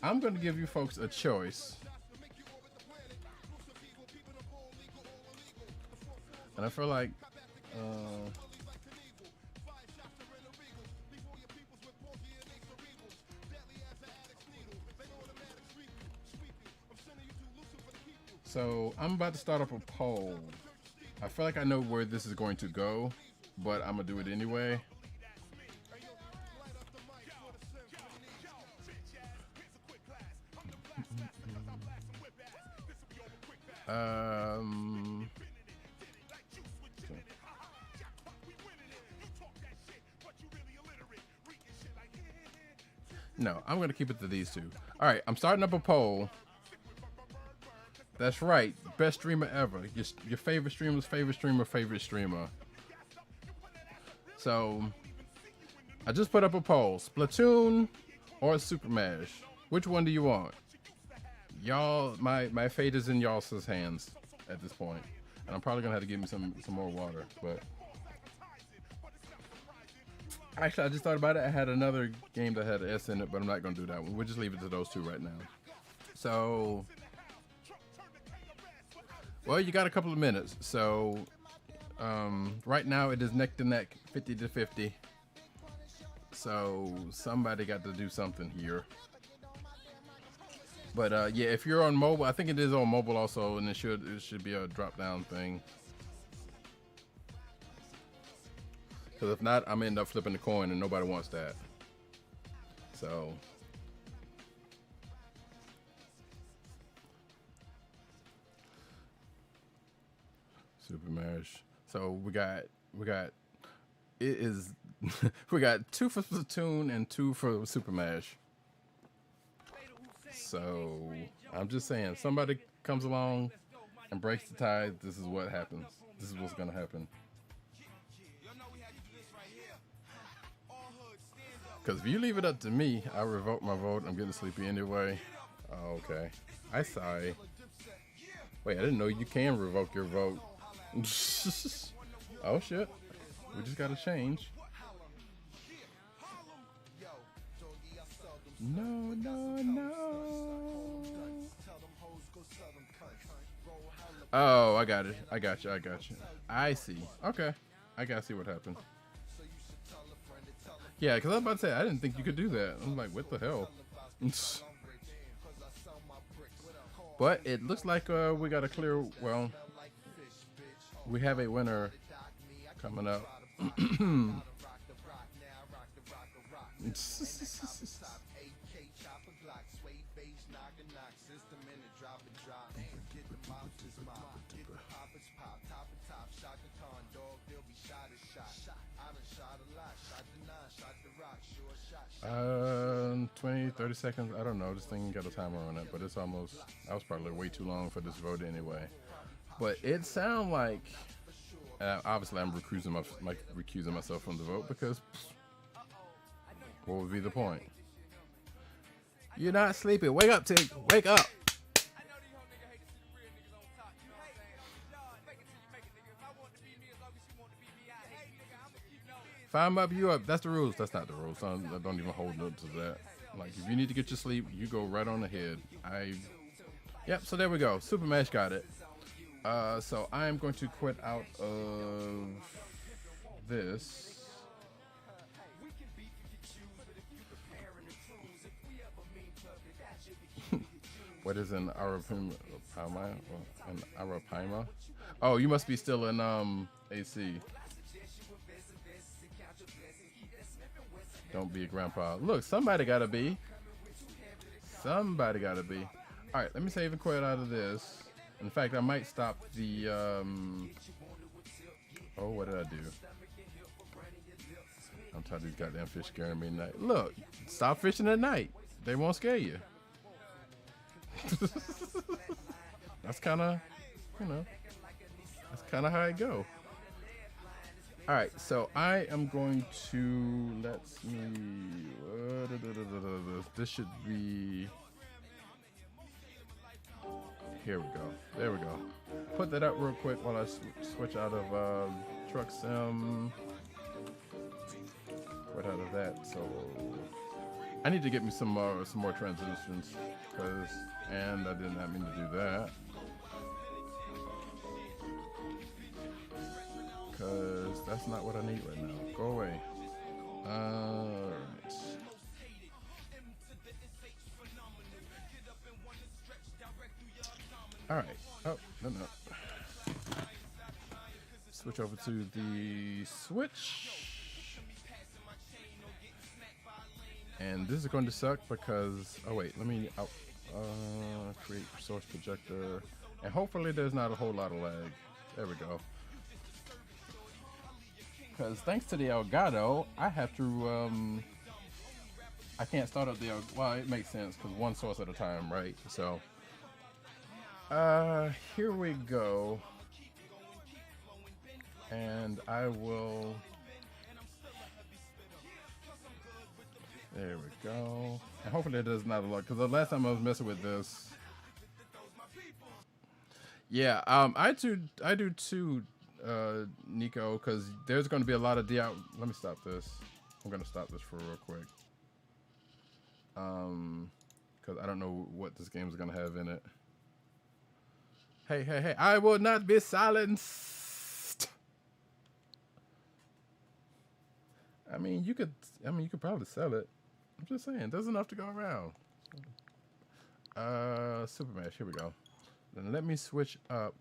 I'm going to give you folks a choice. And I feel like so I'm about to start up a poll. I feel like I know where this is going to go, but I'm going to do it anyway. No, I'm going to keep it to these two. All right, I'm starting up a poll. That's right. Best streamer ever. Your favorite streamer's favorite streamer, favorite streamer. So I just put up a poll: Splatoon or Super Smash. Which one do you want? Y'all, my fate is in y'all's hands at this point, and I'm probably gonna have to give me some more water. But actually, I just thought about it. I had another game that had an S in it, but I'm not gonna do that one. We'll just leave it to those two right now. So, well, you got a couple of minutes. So, right now it is neck to neck, 50 to 50. So somebody got to do something here. But yeah, if you're on mobile, I think it is on mobile also, and it should be a drop down thing. Because if not, I'm end up flipping the coin, and nobody wants that. So Super Smash. So we got it is we got 2 for Splatoon and 2 for Super Smash. So I'm just saying, somebody comes along and breaks the tie. This is what happens. This is what's gonna happen. Because if you leave it up to me, I'll revoke my vote. I'm getting sleepy anyway. Oh, okay. I sigh. Wait, I didn't know you can revoke your vote. Oh shit. We just gotta change. No, no, no. Oh, I got it. I got you. I see. Okay. I gotta see what happened. Yeah, because I was about to say, I didn't think you could do that. I'm like, what the hell? But it looks like we got a clear, well, we have a winner coming up. Uh, 20, 30 seconds. I don't know. This thing got a timer on it, but it's almost. I was probably way too long for this vote anyway. But it sounds like. Obviously, I'm recusing myself from the vote because. What would be the point? You're not sleeping. Wake up, Tig. Wake up. If I'm up, you up. That's the rules. That's not the rules. I don't even hold up to that. Like, if you need to get your sleep, you go right on ahead. Yep, so there we go. Super Smash got it. So I am going to quit out of this. What is an Arapaima? Oh, you must be still in AC. Don't be a grandpa. Look, somebody gotta be. Somebody gotta be. All right, let me save and quit out of this. In fact, I might stop the. Oh, what did I do? I'm tired of these goddamn fish scaring me at night. Look, stop fishing at night. They won't scare you. That's kind of, that's kind of how it go. All right, so I am going to, let's see, this should be, here we go, there we go. Put that up real quick while I switch out of Truck Sim, quit out of that. So I need to get me some more transitions, and I did not mean to do that. Because that's not what I need right now. Go away. Alright. Alright. Oh, no. Switch over to the Switch. And this is going to suck because... Oh, wait. Let me... create source projector. And hopefully there's not a whole lot of lag. There we go. Because thanks to the Elgato, I have to, I can't start up the, well, it makes sense because one source at a time, right? So, here we go. And I will There we go. And hopefully it does not look, because the last time I was messing with this. Yeah, I do too, Nico, because there's going to be a lot of DIY. Let me stop this. I'm going to stop this for real quick. Because I don't know what this game is going to have in it. Hey, hey, hey, I will not be silenced. I mean, you could probably sell it. I'm just saying, there's enough to go around. Super Mash, here we go. Then let me switch up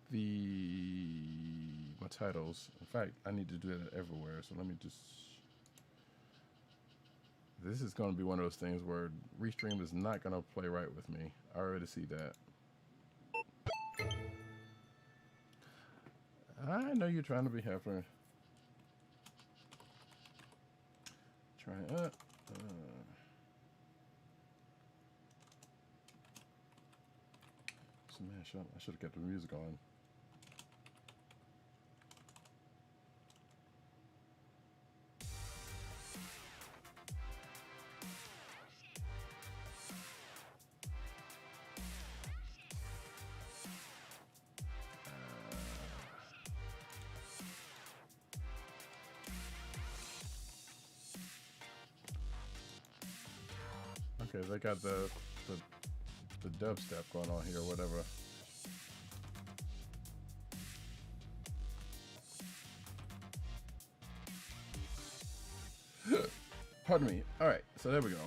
my titles. In fact, I need to do that everywhere. So let me just. This is going to be one of those things where Restream is not going to play right with me. I already see that. I know you're trying to be helpful. Smash up. I should have kept the music on. Okay, they got the dubstep going on here, or whatever. Pardon me. All right, so there we go.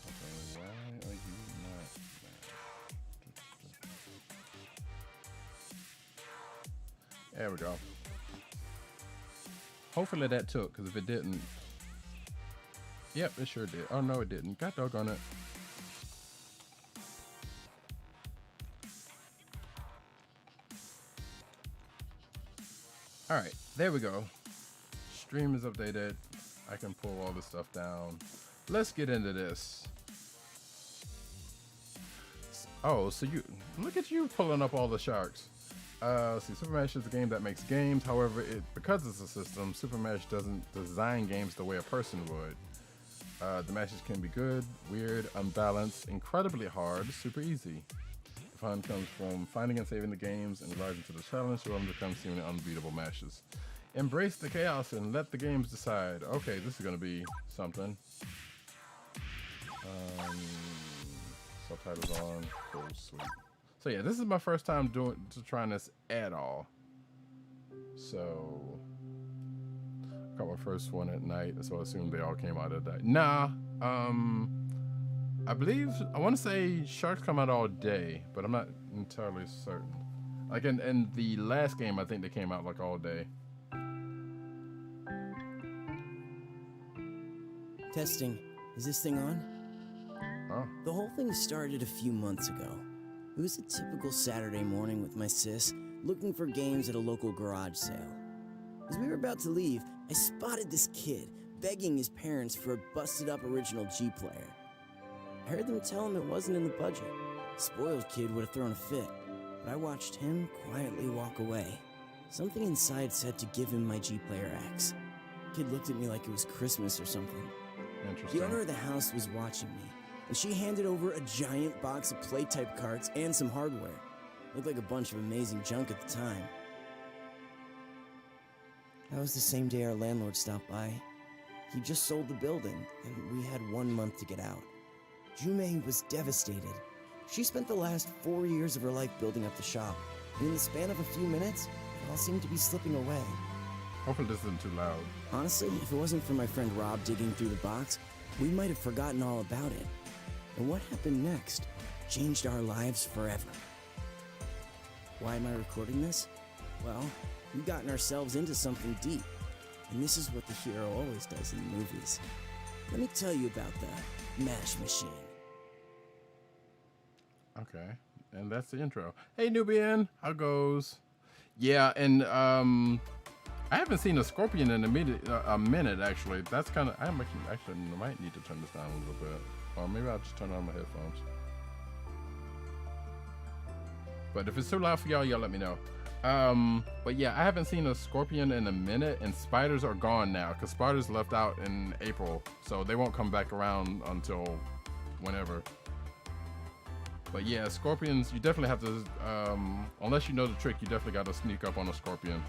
Okay, why are you not? There we go. Hopefully that took, because if it didn't. Yep, it sure did. Oh, no, it didn't. God doggone it. All right, there we go. Stream is updated. I can pull all this stuff down. Let's get into this. Oh, so you look at you pulling up all the sharks. See, Super Mash is a game that makes games. However, because it's a system, Super Mash doesn't design games the way a person would. The matches can be good, weird, unbalanced, incredibly hard, super easy. The fun comes from finding and saving the games and rising to the challenge so them become seemingly unbeatable matches. Embrace the chaos and let the games decide. Okay, this is going to be something. Subtitles on. Cool, sweet. So yeah, this is my first time trying this at all. So I got my first one at night, so I assume they all came out at night. Nah, I want to say sharks come out all day, but I'm not entirely certain. Like in the last game, I think they came out like all day. Testing. Is this thing on? Oh. The whole thing started a few months ago. It was a typical Saturday morning with my sis, looking for games at a local garage sale. As we were about to leave, I spotted this kid begging his parents for a busted-up original G player. I heard them tell him it wasn't in the budget. Spoiled kid would have thrown a fit, but I watched him quietly walk away. Something inside said to give him my G Player X. Kid looked at me like it was Christmas or something. Interesting. The owner of the house was watching me, and she handed over a giant box of play-type carts and some hardware. Looked like a bunch of amazing junk at the time. That was the same day our landlord stopped by. He just sold the building, and we had 1 month to get out. Jume was devastated. She spent the last 4 years of her life building up the shop, and in the span of a few minutes, it all seemed to be slipping away. Hopefully this isn't too loud. Honestly, if it wasn't for my friend Rob digging through the box, we might have forgotten all about it. And what happened next changed our lives forever. Why am I recording this? Well, we've gotten ourselves into something deep, and this is what the hero always does in the movies. Let me tell you about the MASH machine. Okay, and that's the intro. Hey Nubian, how goes? Yeah, and I haven't seen a scorpion in a minute actually. That's kind of I might need to turn this down a little bit, or maybe I'll just turn on my headphones. But if it's too loud for y'all let me know. But yeah, I haven't seen a scorpion in a minute, and spiders are gone now because spiders left out in April, so they won't come back around until whenever. But yeah, scorpions, you definitely have to, unless you know the trick, you definitely got to sneak up on a scorpion.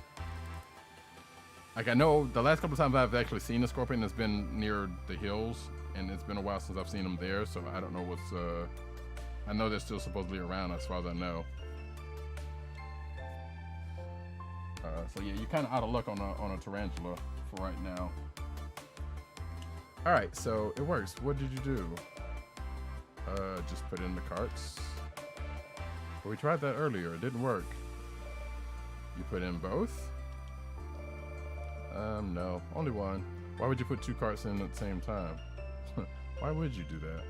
Like, I know the last couple of times I've actually seen a scorpion has been near the hills, and it's been a while since I've seen them there, so I don't know what's, I know they're still supposedly around as far as I know. So yeah, you're kind of out of luck on a tarantula for right now. All right, so it works. What did you do? Just put in the carts. Well, we tried that earlier. It didn't work. You put in both? No, only one. Why would you put 2 carts in at the same time? Why would you do that?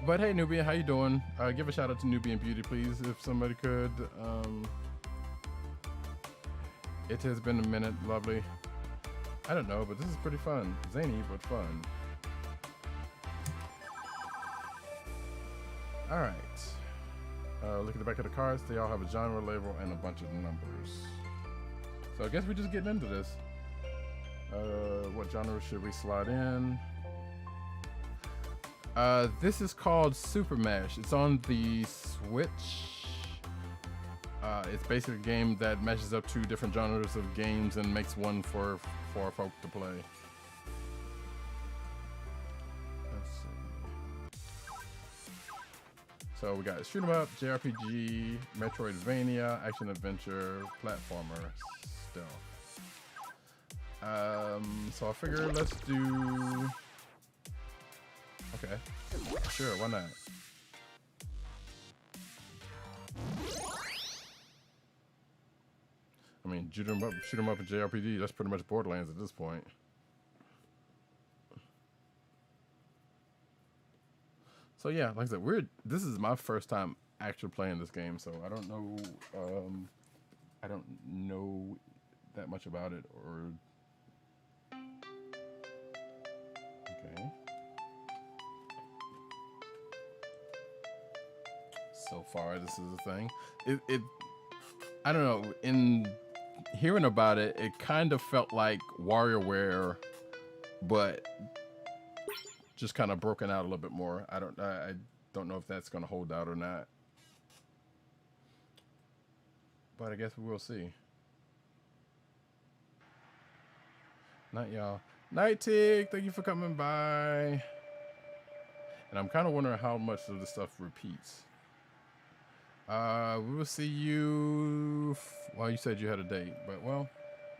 But hey, Nubian, how you doing? Give a shout out to Nubian Beauty, please, if somebody could. It has been a minute, lovely. I don't know, but this is pretty fun. Zany, but fun. All right. Look at the back of the cards. They all have a genre label and a bunch of numbers. So I guess we're just getting into this. What genre should we slide in? This is called Super Mash. It's on the Switch. It's basically a game that meshes up 2 different genres of games and makes one for folk to play. Let's see. So we got shoot 'em up, JRPG, Metroidvania, action adventure, platformer, stealth. So I figure let's do. Okay, sure, why not? I mean, shoot 'em up in JRPG, that's pretty much Borderlands at this point. So yeah, like I said, this is my first time actually playing this game, so I don't know that much about it, or okay. So far, this is a thing. I don't know, in hearing about it, it kind of felt like WarioWare, but just kind of broken out a little bit more. I don't know if that's going to hold out or not, but I guess we will see. Night, y'all. Night, Tig. Thank you for coming by. And I'm kind of wondering how much of this stuff repeats. We will see you. Well, you said you had a date, but well,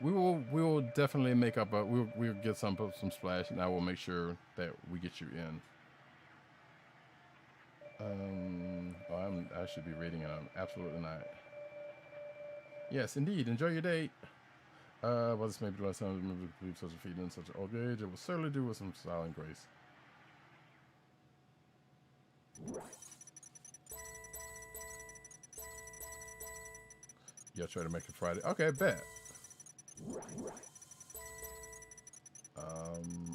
we will definitely make up. We'll get some splash, and I will make sure that we get you in. I should be reading it. Absolutely not. Yes, indeed. Enjoy your date. Well, this may be the last time I remember to believe such a feat in such an old age. It will certainly do with some style and grace. Yeah, try to make it Friday. Okay, bet.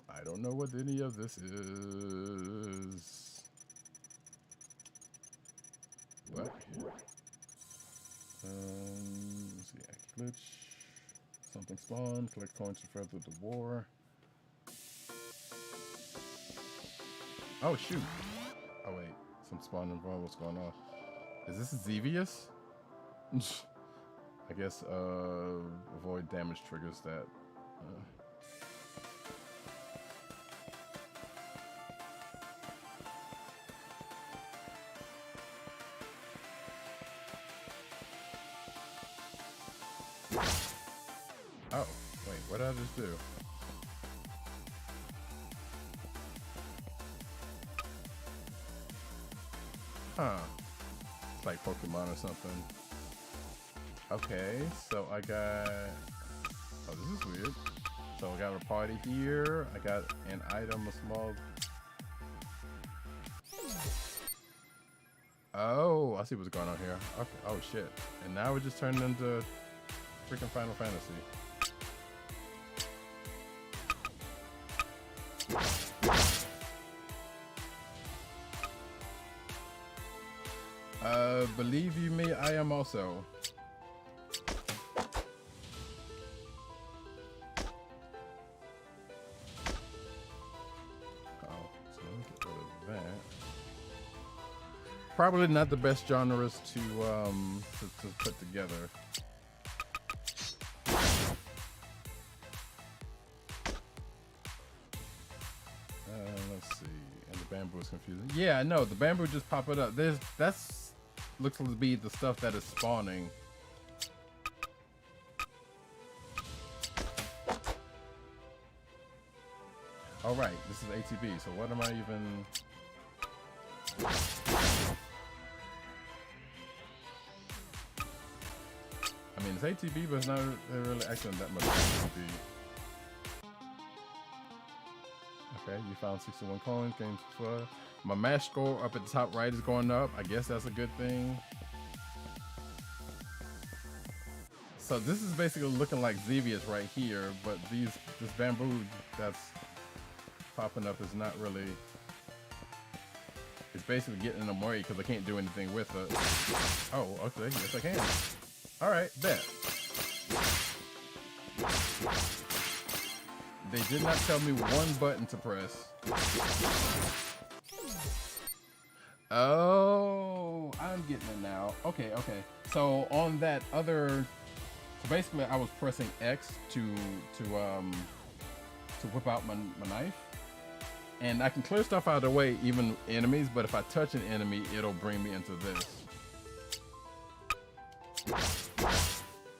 I don't know what any of this is. What? Let's see, act glitch. Something spawn. Collect coins to further the war. Oh shoot! Oh wait, some spawn involved. What's going on? Is this Xevious? I guess avoid damage triggers that. Oh, wait, what did I just do? Huh. It's like Pokemon or something. Okay, so I got. Oh, this is weird. So I got a party here. I got an item, a small. Oh, I see what's going on here. Okay. Oh shit! And now we're just turning into freaking Final Fantasy. Believe you me, I am also. probably not the best genres to put together. Let's see. And the bamboo is confusing. Yeah, no, the bamboo just popping up. That's looks to be the stuff that is spawning. All right, this is ATB. So what am I even? I mean, it's ATB, but it's not really acting that much ATB. Okay, you found 61 coins. Games 12. My match score up at the top right is going up. I guess that's a good thing. So this is basically looking like Xevious right here, but this bamboo that's popping up is not really. It's basically getting in the way because I can't do anything with it. Oh, okay, yes I can. All right, bet. They did not tell me one button to press. Oh, I'm getting it now. Okay, okay. So on that other, so basically I was pressing X to whip out my knife, and I can clear stuff out of the way, even enemies. But if I touch an enemy, it'll bring me into this.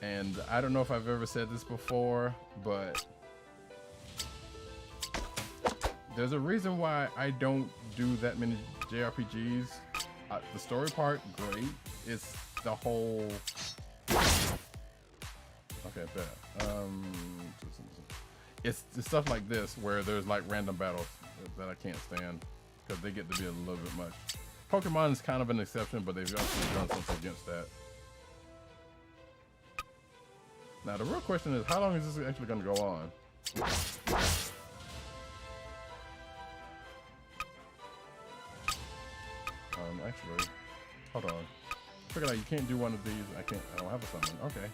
And I don't know if I've ever said this before, but there's a reason why I don't do that many JRPGs. The story part, great. It's the whole. Okay, bet. It's stuff like this where there's like random battles that I can't stand because they get to be a little bit much. Pokemon is kind of an exception, but they've actually done something against that. Now the real question is, how long is this actually going to go on? Actually, hold on. Figured out you can't do one of these. I don't have a summon. Okay.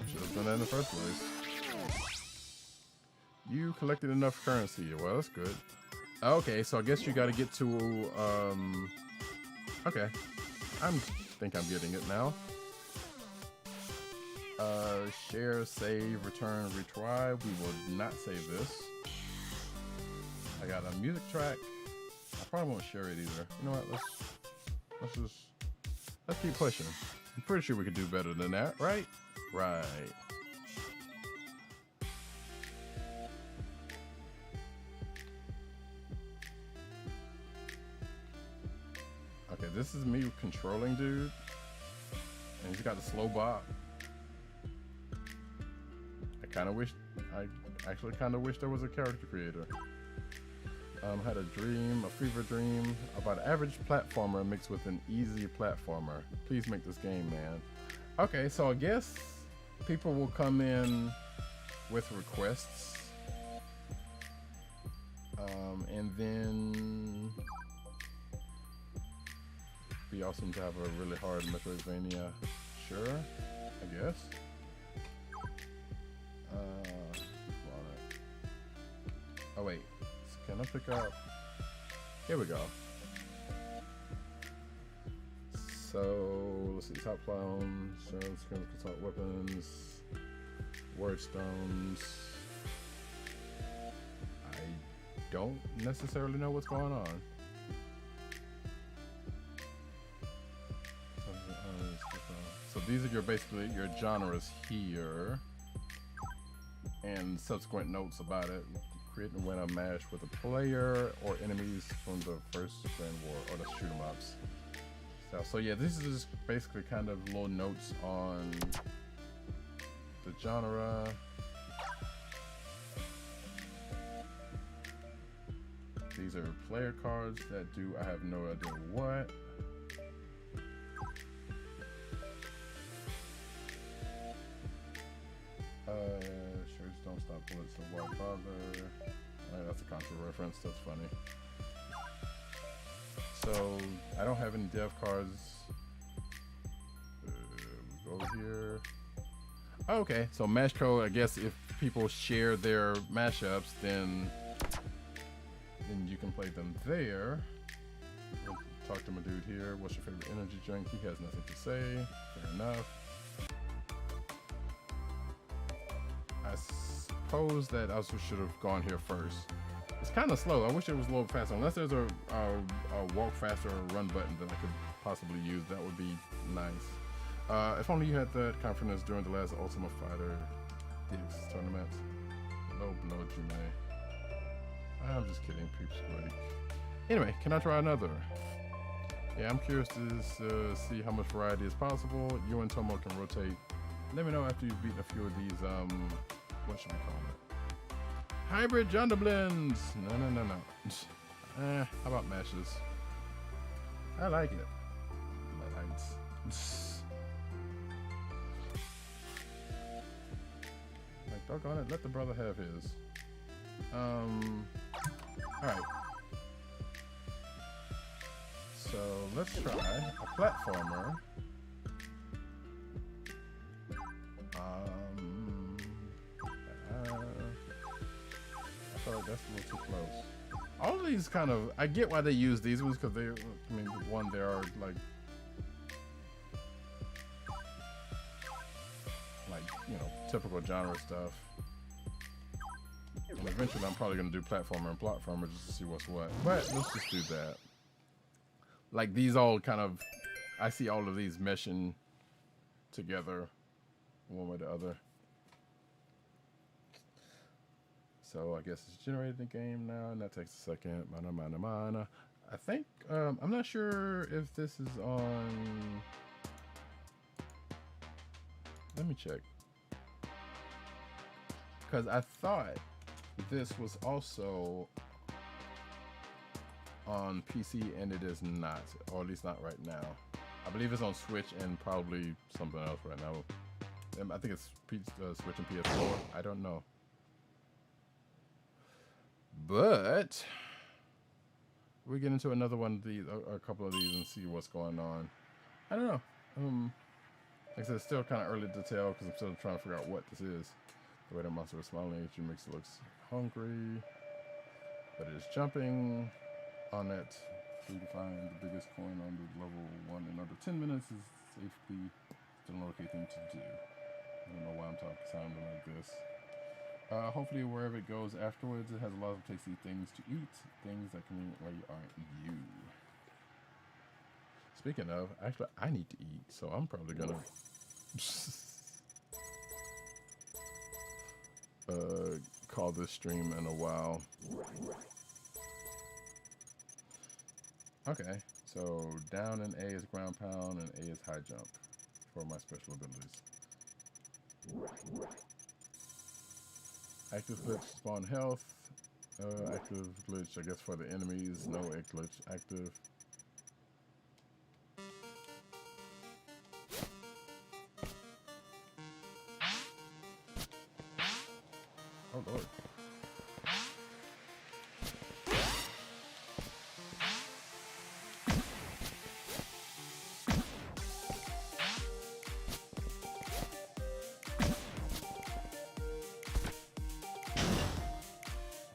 I should have done that in the first place. You collected enough currency. Well, that's good. Okay, so I guess you got to get to okay. I think I'm getting it now. Share, save, return, retry. We will not save this. I got a music track. I probably won't share it either. You know what? Let's keep pushing. I'm pretty sure we could do better than that, right? Right. Okay, this is me controlling dude, and he's got the slow bop. I actually kind of wish there was a character creator. Had a dream, a fever dream about an average platformer mixed with an easy platformer. Please make this game, man. Okay, so I guess people will come in with requests, and then be awesome to have a really hard Metroidvania. Sure, I guess. Oh wait. Can I pick up? Here we go. So let's see. Top clowns, top weapons, word stones. I don't necessarily know what's going on. So these are basically your genres here, and subsequent notes about it. Create and win a match with a player or enemies from the first Grand War, or the shoot 'em ups. So yeah, this is just basically kind of little notes on the genre. These are player cards that do, I have no idea what. Shirts don't stop bullets, so why bother? That's a Contra reference, that's funny. So, I don't have any dev cards. Go over here. Oh, okay, so match code, I guess if people share their mashups, then and you can play them there. We'll talk to my dude here. What's your favorite energy drink? He has nothing to say. Fair enough. I suppose that I also should have gone here first. It's kind of slow. I wish it was a little faster. Unless there's a walk faster or run button that I could possibly use, that would be nice. If only you had that confidence during the last Ultimate Fighter DX tournament. No, Jume. I'm just kidding, peeps. Anyway, can I try another? Yeah, I'm curious to see how much variety is possible. You and Tomo can rotate. Let me know after you've beaten a few of these, what should we call it? Hybrid genre blends! No. How about mashes? I like it. Like, doggone it, let the brother have his. Alright. So, let's try a platformer. I feel like that's a little too close. All of these kind of, I get why they use these ones because they, I mean, one, they are like, you know, typical genre stuff. And eventually I'm probably going to do platformer and platformer just to see what's what. But let's just do that. Like these all kind of, I see all of these meshing together one way or the other. So I guess it's generated the game now, and that takes a second. Mana. I think, I'm not sure if this is on, let me check. Because I thought this was also on PC, and it is not, or at least not right now. I believe it's on Switch and probably something else right now. I think it's Switch and PS4. I don't know. But we get into another one of these, a couple of these, and see what's going on. I don't know. Like I said, it's still kind of early to tell because I'm still trying to figure out what this is. The way that monster is smiling at you makes it looks hungry, but it is jumping on it. So you can find the biggest coin on the level 1 in under 10 minutes is safely still an okay thing to do. I don't know why I'm sounding like this. Hopefully wherever it goes afterwards, it has a lot of tasty things to eat, things that conveniently aren't you. Speaking of, actually I need to eat, so I'm probably gonna call this stream in a while. Okay, so down in A is ground pound and A is high jump for my special abilities. Active glitch spawn health. Active glitch, I guess, for the enemies. No egg glitch active. Oh Lord.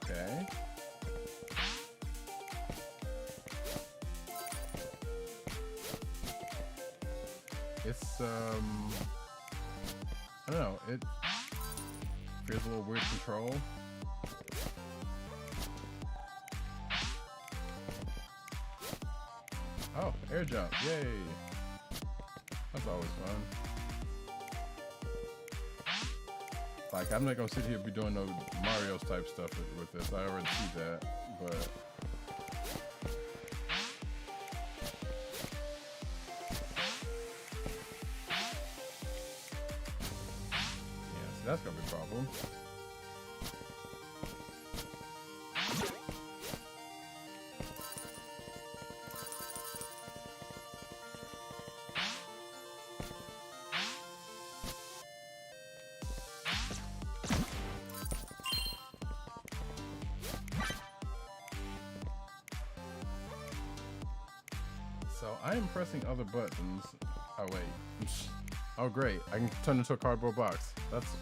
Okay. It's I don't know, it feels a little weird to control. Oh, air jump, yay! That's always fun. Like, I'm not gonna sit here and be doing no Mario's type stuff with this. I already see that, but yeah, so that's gonna be a problem. So I am pressing other buttons. Oh wait. Oh great. I can turn into a cardboard box. That's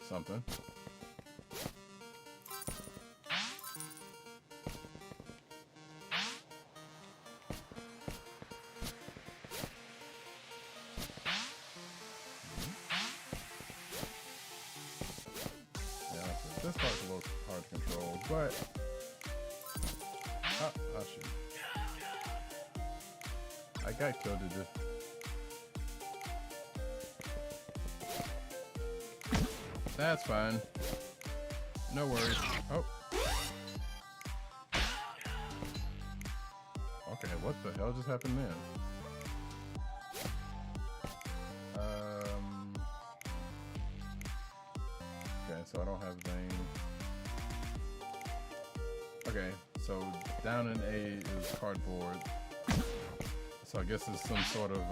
something. What? Oh, shoot. I got killed to this. That's fine. No worries. Oh. Okay, what the hell just happened then? Okay, so I don't have Zane. Okay, so down in A is cardboard. So I guess it's some sort of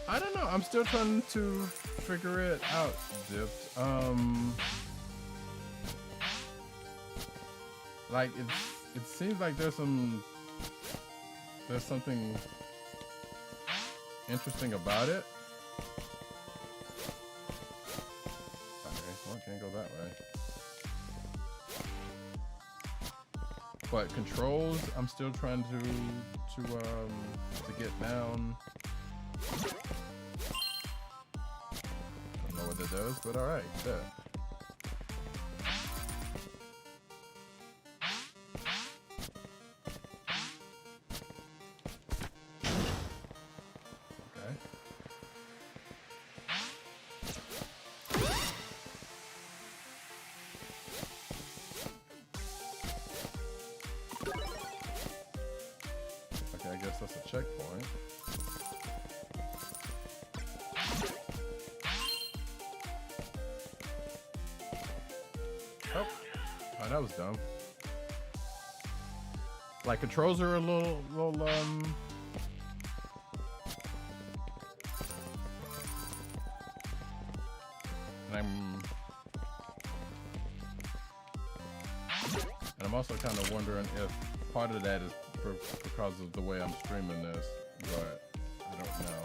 I don't know. I'm still trying to figure it out, Dipped. Like it seems like there's something interesting about it. Okay, well, I can't go that way. But controls, I'm still trying to get down. Don't know what that does, but all right, yeah. I guess that's a checkpoint. Oh, that was dumb. Like controls are a little and I'm also kind of wondering if part of that is because of the way I'm streaming this, but I don't know.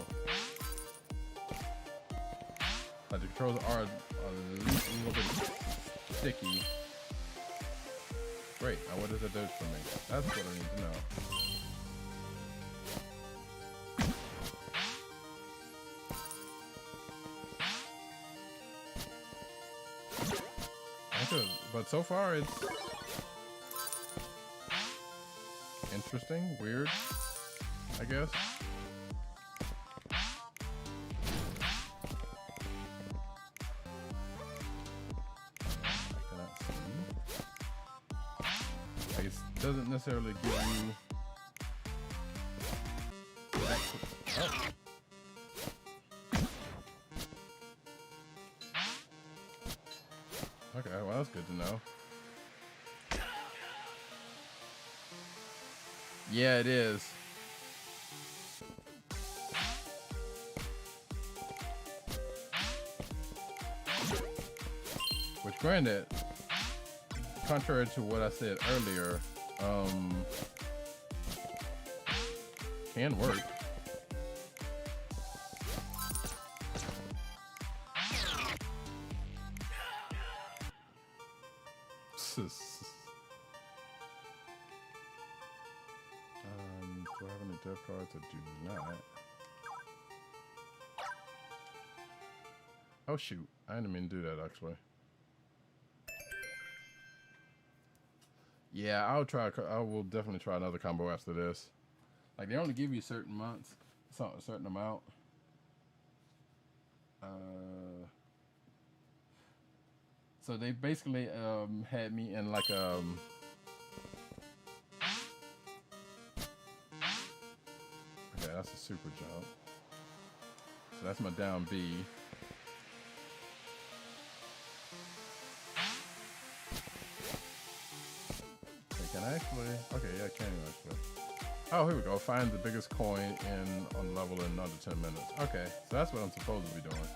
Like the controls are at least a little bit sticky. Great, now what does it do for me? That's what I need to know. Okay, but so far it's interesting, weird, I guess. I cannot see. I guess it doesn't necessarily give you that. Oh. Okay, well that's good to know. Yeah, it is. Which, granted, contrary to what I said earlier, can work. Do I have any death cards? I do not. Oh shoot, I didn't mean to do that actually. Yeah, I will definitely try another combo after this. Like they only give you certain months, a certain amount. So they basically had me in like okay, that's a super jump. So that's my down B. Okay, can I actually? Okay, yeah, I can actually. Oh, here we go. Find the biggest coin on level in under 10 minutes. Okay, so that's what I'm supposed to be doing.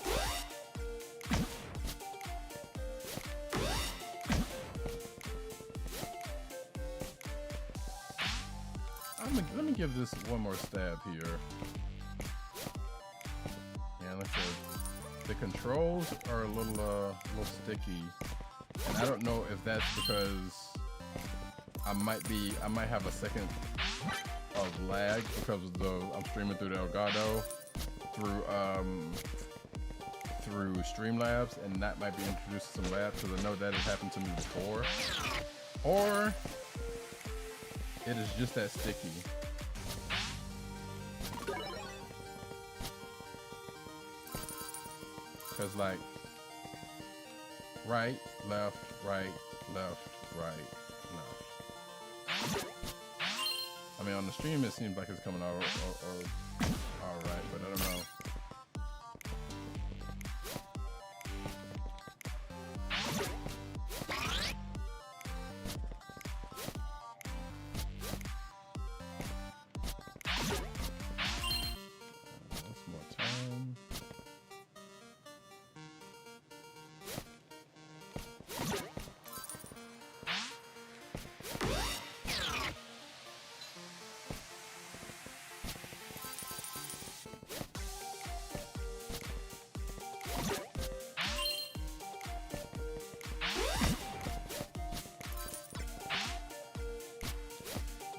Let me give this one more stab here. Yeah, like the controls are a little sticky, and I don't know if that's because I might have a second of lag because I'm streaming through the Elgato through through Streamlabs, and that might be introduced to some labs because I know that has happened to me before. Or it is just that sticky. Because like right, left, right, left, right, left. I mean, on the stream it seems like it's coming all right, but I don't know. That's more time.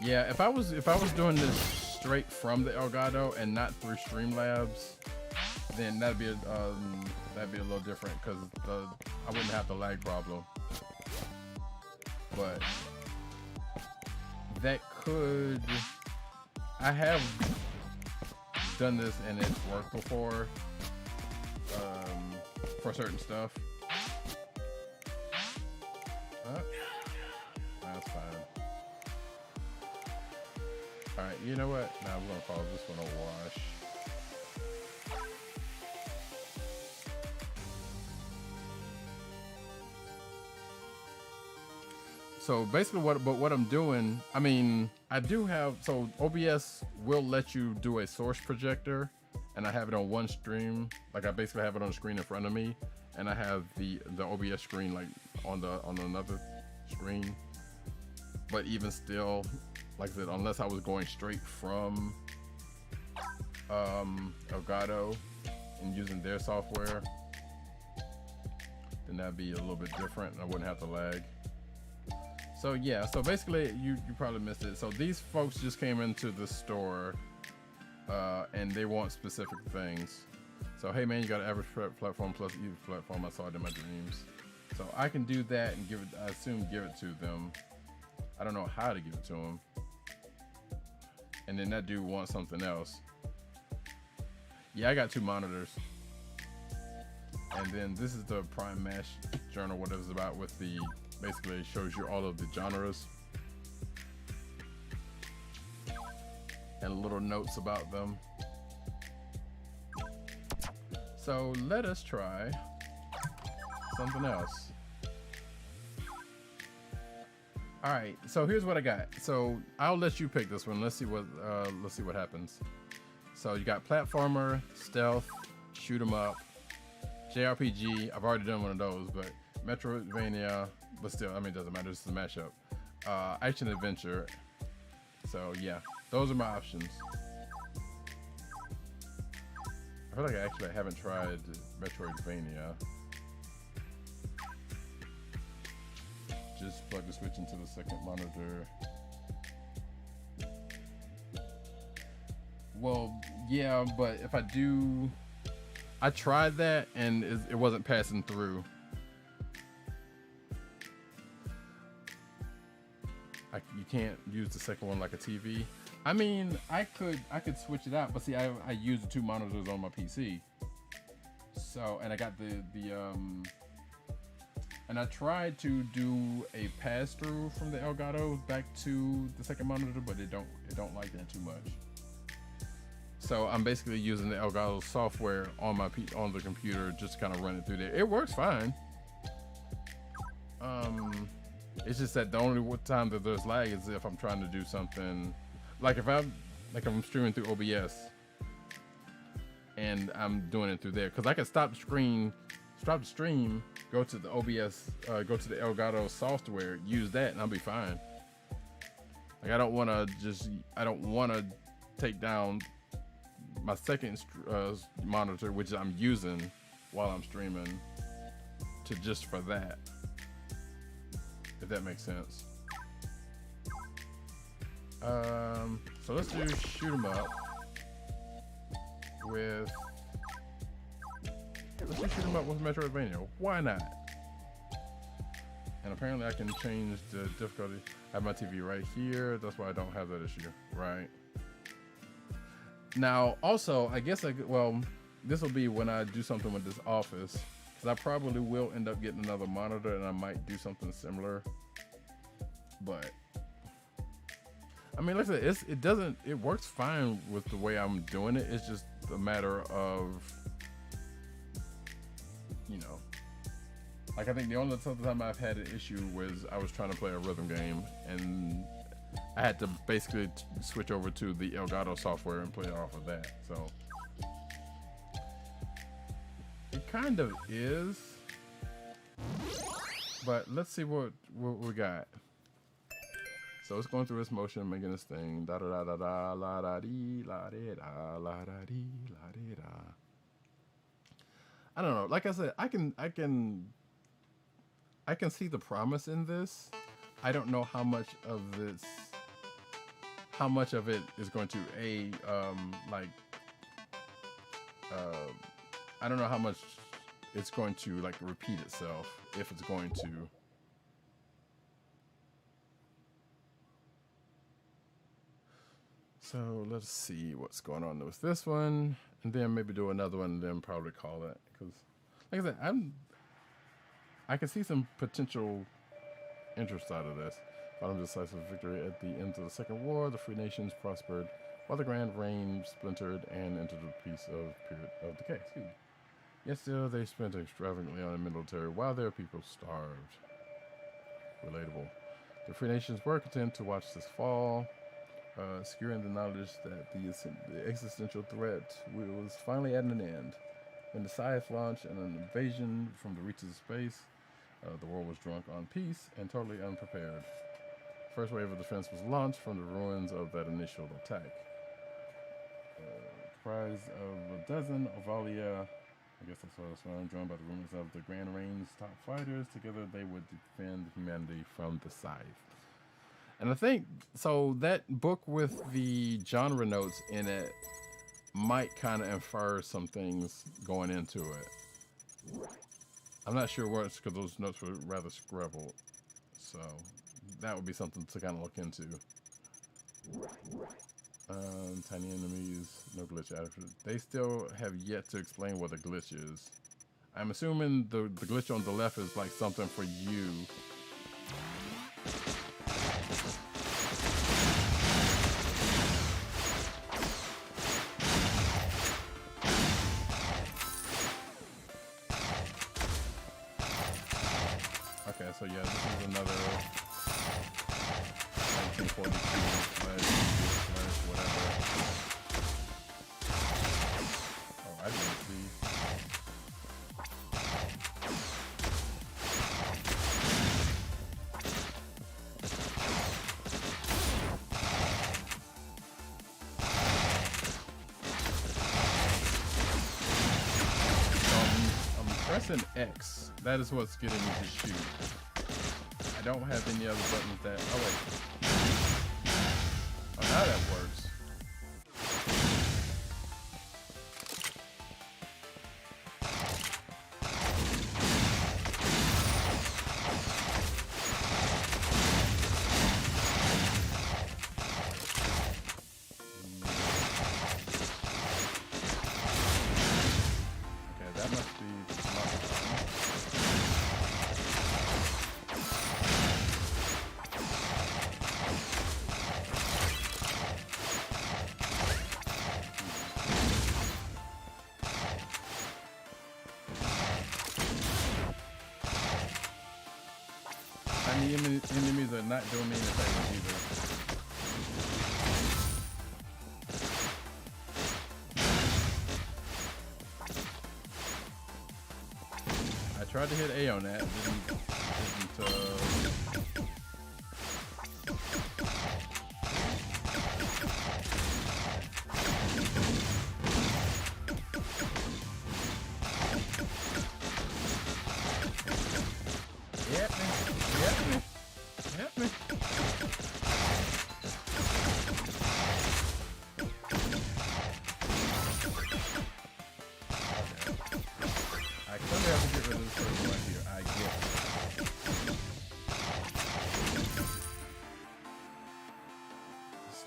Yeah, if I was doing this straight from the Elgato and not through Streamlabs, then that'd be a little different because I wouldn't have the lag problem. But that could, I have done this and it's worked before for certain stuff. That's fine. All right, you know what? Now we're gonna call this one a wash. So basically what I'm doing, I mean, I do have, so OBS will let you do a source projector, and I have it on one stream. Like I basically have it on the screen in front of me, and I have the OBS screen like on another screen. But even still, like I said, unless I was going straight from Elgato and using their software, then that'd be a little bit different and I wouldn't have to lag. So yeah, so basically you probably missed it. So these folks just came into the store and they want specific things. So hey man, you got an average platform plus either platform, I saw it in my dreams. So I can do that and give it, I assume give it to them. I don't know how to give it to them. And then that dude wants something else. Yeah, I got 2 monitors. And then this is the Prime Mesh journal, what it was about with the, basically it shows you all of the genres. And little notes about them. So let us try something else. All right, so here's what I got. So I'll let you pick this one. Let's see what happens. So you got platformer, stealth, shoot 'em up, JRPG. I've already done one of those, but Metroidvania. But still, I mean, it doesn't matter. This is a mashup. Action adventure. So yeah, those are my options. I feel like I haven't tried Metroidvania. Just plug the switch into the second monitor. Well, yeah, but if I do, I tried that and it wasn't passing through. You can't use the second one like a TV. I mean, I could switch it out, but see, I use the 2 monitors on my PC. So, and I got and I tried to do a pass through from the Elgato back to the second monitor, but it don't like that too much. So I'm basically using the Elgato software on the computer, just kind of run it through there. It works fine. It's just that the only time that there's lag is if I'm trying to do something, like if I'm streaming through OBS and I'm doing it through there, because I can stop the stream, go to the OBS, go to the Elgato software, use that, and I'll be fine. Like I don't want to take down my second monitor, which I'm using while I'm streaming, to just for that. If that makes sense. So let's do shoot 'em up with let's just shoot him up with Metroidvania. Why not? And apparently I can change the difficulty. I have my TV right here. That's why I don't have that issue, right? Now, also, I guess well, this will be when I do something with this office, because I probably will end up getting another monitor, and I might do something similar. But I mean, like I said, it works fine with the way I'm doing it. It's just a matter of, you know, like I think the only time I've had an issue was I was trying to play a rhythm game, and I had to basically switch over to the Elgato software and play it off of that. So it kind of is, but let's see what we got. So it's going through its motion, making this thing. Da da da da da la da dee la da da la da dee la da da. I don't know. Like I said, I can see the promise in this. I don't know how much of it is going to I don't know how much it's going to like repeat itself, if it's going to. So let's see what's going on with this one, and then maybe do another one, and then probably call it. Because, like I said, I can see some potential interest out of this. Following decisive victory at the end of the Second War, the Free Nations prospered, while the Grand Reign splintered and entered a period of decay. Excuse me. Yet still, they spent extravagantly on the military while their people starved. Relatable. The Free Nations were content to watch this fall, securing the knowledge that the existential threat was finally at an end. When the Scythe launched an invasion from the reaches of space, the world was drunk on peace and totally unprepared. First wave of defense was launched from the ruins of that initial attack. Comprised of a dozen Ovalia, I guess that's what it's from, joined by the rumors of the Grand Reign's top fighters. Together they would defend humanity from the Scythe. And I think, so that book with the genre notes in it might kind of infer some things going into it. I'm not sure what, because those notes were rather scribbled. So that would be something to kind of look into. Tiny enemies, no glitch after. They still have yet to explain what a glitch is. I'm assuming the glitch on the left is like something for you. Okay, so yeah, this is another 1942 whatever. Oh, I didn't see. I'm pressing X. That is what's getting me to shoot. I don't have any other buttons that. Oh wait. Oh, now that works. Okay, that must be the microphone. And the enemies are not doing me any favors either. I tried to hit A on that, didn't Help me.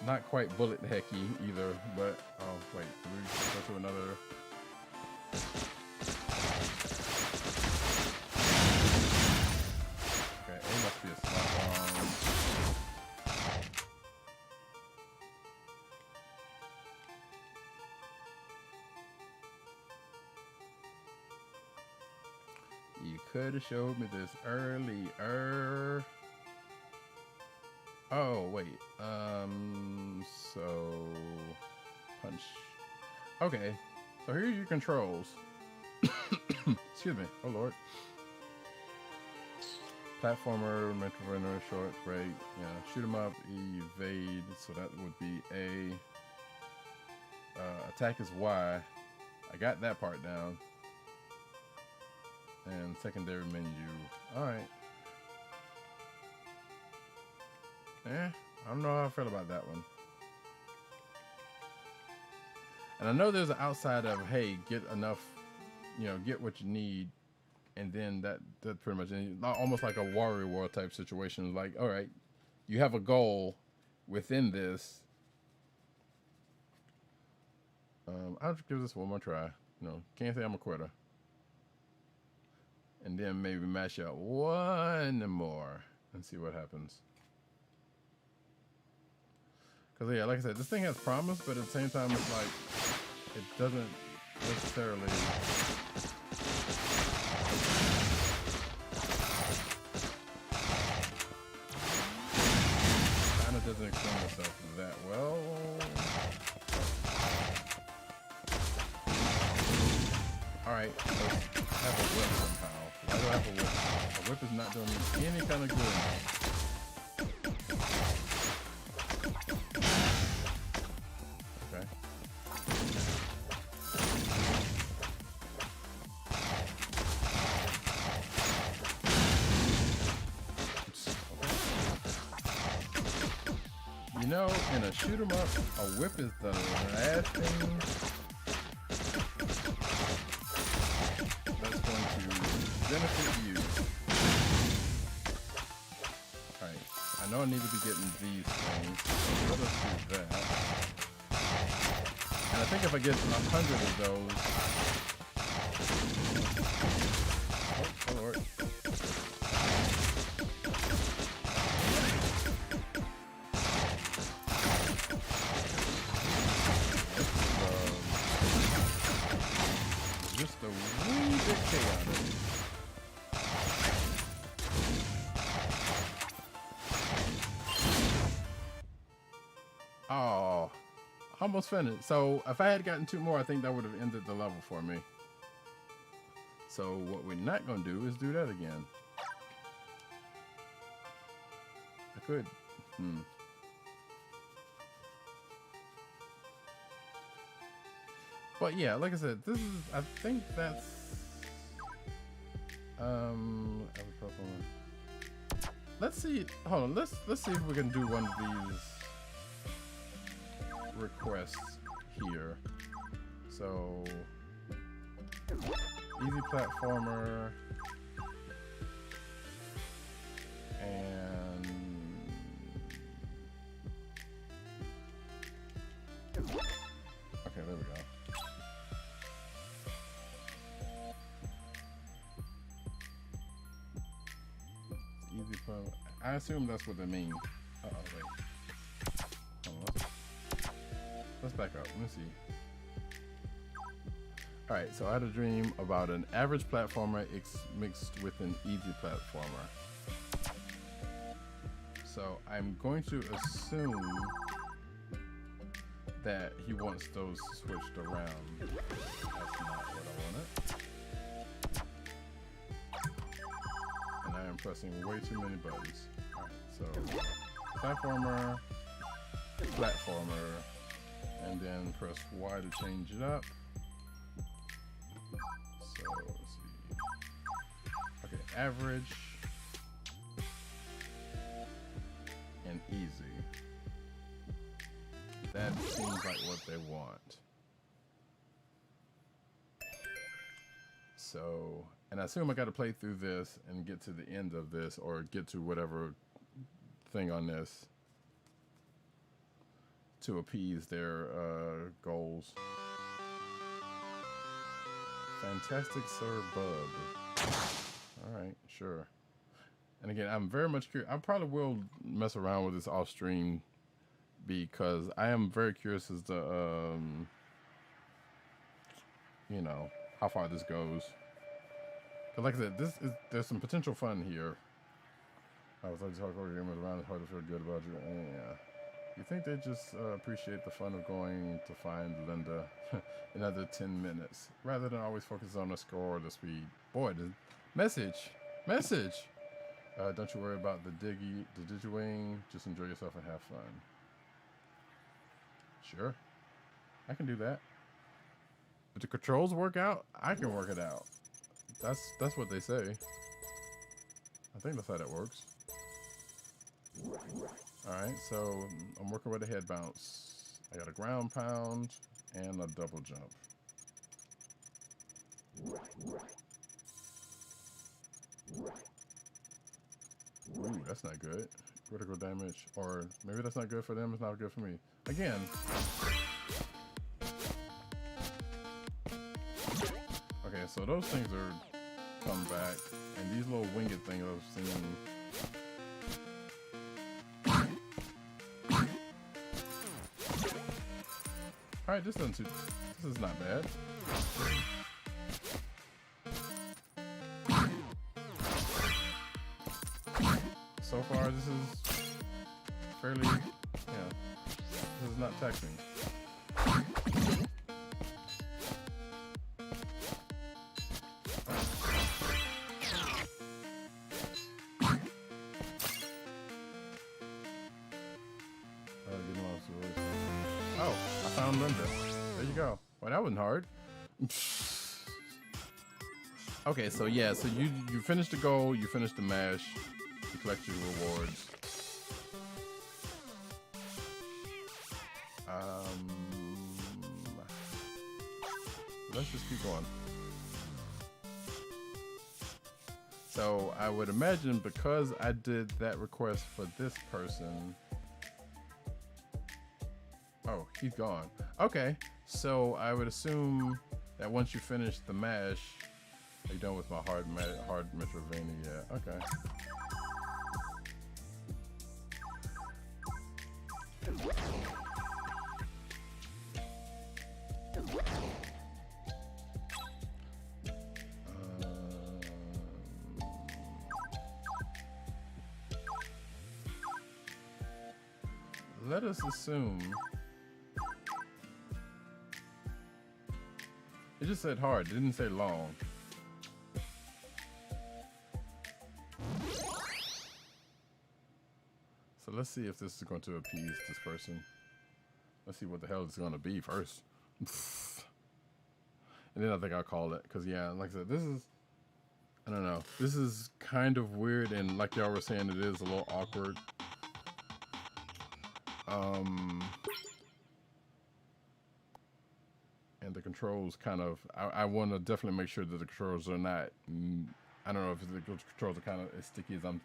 not quite bullet hecky either, but oh wait, did we go to another? Okay, A must be a smart bomb. You could have showed me this earlier. Oh wait, so punch. Okay, so here are your controls. Excuse me. Oh lord. Platformer, Metro runner, short break. Yeah, shoot 'em up, E, evade. So that would be A. Attack is Y. I got that part down. And secondary menu. All right. I don't know how I feel about that one. And I know there's an outside of, hey, get enough, you know, get what you need, and then that's pretty much almost like a Warrior World type situation. Like, all right, you have a goal within this. I'll just give this one more try. You know, can't say I'm a quitter. And then maybe mash out one more and see what happens. Because, yeah, like I said, this thing has promise, but at the same time, it's like, it doesn't necessarily... kind of doesn't explain itself that well. Alright, let's have a whip somehow. Why do I have a whip? A whip is not doing me any kind of good now. You know, in a shoot 'em up, a whip is the last thing that's going to benefit you. Alright, I know I need to be getting these things, so let us do that. And I think if I get 100 of those... Oh lord. Just a wee bit chaotic. Oh, almost finished. So if I had gotten 2 more, I think that would have ended the level for me. So what we're not going to do is do that again. I could. But yeah, like I said, this is, I think that's, let's see, hold on, let's see if we can do one of these requests here. So, easy platformer, and, okay, there we go. Easy platform. I assume that's what they mean. Uh-oh, wait. Hold on, let's back up. Let me see. Alright, so I had a dream about an average platformer mixed with an easy platformer. So I'm going to assume that he wants those switched around. That's not what I wanted. And I am pressing way too many buttons. Alright, so platformer, and then press Y to change it up. So let's see. Okay, average and easy. That seems like what they want. So, and I assume I got to play through this and get to the end of this, or get to whatever thing on this. to appease their goals. Fantastic Sir Bub. All right, sure. And again, I'm very much curious. I probably will mess around with this off stream because I am very curious as to, you know, how far this goes. Because like I said, there's some potential fun here. I was like, hardcore gamers around, it's hard to feel good about you. Yeah. You think they just appreciate the fun of going to find Linda in another 10 minutes, rather than always focus on the score or the speed. Boy, the message. Don't you worry about the digitwing. Just enjoy yourself and have fun. Sure, I can do that. If the controls work out, I can work it out. That's what they say. I think that's how that works. Alright, so I'm working with a head bounce. I got a ground pound and a double jump. Ooh, that's not good. Critical damage. Or maybe that's not good for them, it's not good for me. Again. Okay, so those things are come back. And these little winged things I've seen. Alright, this is not bad. So far, this is fairly, yeah, this is not taxing. Oh, I found Linda. There you go. Well, that wasn't hard. Okay, so yeah, so you finished the goal, you finished the mash, you collect your rewards. Let's just keep going. So I would imagine because I did that request for this person. Oh, he's gone. Okay, so I would assume that once you finish the mash, are you done with my hard Metrovania? Yeah, okay. Let us assume it just said hard, it didn't say long. So let's see if this is going to appease this person. Let's see what the hell it's going to be first. And then I think I'll call it, because yeah, like I said, this is, I don't know, this is kind of weird, and like y'all were saying, it is a little awkward. And the controls kind of, I want to definitely make sure that the controls are not, I don't know if the controls are kind of as sticky as I'm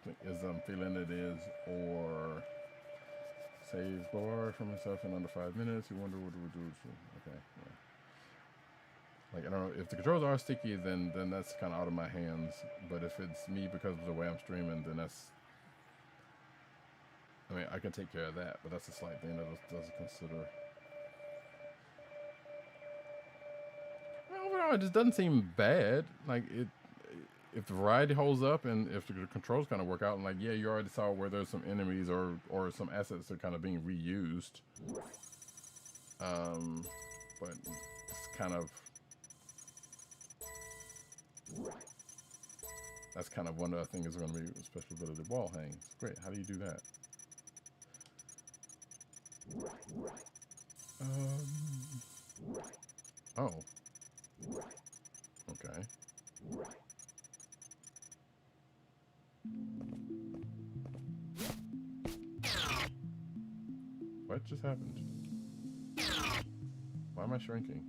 feeling it is, or save bar for myself in under 5 minutes. You wonder what it would do. Okay, yeah. Like, I don't know, if the controls are sticky, then that's kind of out of my hands. But if it's me because of the way I'm streaming, then that's, I mean, I can take care of that, but that's a slight thing that doesn't consider. Well, overall, it just doesn't seem bad. Like, if the variety holds up and if the controls kind of work out, and like, yeah, you already saw where there's some enemies or some assets that are kind of being reused. But it's kind of, that's kind of one of the things that's going to be special ability. Wall hangs. Great. How do you do that? Oh. Okay. What just happened? Why am I shrinking?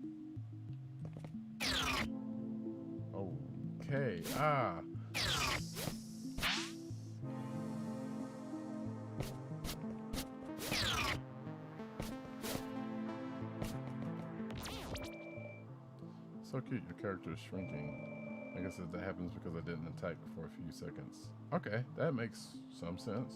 Okay. Ah. So cute, your character is shrinking. I guess that happens because I didn't attack for a few seconds. Okay, that makes some sense.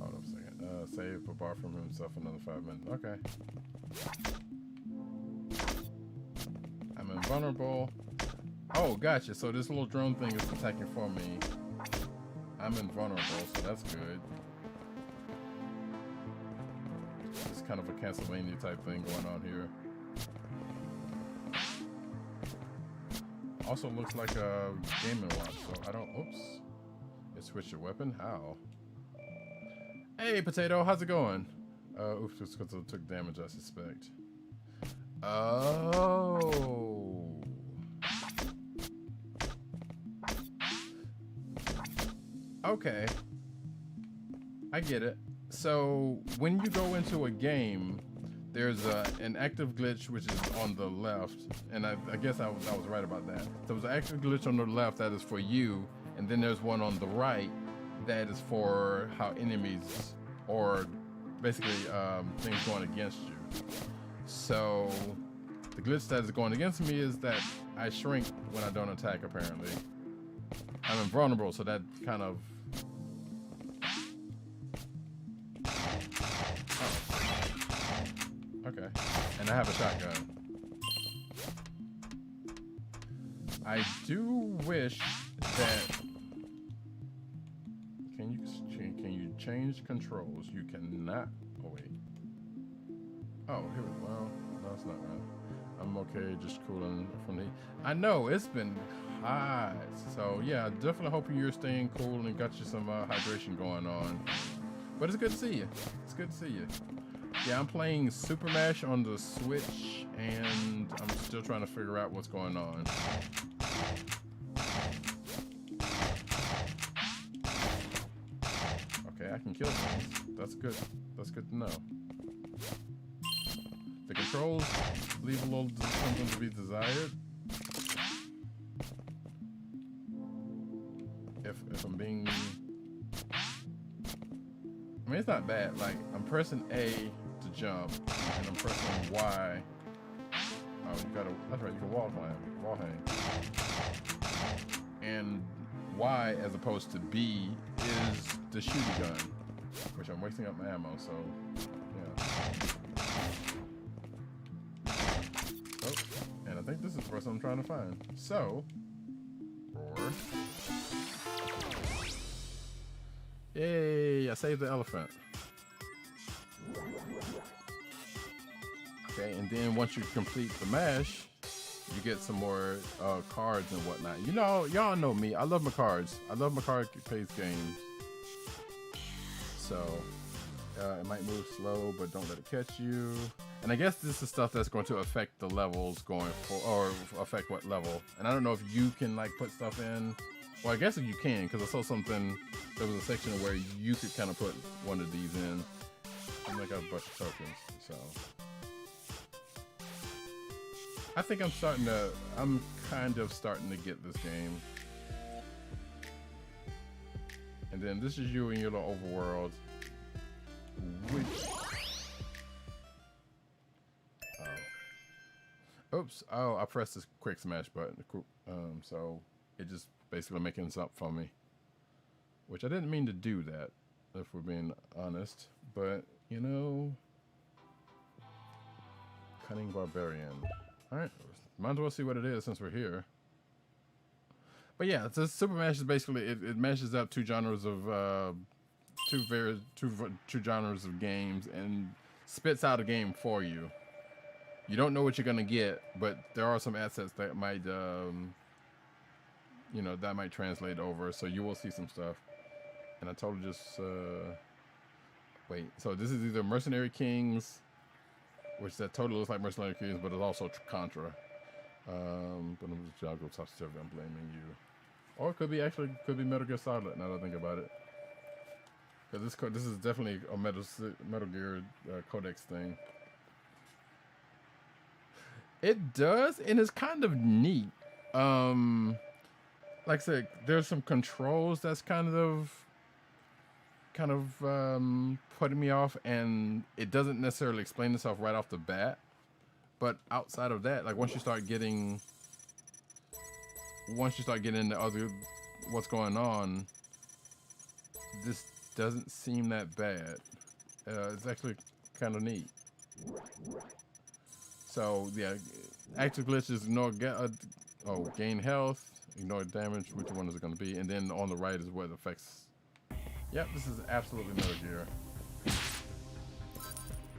Hold up a second. Save a bar from himself another 5 minutes. Okay. I'm invulnerable. Oh, gotcha. So this little drone thing is attacking for me. I'm invulnerable, so that's good. It's kind of a Castlevania type thing going on here. Also looks like a Game & Watch, so I don't. Oops. It switched your weapon? How? Hey, Potato, how's it going? Oops, it's because it took damage, I suspect. Oh. Okay. I get it. So when you go into a game, there's an active glitch which is on the left, and I guess I was right about that. There's an active glitch on the left that is for you, and then there's one on the right that is for how enemies or basically things going against you. So the glitch that is going against me is that I shrink when I don't attack. Apparently, I'm invulnerable, so that kind of. Okay, and I have a shotgun. I do wish that can you change controls? You cannot. Oh wait. Oh, here we go. Well, no, it's not right. I'm okay, just cooling from the. I know it's been hot, so yeah, definitely hoping you're staying cool and got you some hydration going on. But it's good to see you. It's good to see you. Yeah, I'm playing Super Mash on the Switch, and I'm still trying to figure out what's going on. Okay, I can kill things. That's good. That's good to know. The controls leave a little something to be desired. If I'm being... I mean, it's not bad. Like, I'm pressing A to jump, and I'm pressing Y. Oh, you gotta, that's right, you can wall climb, wall hang. And Y, as opposed to B, is the shooty gun, which I'm wasting up my ammo, so, yeah. Oh, and I think this is the person I'm trying to find. So, roar. Yay, I saved the elephant. Okay, and then once you complete the mash, you get some more cards and whatnot. You know, y'all know me. I love my cards. I love my card-based games. So, it might move slow, but don't let it catch you. And I guess this is stuff that's going to affect the levels going for, or affect what level. And I don't know if you can like put stuff in. Well, I guess if you can, because I saw something, there was a section where you could kind of put one of these in. And I got a bunch of tokens, so. I think I'm kind of starting to get this game. And then this is you in your little overworld. Which... Oops, oh, I pressed this quick smash button. So it just basically making this up for me. Which I didn't mean to do that, if we're being honest. But, you know... Cunning Barbarian. Alright, might as well see what it is since we're here. But yeah, it's Super Mash is basically, it mashes up two genres of, two genres of games and spits out a game for you. You don't know what you're gonna get, but there are some assets that might, you know, that might translate over, so you will see some stuff. And I totally just, wait, so this is either Mercenary Kings, which that totally looks like Mercenary Kings, but it's also Contra. But I'm just, I'll go talk to I'm blaming you. Or it could be Metal Gear Solid, now that I think about it. Because this is definitely a Metal Gear Codex thing. It does, and it's kind of neat. Like I said, there's some controls that's putting me off, and it doesn't necessarily explain itself right off the bat. But outside of that, like once you start getting into other what's going on, this doesn't seem that bad. It's actually kind of neat. So yeah, active glitches, gain health, ignore damage, which one is it going to be, and then on the right is what it affects. Yep, this is absolutely Metal Gear.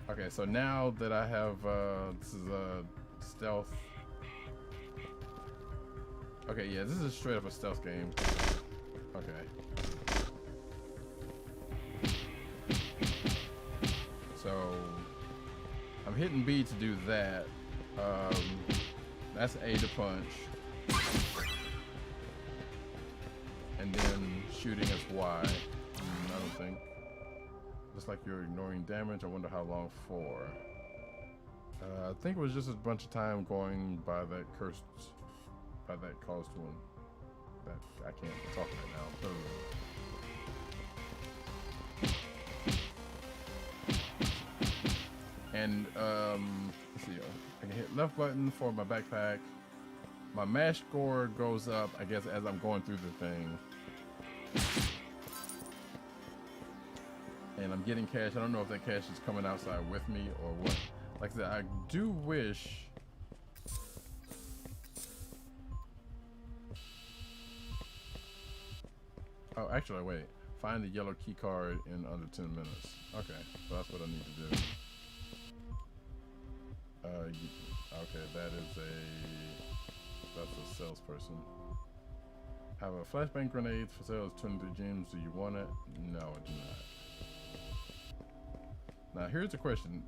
Okay, so now that I have, this is a stealth. Okay, yeah, this is straight up a stealth game. Okay. So, I'm hitting B to do that. That's A to punch. And then shooting is Y. I don't think. Looks like you're ignoring damage. I wonder how long for. I think it was just a bunch of time going by that caused one. That I can't talk right now. And let's see. I can hit left button for my backpack. My mash score goes up, I guess, as I'm going through the thing. And I'm getting cash. I don't know if that cash is coming outside with me or what. Like I said, I do wish. Oh, actually, wait. Find the yellow key card in under 10 minutes. Okay, so that's what I need to do. Okay, that's a salesperson. Have a flashbang grenade for sale, 23 gems. Do you want it? No, I do not. Now here's the question.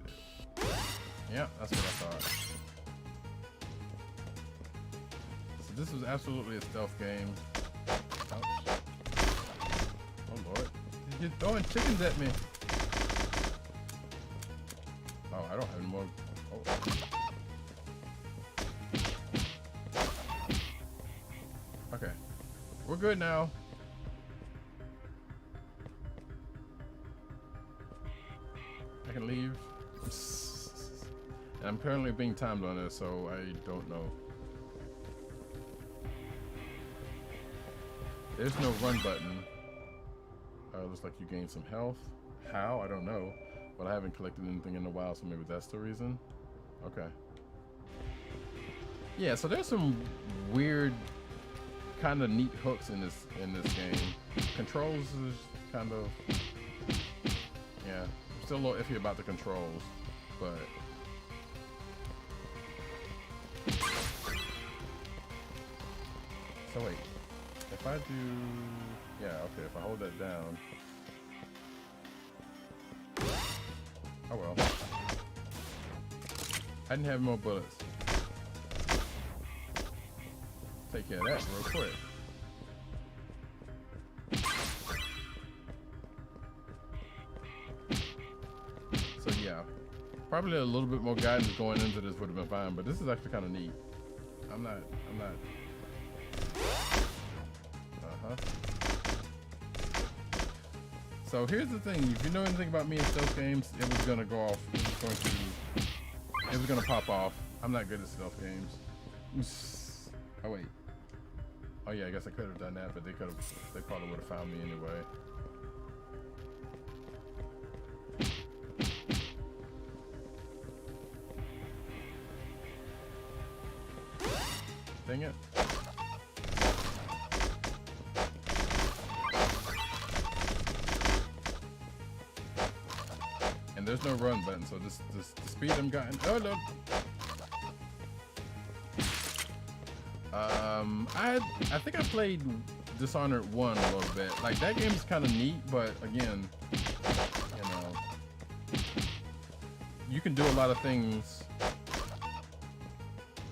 Yeah, that's what I thought. So this was absolutely a stealth game. Ouch. Oh Lord. You're throwing chickens at me. Oh, I don't have any more. Oh. Okay. We're good now. I can leave. And I'm currently being timed on this, so I don't know. There's no run button. Looks like you gained some health. How? I don't know. But I haven't collected anything in a while, so maybe that's the reason. Okay. Yeah, so there's some weird, kind of neat hooks in this game. Controls is kind of, yeah. I'm still a little iffy about the controls, but. So wait, if I do, yeah, okay, if I hold that down. Oh well. I didn't have more bullets. Take care of that real quick. So yeah, probably a little bit more guidance going into this would have been fine, but this is actually kind of neat. I'm not. So here's the thing, if you know anything about me in stealth games, it was gonna go off. It was gonna pop off. I'm not good at stealth games. Oh wait. Oh yeah, I guess I could have done that, but they probably would have found me anyway. Dang it. And there's no run button, so this the speed I'm gotten. Oh no. I think I played Dishonored 1 a little bit. Like that game's kind of neat, but again, you know, you can do a lot of things.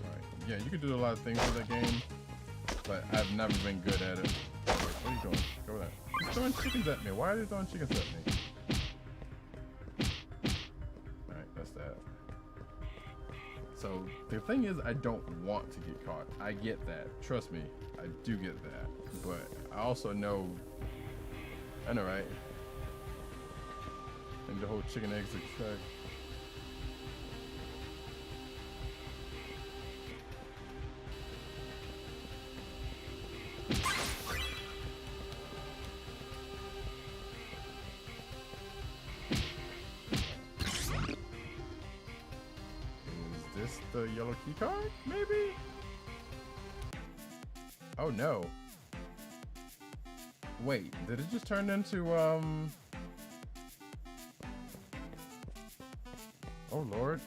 Alright, yeah, you can do a lot of things with that game, but I've never been good at it. Wait, what are you doing? Go there. He's throwing chickens at me. Why are they throwing chickens at me? So the thing is, I don't want to get caught. I get that. Trust me, I do get that. But I also know, I know, right? And the whole chicken eggs effect. The yellow key card, maybe? Oh no. Wait, did it just turn into oh Lord.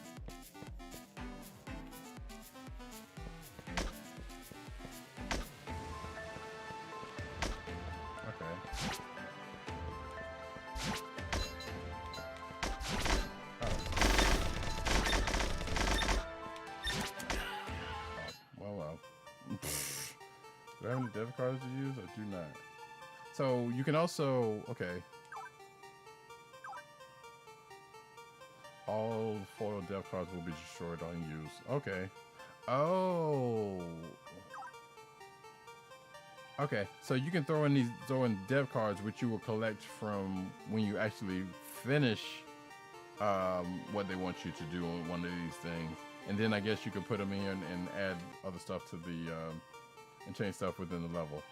Okay. Do I have any debit cards to use? I do not. So you can also, okay. All foil debit cards will be destroyed on use. Okay. Oh. Okay, so you can throw in debit cards, which you will collect from when you actually finish what they want you to do on one of these things. And then I guess you could put them in and add other stuff to the and change stuff within the level.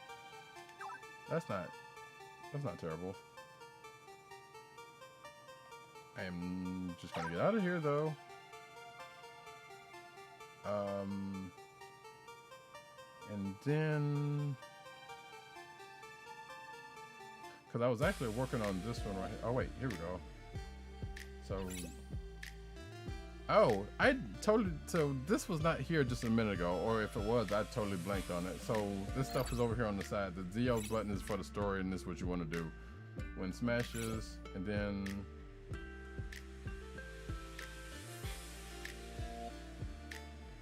That's not terrible. I am just gonna get out of here though. And then, because I was actually working on this one right here. Oh wait, here we go. So, oh, I totally, so this was not here just a minute ago, or if it was, I totally blanked on it. So this stuff is over here on the side. The ZL button is for the story, and this is what you want to do. When smashes, and then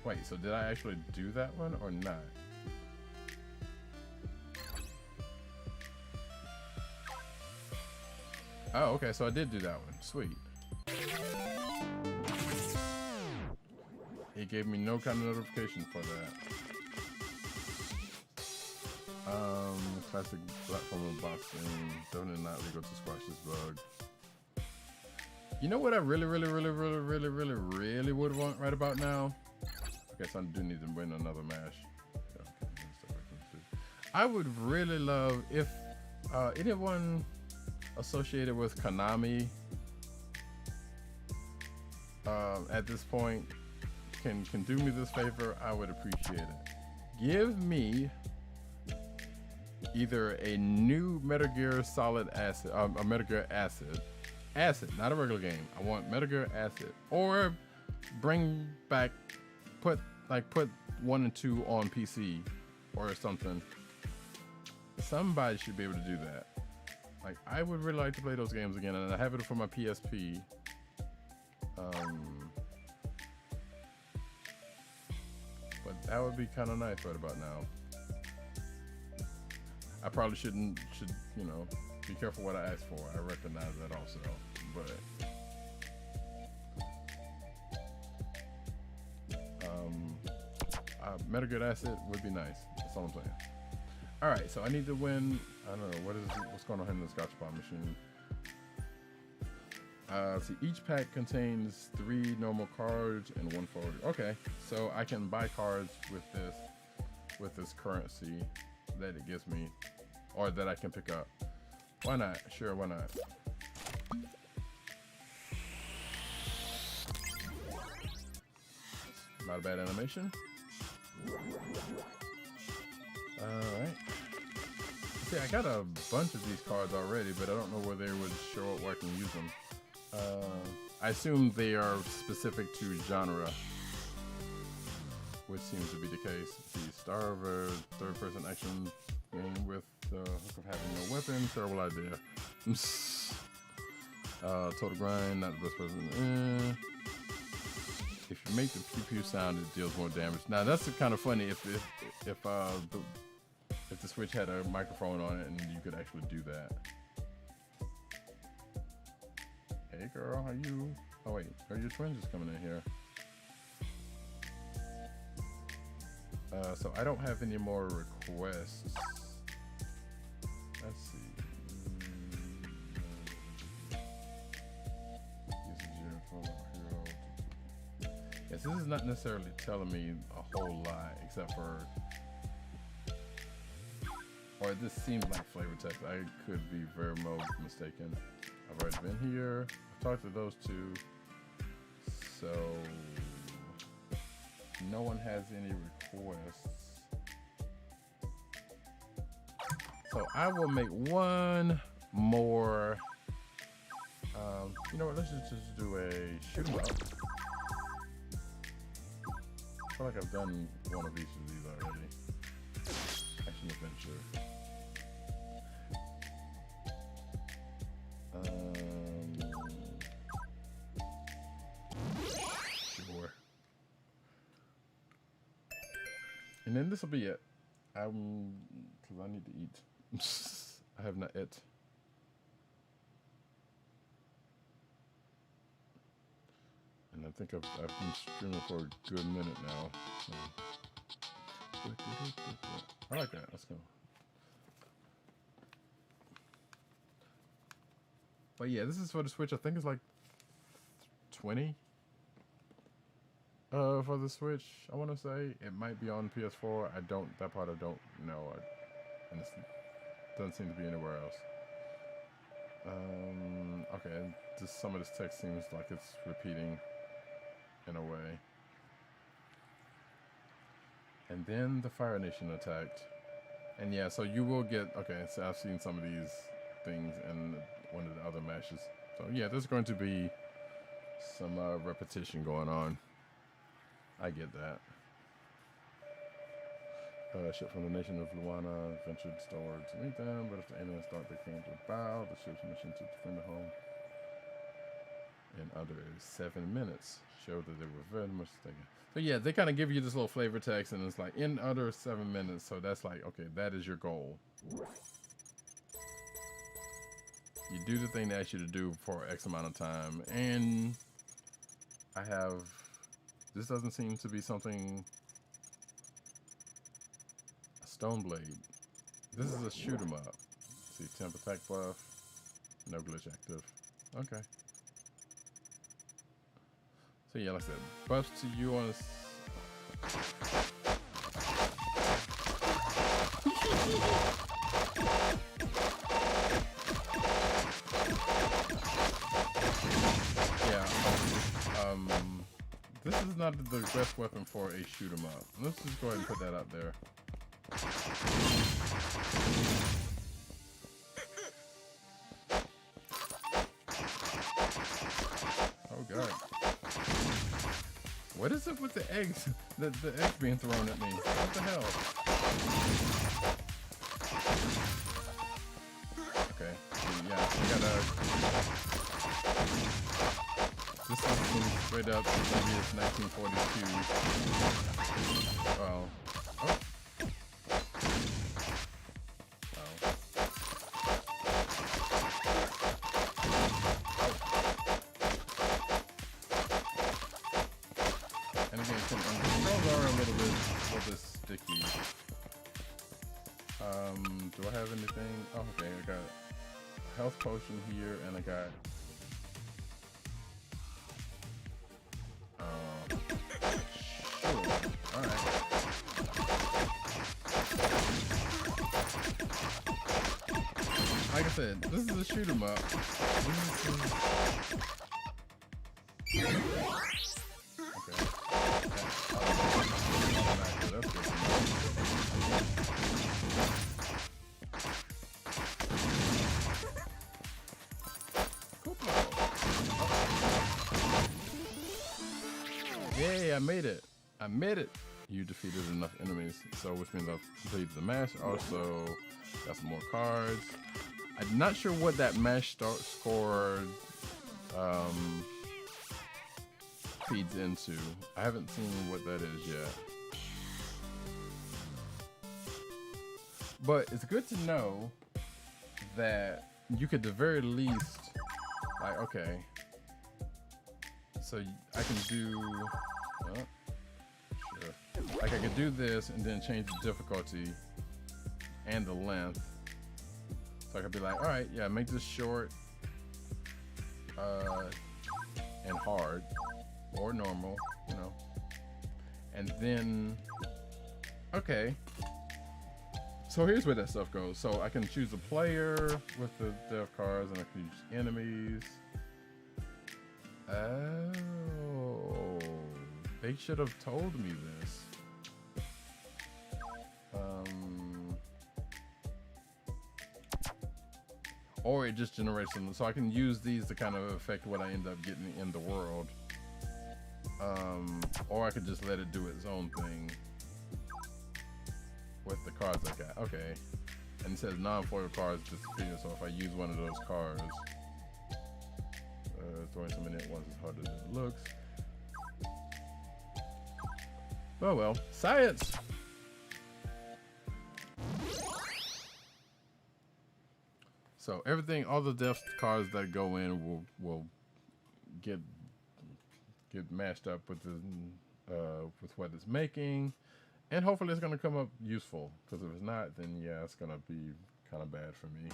wait, so did I actually do that one or not? Oh, okay, so I did do that one. Sweet. It gave me no kind of notification for that. Classic platform unboxing. Definitely not legal to squash this bug. You know what I really would want right about now? Okay, so I do need to win another match. Yeah, okay, I would really love if anyone associated with Konami at this point can do me this favor. I would appreciate it. Give me either a new Metal Gear Solid Acid, a Metal Gear Acid, not a regular game. I want Metal Gear Acid, or bring back, put 1 and 2 on PC or something. Somebody should be able to do that. Like, I would really like to play those games again, and I have it for my PSP. But that would be kind of nice right about now. I probably should, you know, be careful what I ask for. I recognize that also, but Metal Gear Acid would be nice. That's all I'm saying. All right, so I need to win. I don't know what's going on in this gachapon machine. See, each pack contains 3 normal cards and 1 forward. Okay, so I can buy cards with this currency that it gives me, or that I can pick up. Why not? Sure, why not? Not a bad animation. Alright. See, I got a bunch of these cards already, but I don't know where they would show up where I can use them. I assume they are specific to genre, which seems to be the case. The star of a third-person action game with the hook of having no weapon. Terrible idea. Total grind, not the best person. If you make the pew pew sound, it deals more damage. Now that's kind of funny if the Switch had a microphone on it and you could actually do that. Hey girl, how you? Oh wait, are your twins just coming in here? So I don't have any more requests. Let's see. Yes, this is not necessarily telling me a whole lot, except for, or this seems like flavor text. I could be very mistaken. I've already been here. I've talked to those two. So no one has any requests. So I will make one more. You know what? Let's just do a shoot 'em up. I feel like I've done one of each of these already. Action adventure. Sure. And then this will be it. Because I need to eat. I have not eaten. And I think I've been streaming for a good minute now. So. I like that. Let's go. But yeah, this is for the Switch. I think it's like 20 for the Switch. I want to say it might be on PS4. That part I don't know. And it doesn't seem to be anywhere else. Okay, some of this text seems like it's repeating in a way. And then the Fire Nation attacked. And yeah, so you will get, okay, so I've seen some of these things in one of the other matches. So yeah, there's going to be some repetition going on. I get that. Ship from the nation of Luana ventured toward to meet them, but if the aliens thought they came to bow, the ship's mission to defend the home in under 7 minutes showed that they were very much mistaken. So yeah, they kind of give you this little flavor text, and it's like in under 7 minutes. So that's like, okay, that is your goal. You do the thing they ask you to do for X amount of time, and this doesn't seem to be something. A stone blade. This is a shoot 'em up. See, temp attack buff, no glitch active. Okay. So yeah, like I said, buffs to you on this is not the best weapon for a shoot 'em up. Let's just go ahead and put that out there. Oh god. What is it with the eggs? The eggs being thrown at me. What the hell? Okay. Yeah, we gotta. This is straight up. Maybe it's 1942. Well. Oh. And again, controls are a little bit sticky. Do I have anything? Oh, okay, I got a health potion here, and I got. Sure. All right. Like I said, this is a shoot 'em up. Okay. That's good. Yay, I made it. I made it. You defeated enough enemies, so which means I've completed the match. Also, got some more cards. I'm not sure what that match score feeds into. I haven't seen what that is yet. But it's good to know that you could at the very least, like, okay, so I can do, sure. Like I could do this and then change the difficulty and the length. So I could be like, all right, yeah, make this short and hard or normal, you know. And then, okay. So here's where that stuff goes. So I can choose a player with the dev cards, and I can use enemies. Oh, they should have told me this. Or it just generates them, so I can use these to kind of affect what I end up getting in the world. Or I could just let it do its own thing with the cards I got. Okay, and it says non-foil cards disappear. So if I use one of those cards, throwing some in it once is harder than it looks. Oh well, science. So everything, all the depth cards that go in will get matched up with the with what it's making, and hopefully it's gonna come up useful. Because if it's not, then yeah, it's gonna be kind of bad for me.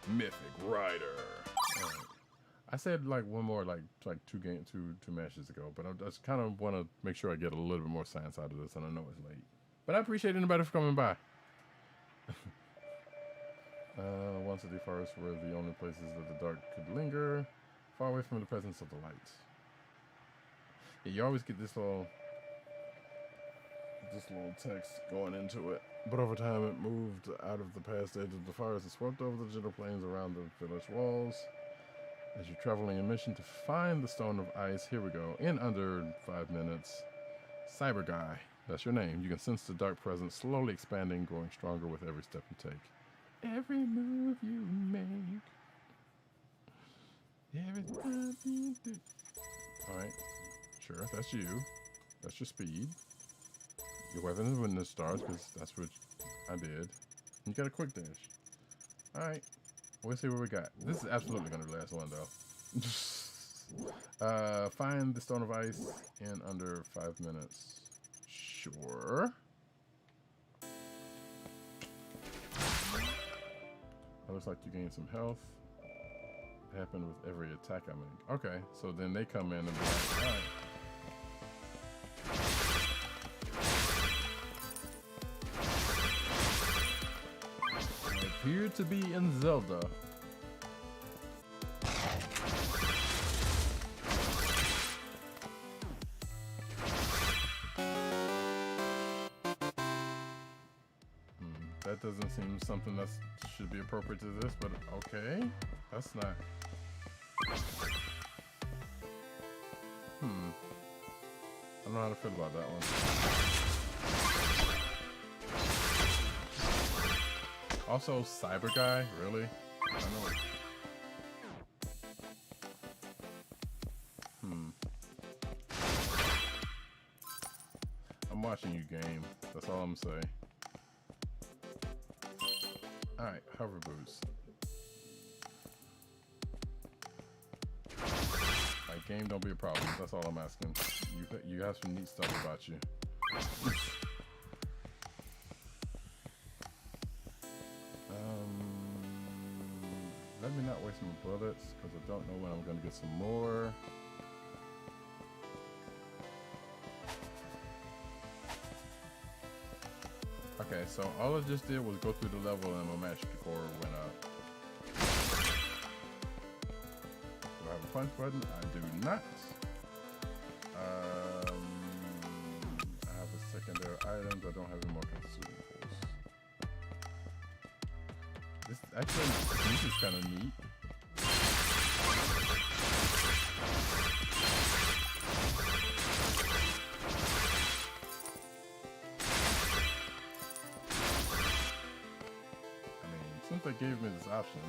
Mythic Rider. Right. I said like one more like two matches ago, but I just kind of want to make sure I get a little bit more science out of this, and I know it's late. But I appreciate anybody for coming by. Once the forests were the only places that the dark could linger, far away from the presence of the light. Yeah, you always get this little text going into it. But over time, it moved out of the past edge of the forest and swept over the gentle plains around the village walls. As you're traveling a mission to find the Stone of Ice, here we go. In under 5 minutes, Cyber Guy. That's your name. You can sense the dark presence slowly expanding, growing stronger with every step you take. Every move you make. Every time you do. Alright. Sure, that's you. That's your speed. Your weapon is witness stars, because that's what I did. You got a quick dash. Alright. We'll see what we got. This is absolutely going to be the last one, though. Find the Stone of Ice in under 5 minutes. Sure. It looks like you gain some health. It happened with every attack I make. Okay, so then they come in and be like, alright. I appear to be in Zelda. That doesn't seem something that should be appropriate to this, but okay. That's not... I don't know how to feel about that one. Also, Cyber Guy? Really? I know. I'm watching you game. That's all I'm saying. Alright, hover boots. Like, game don't be a problem. That's all I'm asking. You have some neat stuff about you. Let me not waste my bullets, because I don't know when I'm going to get some more. Okay, so all I just did was go through the level and my magic score went up. Do I have a punch button? I do not. I have a secondary items. I don't have any more consumables. This is kind of neat. Since they gave me this option,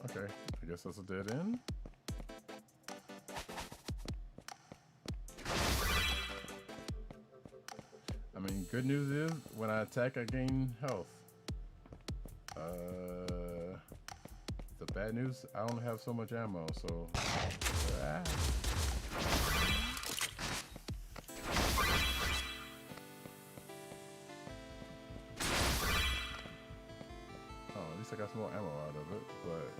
okay, I guess that's a dead end. I mean, good news is when I attack, I gain health. The bad news, I only have so much ammo, so. Ah. Oh, at least I got some more ammo out of it, but.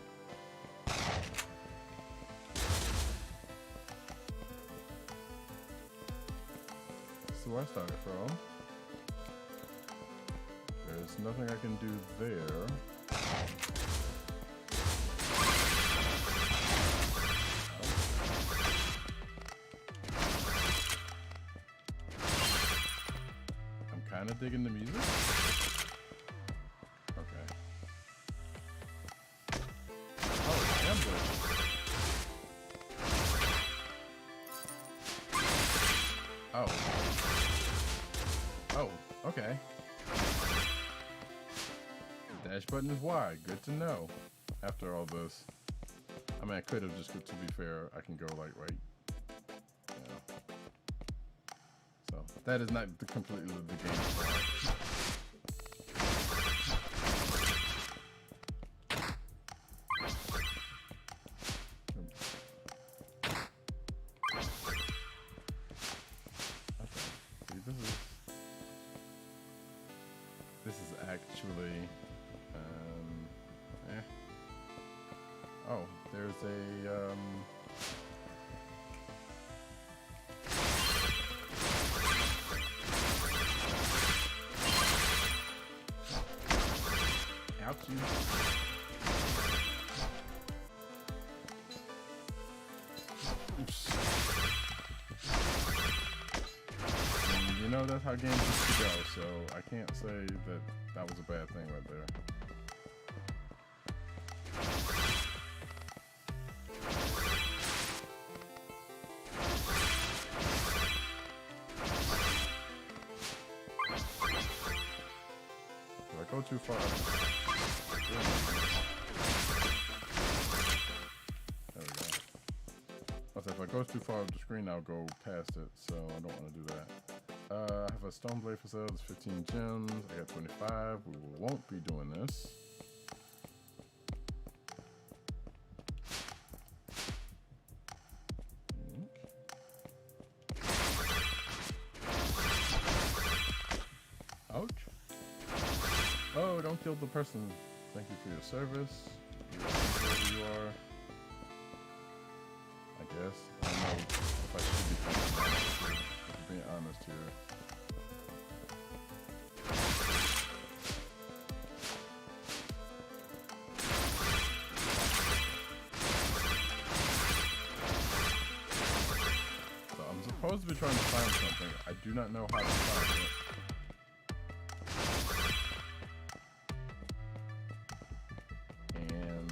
That's where I started from. There's nothing I can do there. I'm kind of digging the music. Okay. Oh, ambush. Oh. Oh, okay. Dash button is Y. Good to know. After all this. I mean, I could have just, to be fair, I can go like right. Yeah. So, that is not completely the game. This is actually, oh, there's a, ouchie. Oops. You know, that's how games used to go, so I can't say that that was a bad thing right there. If I go too far, there we go. Also, if I go too far up the screen, I'll go past it, so I don't want to do that. I have a stone blade for sale. It's 15 gems. I got 25. We won't be doing this. Ouch. Oh, don't kill the person. Thank you for your service. Whoever you are. I guess. I don't know if I should be being honest here. So I'm supposed to be trying to find something. I do not know how to find it. And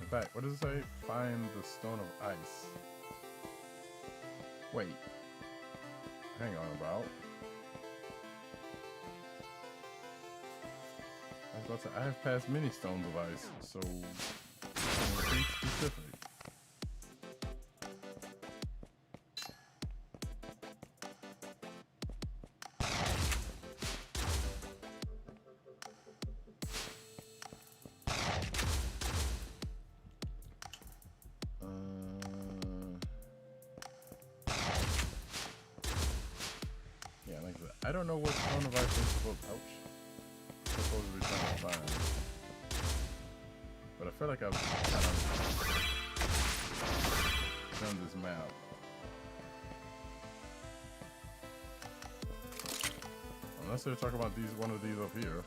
in fact, what does it say? Find the stone of ice. Wait. Hang on about. I was about to say, I have passed many stones of ice, so be specific. I don't know what stone of ice I'm supposed to be trying to find. But I feel like I've kind of done this map. Unless they're talking about these, one of these up here.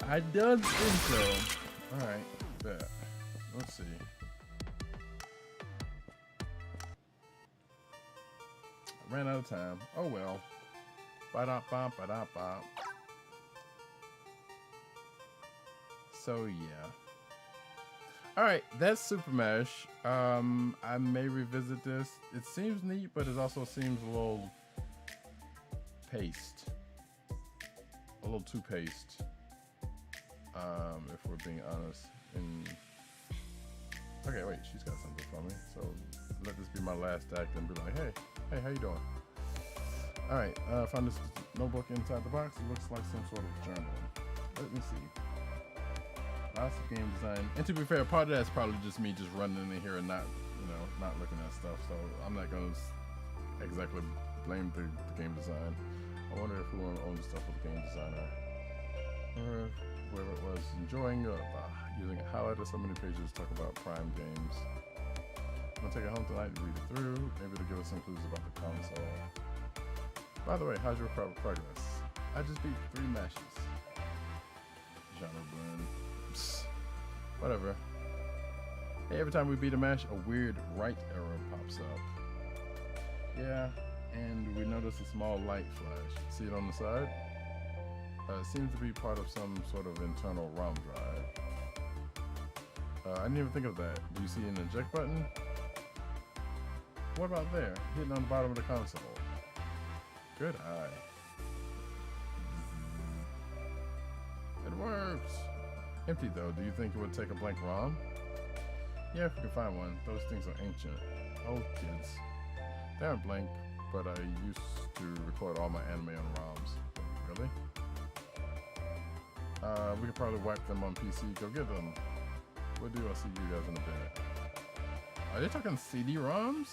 I don't think so. Alright, bet. Let's see. Ran out of time. Oh well. Ba-da-ba, ba-da-ba. So yeah. Alright, that's Super Mash. I may revisit this. It seems neat, but it also seems a little paced. A little too paced. If we're being honest. And okay, wait, she's got something for me. So let this be my last act and be like, hey, how you doing? All right, found this notebook inside the box. It looks like some sort of journal. Let me see. Lots of game design, and to be fair, part of that's probably just me just running in here and not looking at stuff. So I'm not gonna exactly blame the game design. I wonder if whoever owns stuff with the game designer, or whoever it was, enjoying using a highlighter so many pages to talk about Prime games. I'm gonna take it home tonight and read it through, maybe to give us some clues about the console. By the way, how's your progress? I just beat 3 matches. Genre blend. Psst. Whatever. Hey, every time we beat a match, a weird right arrow pops up. Yeah, and we notice a small light flash. See it on the side? It seems to be part of some sort of internal ROM drive. I didn't even think of that. Do you see an eject button? What about there, hidden on the bottom of the console? Good eye. It works! Empty though, do you think it would take a blank ROM? Yeah, if you can find one. Those things are ancient. Oh, kids. They aren't blank, but I used to record all my anime on ROMs. Really? We could probably wipe them on PC. Go get them. We'll do. I'll see you guys in a bit. Are they talking CD-ROMs?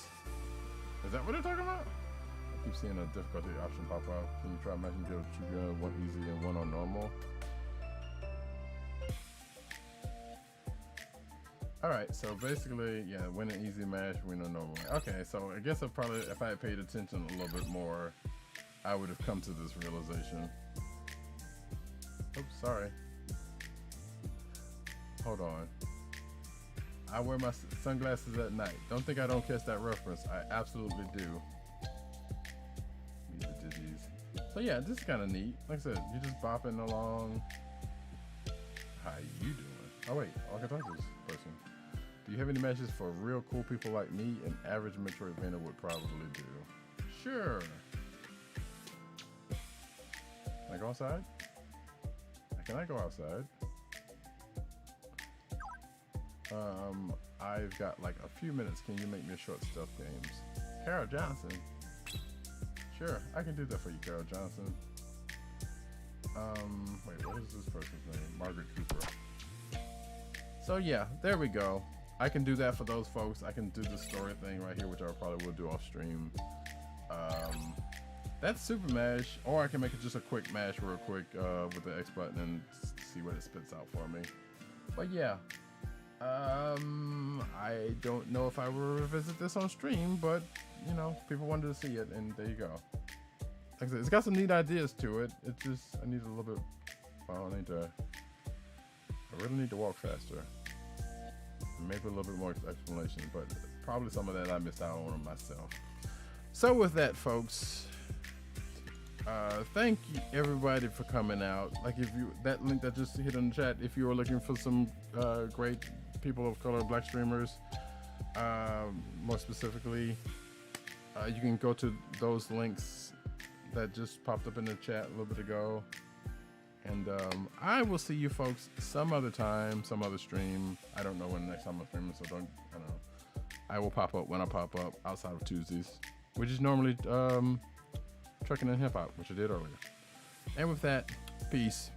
Is that what they're talking about? I keep seeing a difficulty option pop up. Can you try matching go to one easy and one on normal? Alright, so basically, yeah, win an easy match, win a normal. Okay, so I guess if I had paid attention a little bit more, I would have come to this realization. Oops, sorry. Hold on. I wear my sunglasses at night. Don't think I don't catch that reference. I absolutely do. Meet the Digis. So yeah, this is kind of neat. Like I said, you're just bopping along. How you doing? Oh wait, I can talk to this person. Do you have any matches for real cool people like me? An average Metroidvania would probably do. Sure. Can I go outside? Can I go outside? I've got like a few minutes. Can you make me a short stealth games? Carol Johnson. Sure, I can do that for you, Carol Johnson. Wait, what is this person's name? Margaret Cooper. So yeah, there we go. I can do that for those folks. I can do the story thing right here, which I probably will do off stream. That's Super Mash, or I can make it just a quick mash real quick with the X button and see what it spits out for me. But yeah, I don't know if I will revisit this on stream, but you know, people wanted to see it, and there you go. Like I said, it's got some neat ideas to it. It's just I need a little bit. Well, I really need to walk faster. Maybe a little bit more explanation, but probably some of that I missed out on myself. So with that, folks, thank you everybody for coming out. Like that link that just hit on the chat, if you are looking for some great people of color, black streamers, more specifically, you can go to those links that just popped up in the chat a little bit ago. And I will see you folks some other time, some other stream. I don't know when the next time I'm streaming, so I don't know. I will pop up when I pop up outside of Tuesdays, which is normally Trucking and Hip Hop, which I did earlier. And with that, peace.